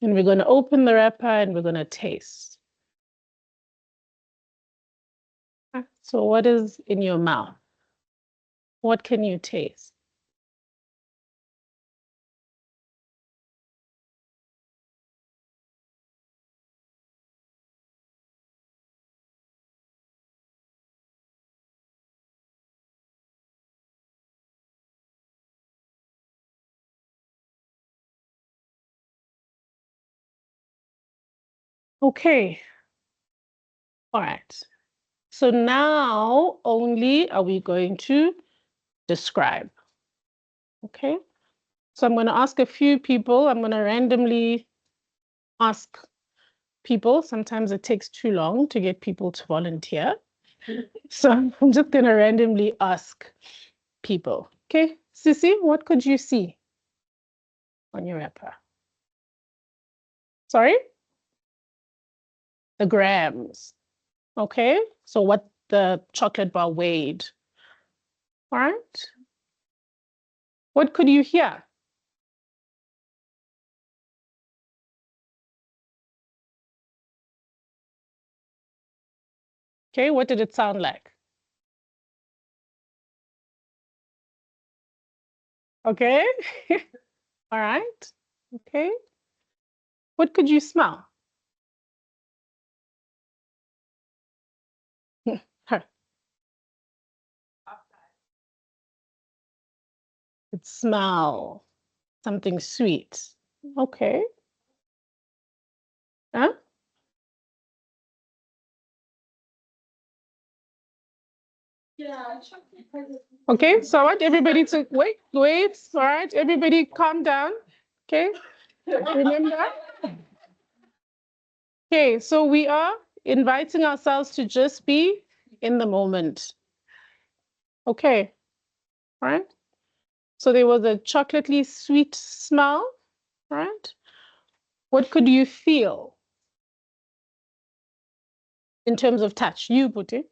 we're going to open the wrapper and we're going to taste. So what is in your mouth? What can you taste? Okay. All right. So now only are we going to describe. Okay. So I'm going to ask a few people. I'm going to randomly ask people. Sometimes it takes too long to get people to volunteer. So I'm just going to randomly ask people. Okay. Sissy, what could you see on your wrapper? Sorry? The grams. Okay. So what the chocolate bar weighed. All right. What could you hear? Okay. What did it sound like? Okay. All right. Okay. What could you smell? Huh. It smell something sweet. Okay. Huh? Yeah. Okay, so I want everybody to wait. All right, everybody calm down. Okay. Remember? Okay, so we are inviting ourselves to just be in the moment. Okay, right? So there was a chocolatey sweet smell, right? What could you feel in terms of touch? You, Puti.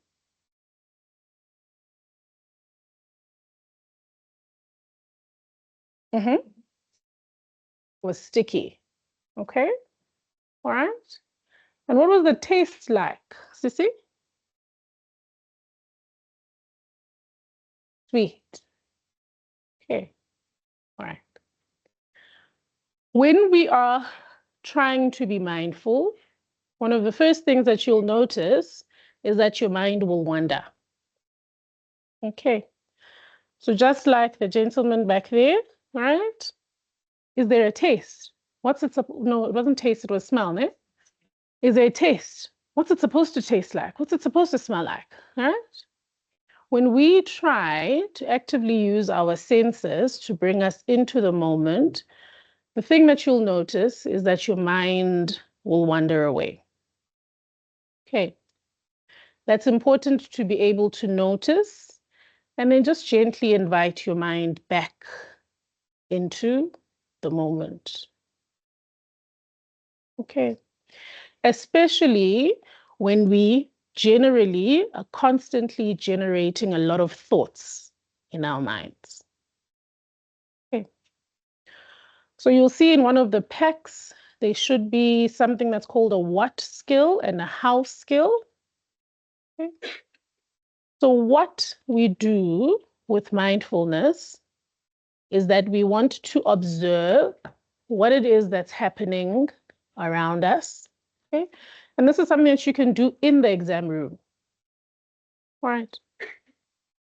Was sticky. Okay, all right. And what was the taste like, Sissy? Sweet. Okay, all right. When we are trying to be mindful, one of the first things that you'll notice is that your mind will wander. Okay, so just like the gentleman back there, right? Is there a taste? What's it? No, it wasn't taste, it was smell, no? Is there a taste? What's it supposed to taste like? What's it supposed to smell like, right? When we try to actively use our senses to bring us into the moment, the thing that you'll notice is that your mind will wander away. Okay. That's important to be able to notice and then just gently invite your mind back into the moment. Okay. Especially when we generally are constantly generating a lot of thoughts in our minds. Okay. So you'll see in one of the packs, there should be something that's called a what skill and a how skill. Okay. So what we do with mindfulness is that we want to observe what it is that's happening around us. Okay. And this is something that you can do in the exam room. All right.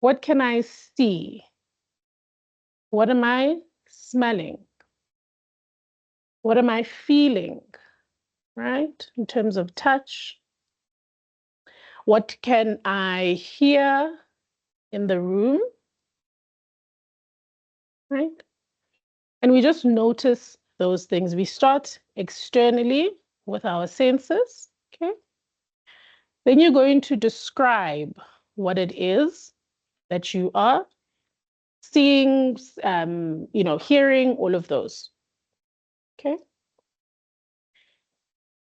What can I see? What am I smelling? What am I feeling? Right? In terms of touch. What can I hear in the room? Right? And we just notice those things. We start externally with our senses. Okay. Then you're going to describe what it is that you are seeing, hearing, all of those. Okay.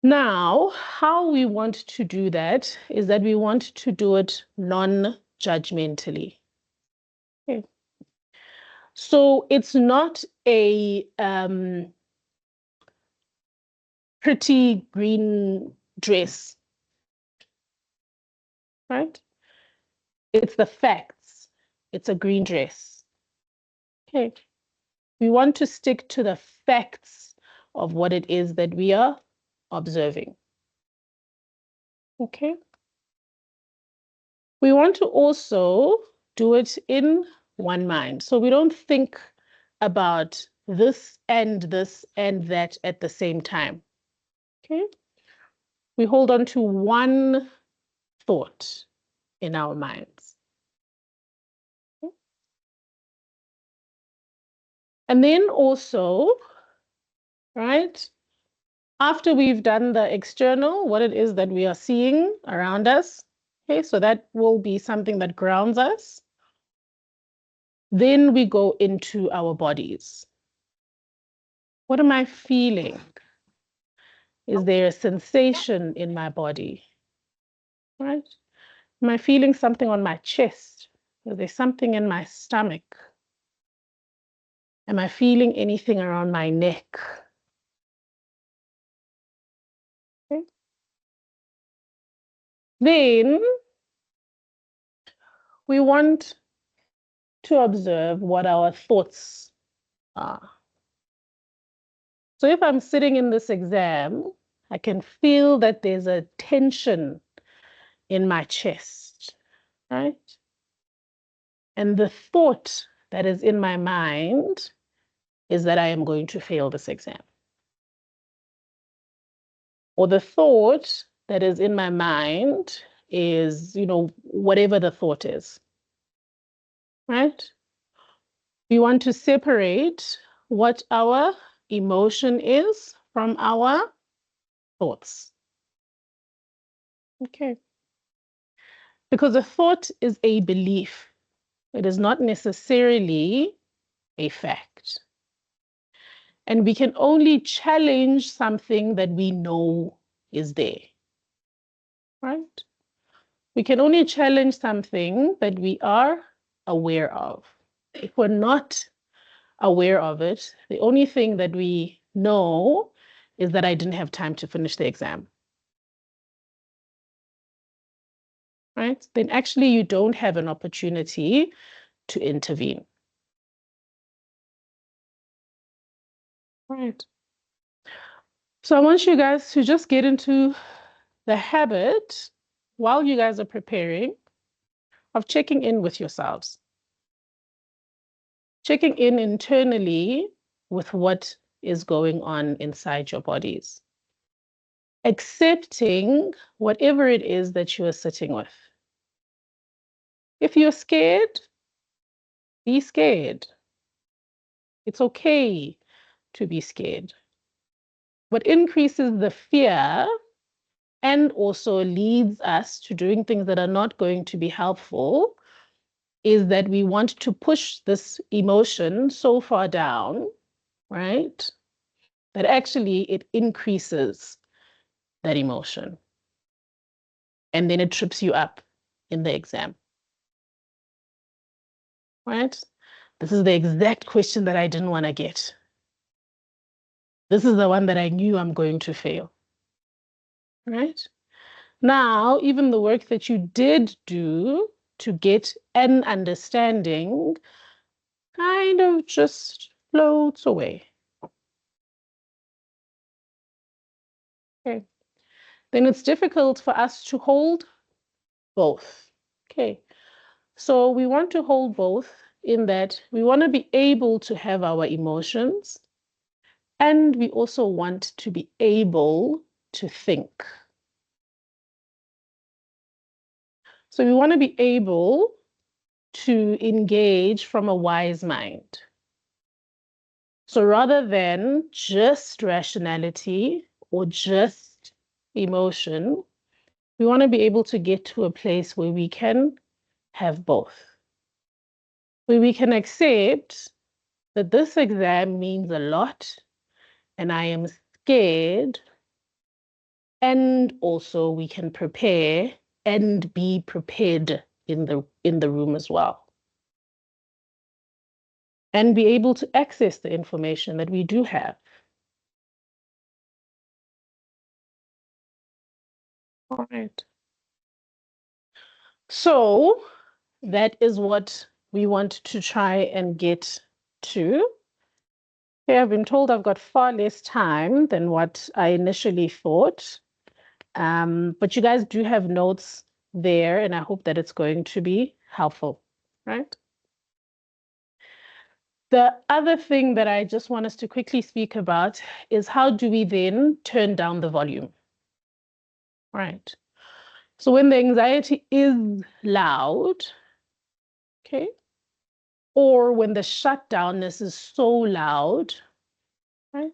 Now, how we want to do that is that we want to do it non-judgmentally. Okay. So it's not a pretty green dress, right? It's the facts. It's a green dress. Okay. We want to stick to the facts of what it is that we are observing. Okay. We want to also do it in one mind. So we don't think about this and that at the same time. Okay. We hold on to one thought in our minds. Okay. And then also, right, after we've done the external, what it is that we are seeing around us, okay, so that will be something that grounds us. Then we go into our bodies. What am I feeling? Is there a sensation in my body? Right? Am I feeling something on my chest? Is there something in my stomach? Am I feeling anything around my neck? Okay. Then we want to observe what our thoughts are. So if I'm sitting in this exam, I can feel that there's a tension in my chest, right? And the thought that is in my mind is that I am going to fail this exam. Or the thought that is in my mind is, whatever the thought is, right? We want to separate what our emotion is from our thoughts. Okay. Because a thought is a belief. It is not necessarily a fact. And we can only challenge something that we know is there. Right? We can only challenge something that we are aware of. If we're not aware of it, the only thing that we know is that I didn't have time to finish the exam. Right? Then actually you don't have an opportunity to intervene. Right. So I want you guys to just get into the habit while you guys are preparing of checking in with yourselves. Checking in internally with what is going on inside your bodies. Accepting whatever it is that you are sitting with. If you're scared, be scared. It's okay to be scared. What increases the fear and also leads us to doing things that are not going to be helpful is that we want to push this emotion so far down, right? That actually it increases that emotion. And then it trips you up in the exam, right? This is the exact question that I didn't want to get. This is the one that I knew I'm going to fail, right? Now, even the work that you did do to get an understanding kind of just floats away. Okay. Then it's difficult for us to hold both. Okay. So we want to hold both in that we want to be able to have our emotions and we also want to be able to think. So we want to be able to engage from a wise mind. So rather than just rationality or just emotion, we want to be able to get to a place where we can have both. Where we can accept that this exam means a lot and I am scared, and also we can prepare and be prepared in the room as well. And be able to access the information that we do have. All right. So that is what we want to try and get to. Okay, I've been told I've got far less time than what I initially thought. But you guys do have notes there, and I hope that it's going to be helpful, right? The other thing that I just want us to quickly speak about is how do we then turn down the volume, right? So when the anxiety is loud, okay, or when the shutdownness is so loud, right?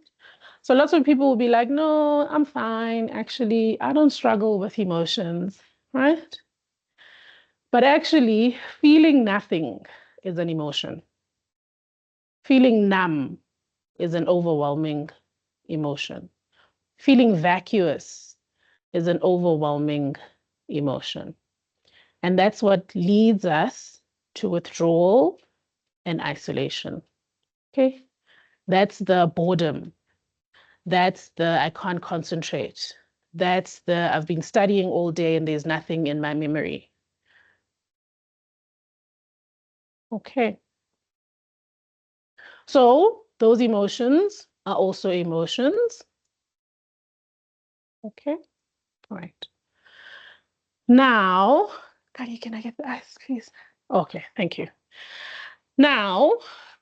So lots of people will be like, no, I'm fine. Actually, I don't struggle with emotions, right? But actually, feeling nothing is an emotion. Feeling numb is an overwhelming emotion. Feeling vacuous is an overwhelming emotion. And that's what leads us to withdrawal and isolation. Okay? That's the boredom. That's the I can't concentrate. That's the I've been studying all day and there's nothing in my memory. Okay. So those emotions are also emotions. Okay. All right. Now, Kari, can I get the ice, please? Okay, thank you. Now,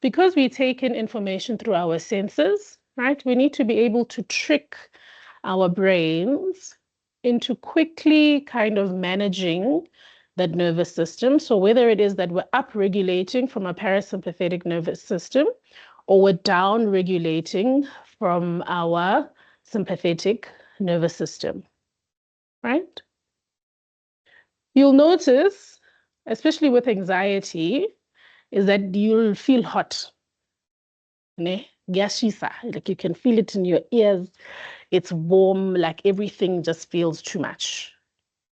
because we take in information through our senses, right, we need to be able to trick our brains into quickly kind of managing that nervous system. So whether it is that we're upregulating from a parasympathetic nervous system, or we're down regulating from our sympathetic nervous system, right? You'll notice, especially with anxiety, is that you'll feel hot. Like you can feel it in your ears. It's warm, like everything just feels too much,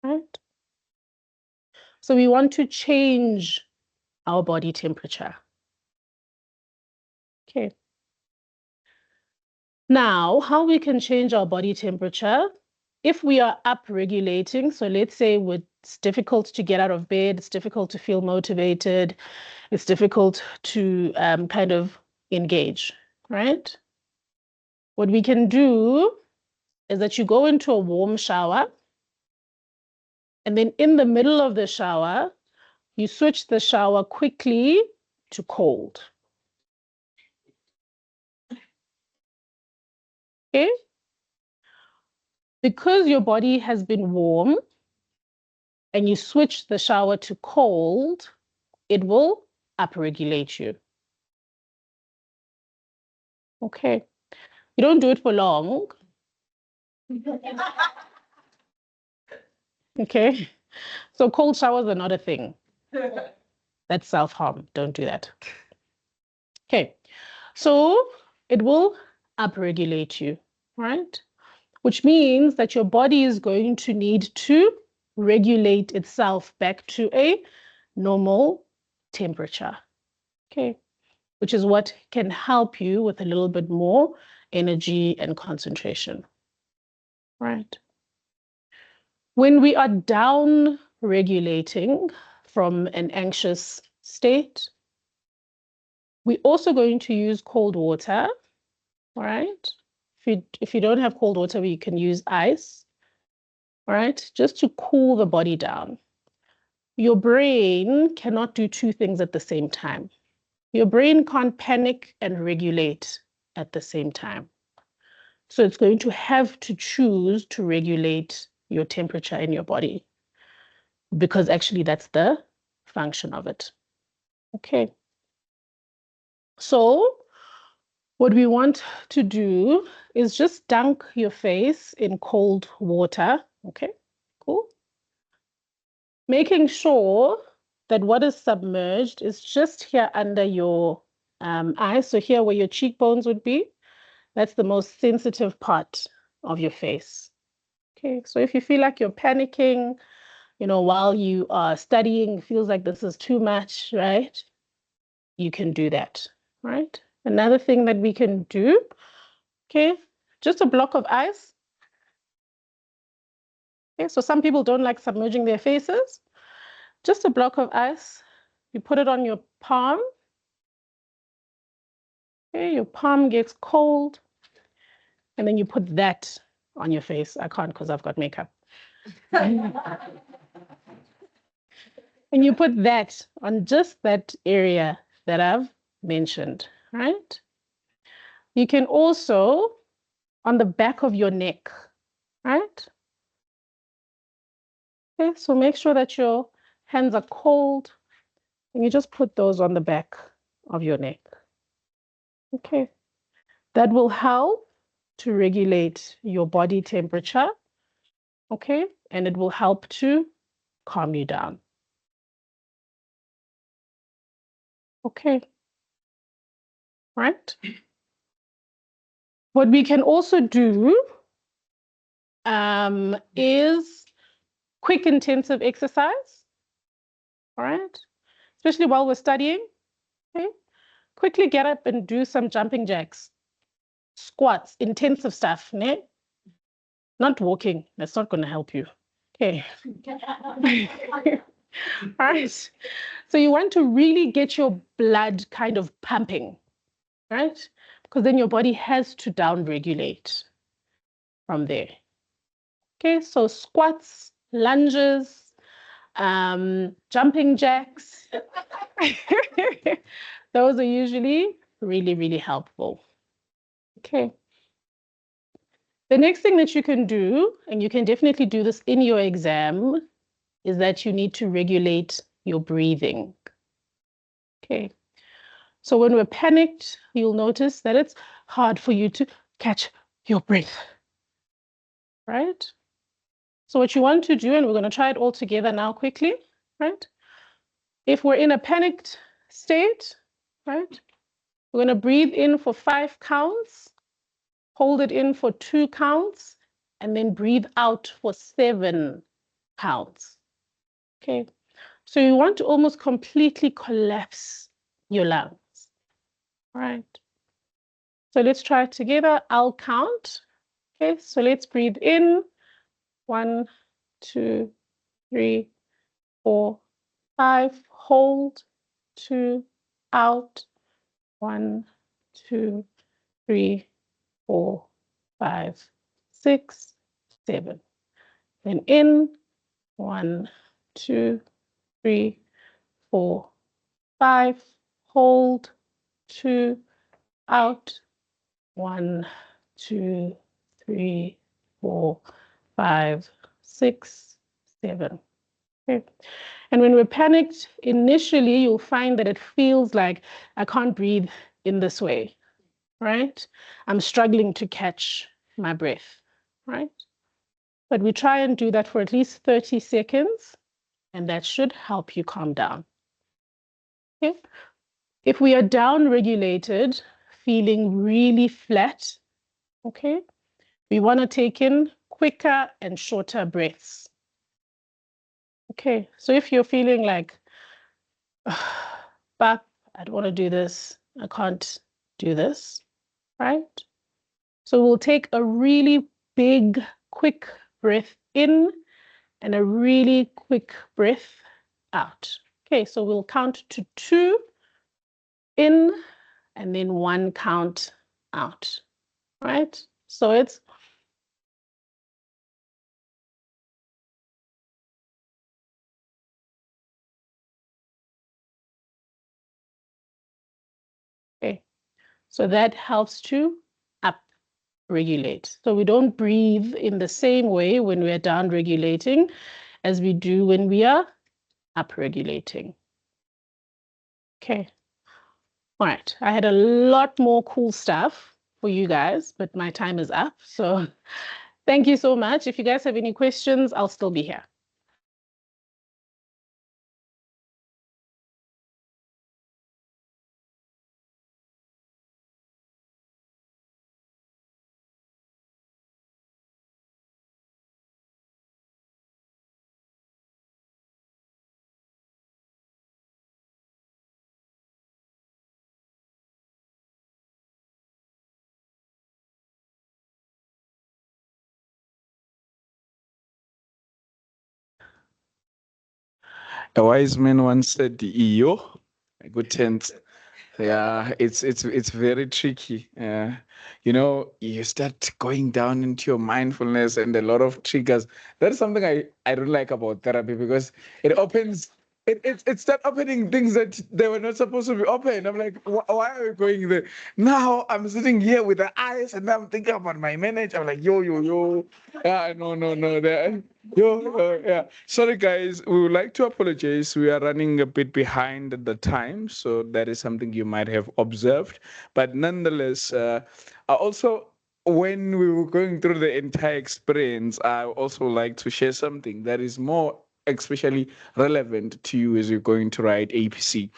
right? So we want to change our body temperature. Okay. Now, how we can change our body temperature, if we are up-regulating, so let's say it's difficult to get out of bed, it's difficult to feel motivated, it's difficult to kind of engage, right? What we can do is that you go into a warm shower, and then in the middle of the shower, you switch the shower quickly to cold. Okay? Because your body has been warm and you switch the shower to cold, it will upregulate you. Okay. You don't do it for long. Okay. So cold showers are not a thing. That's self-harm. Don't do that. Okay. So it will upregulate you, right? Which means that your body is going to need to regulate itself back to a normal temperature. Okay. Which is what can help you with a little bit more energy and concentration, right? When we are down regulating from an anxious state, we're also going to use cold water, all right? If you don't have cold water, you can use ice, all right? Just to cool the body down. Your brain cannot do two things at the same time. Your brain can't panic and regulate at the same time. So it's going to have to choose to regulate your temperature in your body, because actually that's the function of it. Okay. So what we want to do is just dunk your face in cold water. Okay, cool. Making sure that what is submerged is just here under your eyes. So here where your cheekbones would be, that's the most sensitive part of your face. Okay, so if you feel like you're panicking, while you are studying, it feels like this is too much, right? You can do that, right? Another thing that we can do, okay, just a block of ice. Okay, so some people don't like submerging their faces. Just a block of ice. You put it on your palm. Okay, your palm gets cold. And then you put that on your face. I can't because I've got makeup. And you put that on just that area that I've mentioned, right? You can also on the back of your neck, right? Okay, so make sure that your hands are cold and you just put those on the back of your neck. Okay, that will help to regulate your body temperature, okay? And it will help to calm you down. Okay, right? What we can also do is quick intensive exercise, all right? Especially while we're studying, okay? Quickly get up and do some jumping jacks, squats, intensive stuff, ne? Not walking, that's not gonna help you, okay? All right, so you want to really get your blood kind of pumping, right? Because then your body has to down-regulate from there. Okay, so squats, lunges, jumping jacks. Those are usually really, really helpful. Okay. The next thing that you can do, and you can definitely do this in your exam, is that you need to regulate your breathing. Okay. So when we're panicked, you'll notice that it's hard for you to catch your breath, right? So what you want to do, and we're going to try it all together now quickly, right? If we're in a panicked state, right, we're going to breathe in for 5 counts, hold it in for 2 counts, and then breathe out for 7 counts. Okay, so you want to almost completely collapse your lungs. All right. So let's try it together. I'll count. Okay, so let's breathe in. 1, 2, 3, 4, 5. Hold. 2. Out. 1, 2, 3, 4, 5, 6, 7. Then in. 1, 2, 3, 4, 5. Hold. 2. Out. 1, 2, 3, 4, 5, 6, 7. Okay. And when we're panicked, initially you'll find that it feels like I can't breathe in this way, right? I'm struggling to catch my breath, right? But we try and do that for at least 30 seconds, and that should help you calm down. Okay. If we are down regulated, feeling really flat, okay, we want to take in quicker and shorter breaths. Okay, so if you're feeling like, but I don't want to do this, I can't do this, right? So we'll take a really big, quick breath in and a really quick breath out. Okay, so we'll count to 2 in and then 1 count out, right? So it's okay. So that helps to up-regulate. So we don't breathe in the same way when we are down-regulating as we do when we are up-regulating. Okay. All right. I had a lot more cool stuff for you guys, but my time is up. So thank you so much. If you guys have any questions, I'll still be here. A wise man once said, "Iyo, a good tense." Yeah, it's very tricky. You know, you start going down into your mindfulness and a lot of triggers. That's something I don't like about therapy because it opens. It start opening things that they were not supposed to be open. I'm like, why are we going there? Now I'm sitting here with the eyes and I'm thinking about my manager. I'm like, yo. Yeah, no. There. Yeah. Sorry, guys. We would like to apologize. We are running a bit behind at the time, so that is something you might have observed. But nonetheless, I also, when we were going through the entire experience, I also like to share something that is more especially relevant to you as you're going to write APC.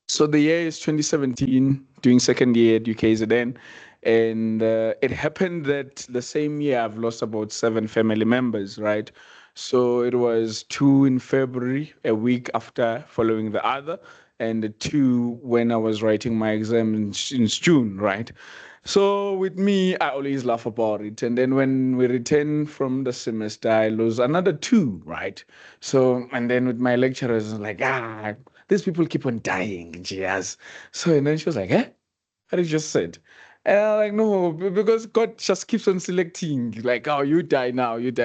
So the year is 2017, doing second year at UKZN. And it happened that the same year I've lost about 7 family members, right? So it was 2 in February, a week after following the other, and 2 when I was writing my exam in June, right? So with me, I always laugh about it. And then when we return from the semester, I lose another 2, right? So, and then with my lecturers, I was like, these people keep on dying, yes. So, and then she was like, what did you just said? And I'm like, no, because God just keeps on selecting, like, oh, you die now. And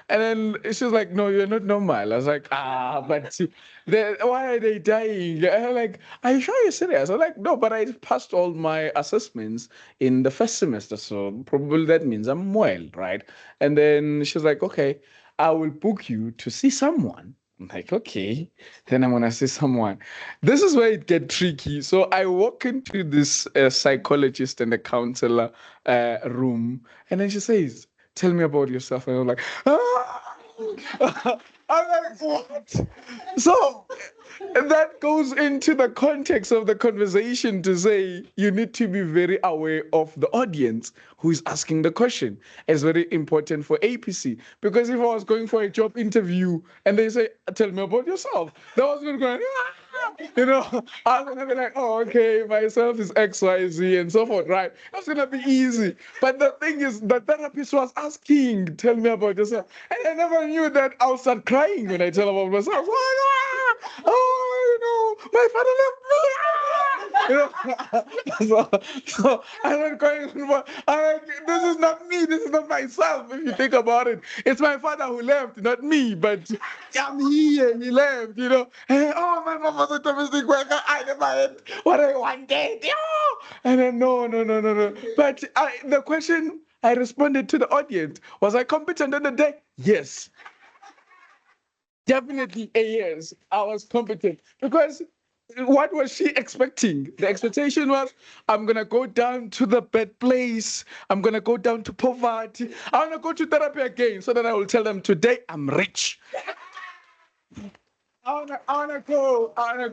then she was like, no, you're not normal. I was like, but why are they dying? And I'm like, are you sure you're serious? I was like, no, but I passed all my assessments in the first semester, so probably that means I'm well, right? And then she was like, okay, I will book you to see someone I'm like, okay. Then I'm gonna say someone. This is where it gets tricky. So I walk into this psychologist and a counselor room, and then she says, "Tell me about yourself." And I'm like, ah! I'm like, what? So that goes into the context of the conversation to say you need to be very aware of the audience who is asking the question. It's very important for APC, because if I was going for a job interview and they say, "Tell me about yourself," that was going to go, I was going to be like, "Oh, okay, myself is XYZ and so forth," right? That's going to be easy. But the thing is, the therapist was asking, "Tell me about yourself." And I never knew that I would start crying when I tell about myself. Oh, my father left me. So I went going, this is not me, this is not myself. If you think about it, it's my father who left, not me. But I'm here, he left, And, oh, my mom was a domestic worker. I never had what I wanted. And then, no. But the question I responded to the audience, was I competent on the day? Yes. Definitely a yes. I was competent, because what was she expecting? The expectation was, I'm going to go down to the bad place. I'm going to go down to poverty. I want to go to therapy again so that I will tell them, today I'm rich. I wanna go. I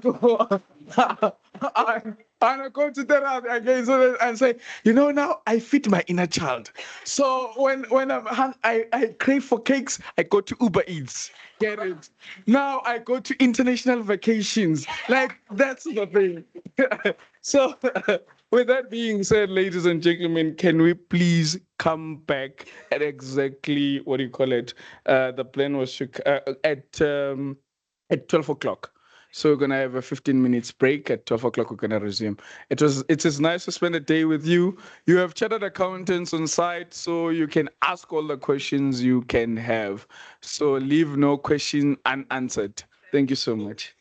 wanna go to therapy again and say, now I feed my inner child. So when I crave for cakes, I go to Uber Eats. Get it? Now I go to international vacations. Like, that's the thing. So with that being said, ladies and gentlemen, can we please come back at exactly, what do you call it? The plan was at 12 o'clock. So we're going to have a 15 minutes break. At 12 o'clock, we're going to resume. It is nice to spend a day with you. You have chartered accountants on site, so you can ask all the questions you can have. So leave no question unanswered. Thank you so much.